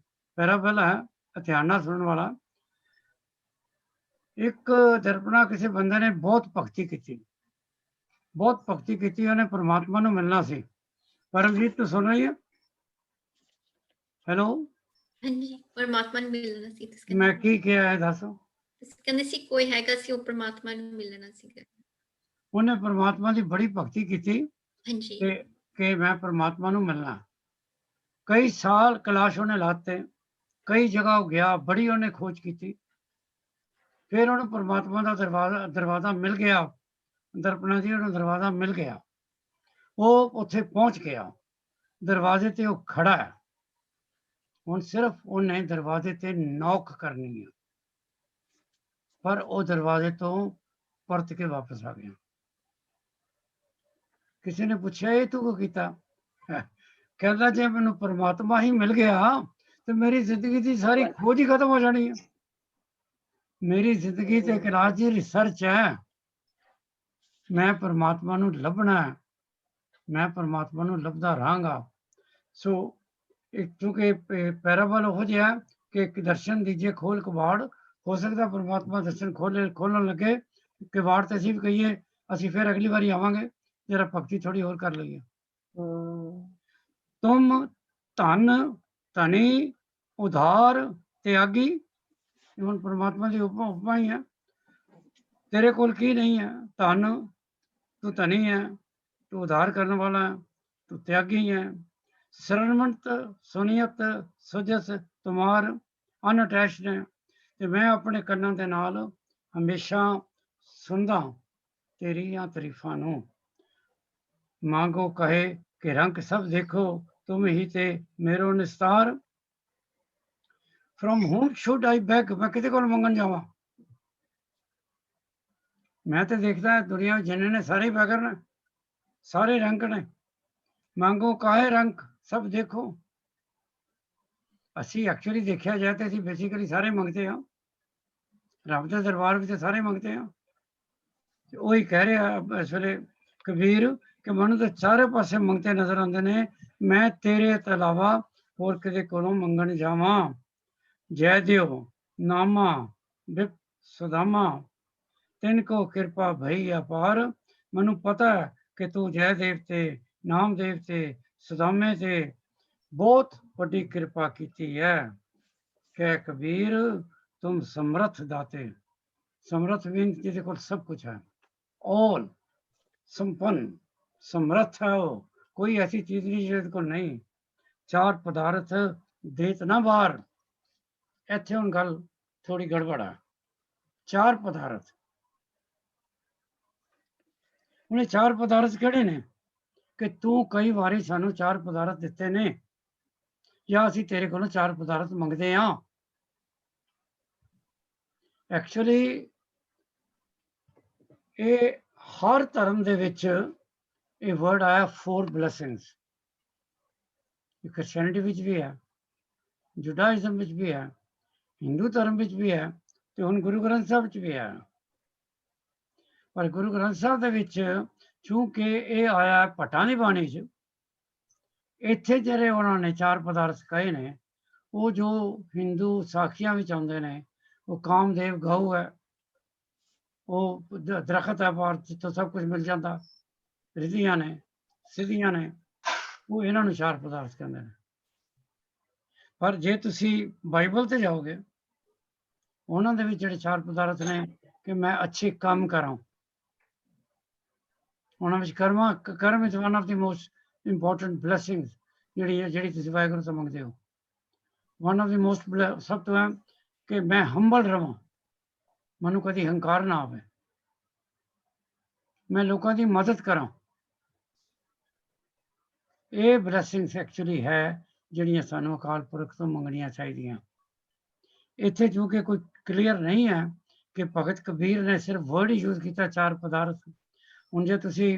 ਪੈਰਾਬਲ ਹੈ ਧਿਆਨ ਨਾਲ ਸੁਣਨ ਵਾਲਾ। ਇੱਕ ਦਰਪਣਾ ਕਿਸੇ ਬੰਦੇ ਨੇ ਬਹੁਤ ਭਗਤੀ ਕੀਤੀ, ਬਹੁਤ ਭਗਤੀ ਕੀਤੀ, ਉਹਨੇ ਪਰਮਾਤਮਾ ਨੂੰ ਮਿਲਣਾ ਸੀ। ਪਰਮਜੀਤ ਤੂੰ ਸੁਣ ਰਹੀ ਹੈ? ਹੈਲੋ, ਹਾਂਜੀ, ਪਰਮਾਤਮਾ ਨੂੰ ਮਿਲਣਾ ਸੀ। ਤੁਸੀਂ ਮੈਂ ਕੀ ਕਿਹਾ ਹੈ ਦੱਸ? ਕਹਿੰਦੇ ਸੀ ਕੋਈ ਹੈਗਾ ਸੀ, ਉਹ ਪਰਮਾਤਮਾ ਨੂੰ ਮਿਲਣਾ ਸੀਗਾ। ਉਹਨੇ ਪਰਮਾਤਮਾ ਦੀ ਬੜੀ ਭਗਤੀ ਕੀਤੀ ਹਾਂਜੀ, ਕਿ ਮੈਂ ਪਰਮਾਤਮਾ ਨੂੰ ਮਿਲਣਾ। ਕਈ ਸਾਲ ਕਲਾਸ਼ ਉਹਨੇ ਲਾਤੇ, ਕਈ ਜਗ੍ਹਾ ਗਿਆ, ਬੜੀ ਉਹਨੇ ਖੋਜ ਕੀਤੀ, ਫਿਰ ਉਹਨੂੰ ਪਰਮਾਤਮਾ ਦਾ ਦਰਵਾਜ਼ਾ ਮਿਲ ਗਿਆ। ਦਰਪਣਾ ਜੀ, ਉਹਨੂੰ ਦਰਵਾਜ਼ਾ ਮਿਲ ਗਿਆ, ਉਹ ਉੱਥੇ ਪਹੁੰਚ ਗਿਆ, ਦਰਵਾਜ਼ੇ ਤੇ ਉਹ ਖੜਾ ਹੈ। ਹੁਣ ਸਿਰਫ ਉਹਨੇ ਦਰਵਾਜ਼ੇ ਤੇ ਨੌਕ ਕਰਨੀ ਹੈ, ਪਰ ਉਹ ਦਰਵਾਜ਼ੇ ਤੋਂ ਪਰਤ ਕੇ ਵਾਪਸ ਆ ਗਿਆ। ਕਿਸੇ ਨੇ ਪੁੱਛਿਆ ਇਹ ਤੂੰ ਕਿਉਂ ਕੀਤਾ? ਕਹਿੰਦਾ ਜੇ ਮੈਨੂੰ ਪਰਮਾਤਮਾ ਹੀ ਮਿਲ ਗਿਆ ਤੇ ਮੇਰੀ ਜ਼ਿੰਦਗੀ ਦੀ ਸਾਰੀ ਖੋਜ ਹੀ ਖਤਮ ਹੋ ਜਾਣੀ ਹੈ। ਮੇਰੀ ਜ਼ਿੰਦਗੀ ਤੇ ਇੱਕ ਰਾਜ ਦੀ ਰਿਸਰਚ ਹੈ, ਮੈਂ ਪਰਮਾਤਮਾ ਨੂੰ ਲੱਭਣਾ ਹੈ, ਮੈਂ ਪਰਮਾਤਮਾ ਨੂੰ ਲੱਭਦਾ ਰਹਾਂਗਾ। ਸੋ ਕਿਉਂਕਿ ਪੈਰਾਬਲ ਉਹ ਜਿਹਾ ਕਿ ਇੱਕ ਦਰਸ਼ਨ ਦੀਜੇ ਖੋਲ ਕਬਾੜ, ਹੋ ਸਕਦਾ ਪਰਮਾਤਮਾ ਦਰਸ਼ਨ ਖੋਲਣ ਲੱਗੇ ਕਬਾੜ, ਤੇ ਅਸੀਂ ਵੀ ਕਹੀਏ ਅਸੀਂ ਫਿਰ ਅਗਲੀ ਵਾਰੀ ਆਵਾਂਗੇ, ਜਰਾ ਭਗਤੀ ਥੋੜੀ ਹੋਰ ਕਰ ਲਈਏ। ਤੁਮ ਧਨ ਧਨੀ ਉਧਾਰ ਤਿਆਗੀ, ਹੁਣ ਪਰਮਾਤਮਾ ਦੀ ਉਪਮਾ ਹੀ ਹੈ। तेरे कोल की नहीं है, धन तू धनी है, तू उधार करने वाला है, तू त्यागी है, शरणवंत सुनियत सुजस तुमार अनअटैच्ड है, ते मैं अपने ਕੰਨਾਂ ਦੇ ਨਾਲ हमेशा सुनदा तेरियां तरीफां नूं। मांगो कहे कि रंग सब देखो तुम ही ते मेरो निस्तार। From whom should I beg? मैं किते कोल मंगन जावां? मैं तो देखदा दुनिया ਵਿੱਚ जिन्ने ने सारे बैगर ने, सारे रंग ने। मांगो काहे रंग सब देखो। ਅਸੀਂ ਐਕਚੁਅਲੀ ਦੇਖਿਆ ਜਾਏ ਤੇ ਅਸੀਂ ਬੇਸਿਕਲੀ ਸਾਰੇ ਮੰਗਦੇ ਹਾਂ, ਰੱਬ ਦੇ ਦਰਬਾਰ ਵਿੱਚ ਸਾਰੇ ਮੰਗਦੇ ਹਾਂ। ਤੇ ਉਹੀ ਕਹਿ ਰਿਹਾ ਇਸ ਵੇਲੇ ਕਬੀਰ ਕਿ ਮੈਨੂੰ ਤਾਂ ਸਾਰੇ ਪਾਸੇ ਮੰਗਤੇ ਨਜ਼ਰ ਆਉਂਦੇ ਨੇ, ਮੈਂ ਤੇਰੇ ਤੋਂ ਇਲਾਵਾ ਹੋਰ ਕਿਤੇ ਕੋਲੋਂ ਮੰਗਣ ਜਾਵਾਂ। ਜੈ ਦਿਓ ਨਾਮਾ ਵਿਪ ਸੁਦਾਮਾ ਤਿੰਨ ਕੋ ਕਿਰਪਾ ਭਈ ਅਪਾਰ। ਮੈਨੂੰ ਪਤਾ ਹੈ ਕਿ ਤੂੰ ਜੈ ਦੇਵ ਤੇ ਨਾਮਦੇਵ ਤੇ ਸੁਦਾਮੇ ਤੇ ਬਹੁਤ ਵੱਡੀ ਕਿਰਪਾ ਕੀਤੀ ਹੈ। ਕਹਿ ਕਬੀਰ ਤੁਮ ਸਮਰਥ ਦਾਤੇ। ਸਮਰਥ ਮੀਨਸ ਜਿਹਦੇ ਕੋਲ ਸਭ ਕੁਝ ਹੈ, ऑल संपन्न समर्थ है वो, कोई ऐसी चीज नहीं ਜਿਹਦੇ ਕੋਲ ਨਹੀਂ। ਚਾਰ ਪਦਾਰਥ ਦੇਤ ਨਾ ਬਾਹਰ। ਇੱਥੇ ਹੁਣ ਗੱਲ ਥੋੜੀ ਗੜਬੜ ਹੈ। ਚਾਰ ਪਦਾਰਥ, ਹੁਣ ਇਹ ਚਾਰ ਪਦਾਰਥ ਕਿਹੜੇ ਨੇ ਕਿ ਤੂੰ ਕਈ ਵਾਰੀ ਸਾਨੂੰ ਚਾਰ ਪਦਾਰਥ ਦਿੱਤੇ ਨੇ ਜਾਂ ਅਸੀਂ ਤੇਰੇ ਕੋਲੋਂ ਚਾਰ ਪਦਾਰਥ ਮੰਗਦੇ ਹਾਂ। ਐਕਚੁਅਲੀ ਇਹ ਹਰ ਧਰਮ ਦੇ ਵਿੱਚ ਇਹ ਵਰਡ ਆਇਆ 4 ਬਲੇਸਿੰਗਸ। ਕ੍ਰਿਸਚੈਨਿਟੀ ਵਿੱਚ ਵੀ ਹੈ, ਜੁਡਾਇਜ਼ਮ ਵਿੱਚ ਵੀ ਹੈ, ਹਿੰਦੂ ਧਰਮ ਵਿੱਚ ਵੀ ਹੈ ਤੇ ਹੁਣ ਗੁਰੂ ਗ੍ਰੰਥ ਸਾਹਿਬ ਵਿੱਚ ਵੀ ਹੈ। ਪਰ ਗੁਰੂ ਗ੍ਰੰਥ ਸਾਹਿਬ ਦੇ ਵਿੱਚ ਚੂੰਕਿ ਇਹ ਆਇਆ ਭੱਟਾਂ ਦੀ ਬਾਣੀ 'ਚ, ਇੱਥੇ ਜਿਹੜੇ ਉਹਨਾਂ ਨੇ ਚਾਰ ਪਦਾਰਥ ਕਹੇ ਨੇ ਉਹ ਜੋ ਹਿੰਦੂ ਸਾਖੀਆਂ ਵਿੱਚ ਆਉਂਦੇ ਨੇ, ਉਹ ਕਾਮਦੇਵ ਗਊ ਹੈ, ਉਹ ਦਰਖਤ ਹੈ ਬਾਹਰ ਜਿੱਥੋਂ ਸਭ ਕੁਝ ਮਿਲ ਜਾਂਦਾ, ਰਿਧੀਆਂ ਨੇ, ਸਿੱਧੀਆਂ ਨੇ, ਉਹ ਇਹਨਾਂ ਨੂੰ ਚਾਰ ਪਦਾਰਥ ਕਹਿੰਦੇ ਨੇ। ਪਰ ਜੇ ਤੁਸੀਂ ਬਾਈਬਲ ਤੇ ਜਾਓਗੇ, ਉਹਨਾਂ ਦੇ ਵਿੱਚ ਜਿਹੜੇ ਚਾਰ ਪਦਾਰਥ ਨੇ ਕਿ ਮੈਂ ਅੱਛੇ ਕੰਮ ਕਰਾਂ, ਉਹਨਾਂ ਵਿੱਚ karam is one of the most important blessings ਜਿਹੜੀ ਤੁਸੀਂ ਵਾਹਿਗੁਰੂ ਤੋਂ ਮੰਗਦੇ ਹੋ। ਵਨ ਆਫ ਦੀ ਮੋਸਟ ਸਭ ਤੋਂ ਹੈ ਕਿ ਮੈਂ ਹੰਬਲ ਰਵਾਂ, ਮੈਨੂੰ ਕਦੀ ਹੰਕਾਰ ਨਾ ਆਵੇ, ਮੈਂ ਲੋਕਾਂ ਦੀ ਮਦਦ ਕਰਾਂ। ਇਹ ਬਲੈਸਿੰਗਸ ਐਕਚੁਅਲੀ ਹੈ ਜਿਹੜੀਆਂ ਸਾਨੂੰ ਅਕਾਲ ਪੁਰਖ ਤੋਂ ਮੰਗਣੀਆਂ ਚਾਹੀਦੀਆਂ। ਇੱਥੇ ਕਿਉਂਕਿ ਕੋਈ ਕਲੀਅਰ ਨਹੀਂ ਹੈ ਕਿ ਭਗਤ ਕਬੀਰ ਨੇ ਸਿਰਫ ਵਰਡ ਹੀ ਯੂਜ਼ ਕੀਤਾ ਚਾਰ ਪਦਾਰਥ। ਹੁਣ ਜੇ ਤੁਸੀਂ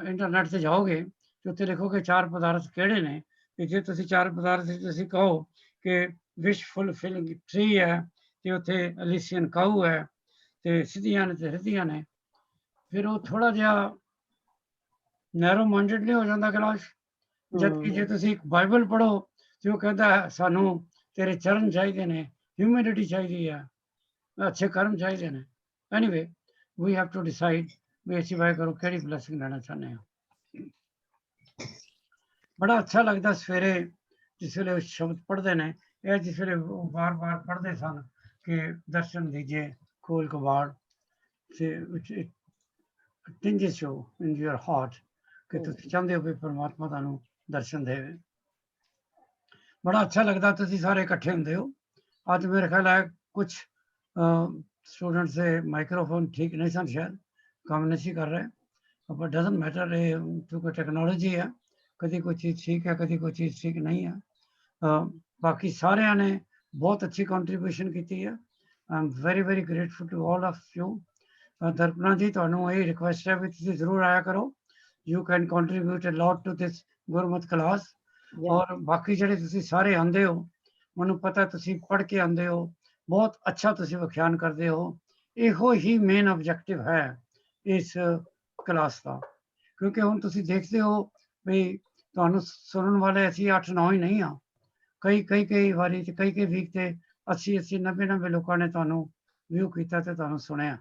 ਇੰਟਰਨੈਟ ਤੇ ਜਾਓਗੇ ਤੇ ਉੱਥੇ ਲਿਖੋਗੇ ਚਾਰ ਪਦਾਰਥ ਕਿਹੜੇ ਨੇ, ਤੇ ਜੇ ਤੁਸੀਂ ਚਾਰ ਪਦਾਰਥ ਤੁਸੀਂ ਕਹੋ ਕਿ ਵਿਸ਼ ਫੁਲਫਿਲਿੰਗ ਟਰੀ ਹੈ ਤੇ ਉੱਥੇ ਐਲੀਸੀਅਨ ਕਾਊ ਹੈ ਤੇ ਸਿੱਧੀਆਂ ਨੇ ਤੇ ਰਿਧੀਆਂ ਨੇ, ਫਿਰ ਉਹ ਥੋੜਾ ਜਿਹਾ ਨੈਰੋ ਮਾਈਂਡਡ ਨਹੀਂ ਹੋ ਜਾਂਦਾ ਕੈਲਾਸ਼। ਜਦਕਿ ਜੇ ਤੁਸੀਂ ਬਾਈਬਲ ਪੜ੍ਹੋ ਤੇ ਉਹ ਕਹਿੰਦਾ ਸਾਨੂੰ ਤੇਰੇ ਚਰਨ ਚਾਹੀਦੇ ਨੇ, ਹਿਊਮਿਲਿਟੀ ਚਾਹੀਦੀ ਹੈ, ਅੱਛੇ ਕਰਮ ਚਾਹੀਦੇ ਨੇ। Anyway we have to decide ਵੀ ਅਸੀਂ ਵਾਹਿਗੁਰੂ ਕਿਹੜੀ ਬਲੈਸਿੰਗ ਲੈਣਾ ਚਾਹੁੰਦੇ ਹਾਂ। ਬੜਾ ਅੱਛਾ ਲੱਗਦਾ ਸਵੇਰੇ ਜਿਸ ਵੇਲੇ ਸ਼ਬਦ ਪੜ੍ਹਦੇ ਨੇ, ਇਹ ਜਿਸ ਵੇਲੇ ਉਹ ਵਾਰ-ਵਾਰ ਪੜ੍ਹਦੇ ਸਨ ਕਿ ਦਰਸ਼ਨ ਦੀਜੇ ਖੋਲ ਕਬਾੜ, ਤੇ tinges you in your heart ਕਿ ਤੁਸੀਂ ਚਾਹੁੰਦੇ ਹੋ ਕਿ ਪਰਮਾਤਮਾ ਤੁਹਾਨੂੰ ਦਰਸ਼ਨ ਦੇਵੇ। ਬੜਾ ਅੱਛਾ ਲੱਗਦਾ ਤੁਸੀਂ ਸਾਰੇ ਇਕੱਠੇ ਹੁੰਦੇ ਹੋ। ਅੱਜ ਮੇਰੇ ਖਿਆਲ ਹੈ ਕੁਝ ਸਟੂਡੈਂਟਸ ਦੇ ਮਾਈਕ੍ਰੋਫੋਨ ਠੀਕ ਨਹੀਂ ਸਨ, ਸ਼ਾਇਦ ਕੰਮ ਨਹੀਂ ਸੀ ਕਰ ਰਹੇ, ਪਰ ਡਜ਼ਨਟ ਮੈਟਰ, ਇਹ ਕਿਉਂਕਿ ਟੈਕਨੋਲੋਜੀ ਹੈ, ਕਦੀ ਕੋਈ ਚੀਜ਼ ਠੀਕ ਹੈ, ਕਦੀ ਕੋਈ ਚੀਜ਼ ਠੀਕ ਨਹੀਂ ਹੈ। ਬਾਕੀ ਸਾਰਿਆਂ ਨੇ ਬਹੁਤ ਅੱਛੀ ਕੰਟਰੀਬਿਊਸ਼ਨ ਕੀਤੀ ਹੈ। I am very very grateful to all of you. Darpana ji ਤੁਹਾਨੂੰ ਇਹ ਰਿਕੁਐਸਟ ਹੈ ਵੀ ਤੁਸੀਂ ਜ਼ਰੂਰ ਆਇਆ ਕਰੋ। You can contribute a lot to this Gurmat class. ਔਰ ਬਾਕੀ ਜਿਹੜੇ ਤੁਸੀਂ ਸਾਰੇ ਆਉਂਦੇ ਹੋ, ਮੈਨੂੰ ਪਤਾ ਤੁਸੀਂ ਪੜ੍ਹ ਕੇ ਆਉਂਦੇ ਹੋ, ਬਹੁਤ ਅੱਛਾ ਤੁਸੀਂ ਵਿਖਿਆਨ ਕਰਦੇ ਹੋ। ਇਹੋ ਹੀ ਮੇਨ ਆਬਜੈਕਟਿਵ ਹੈ ਇਸ ਕਲਾਸ ਦਾ, ਕਿਉਂਕਿ ਹੁਣ ਤੁਸੀਂ ਦੇਖਦੇ ਹੋ ਵੀ ਤੁਹਾਨੂੰ ਸੁਣਨ ਵਾਲੇ ਅਸੀਂ 8-9 ਹੀ ਨਹੀਂ ਹਾਂ, ਕਈ ਵਾਰੀ ਤੇ ਕਈ ਵੀਕ ਤੇ 80 90 ਲੋਕਾਂ ਨੇ ਤੁਹਾਨੂੰ ਵਿਊ ਕੀਤਾ ਤੇ ਤੁਹਾਨੂੰ ਸੁਣਿਆ।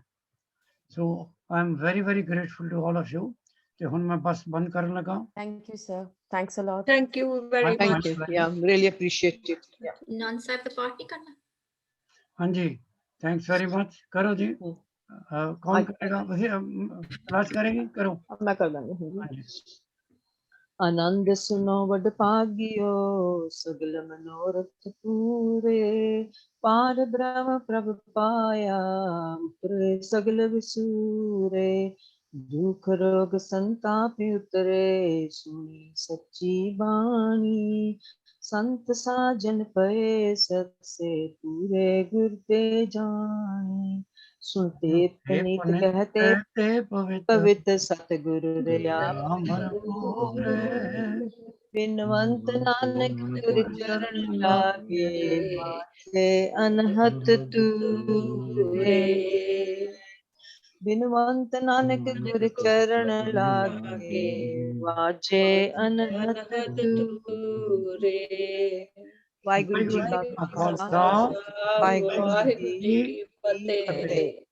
So I am very very grateful to all of you. ਤੇ ਹੁਣ ਮੈਂ ਬਸ ਬੰਦ ਕਰਨ ਲੱਗਾ। Thank you, sir. Thanks a lot. Thank you very Thank much. you. Yeah, really appreciate it. Yeah. Nanak Sahib ਦਾ ਪਾਠ ਨਹੀਂ ਕਰਨਾ? ਹਾਂਜੀ, ਥੈਂਕਸ ਵੈਰੀ ਮਚ। ਕਰੋ ਜੀ, कौन करेगा? वही क्लास करेगी? करो। अब मैं कर दूंगी। हाँ जी। आनंद सुनो वड भागियो सगल मनोरथ पूरे पार ब्रह्म प्रभ पाया उतरे सगल विसूरे दुख रोग संताप उतरे सुनी सच्ची बाणी संत साजन पए सत से पूरे गुर ते जाने सुनते पुनीत कहते पवित्र सतगुरु रया बिनवंत नानक गुर चरण लागे बाजे अनहत तूरे बिनवंत नानक गुर चरण लागे बाजे अनहत तूरे। वाहिगुरु जी का खालसा वाहिगुरु जी की फतेह।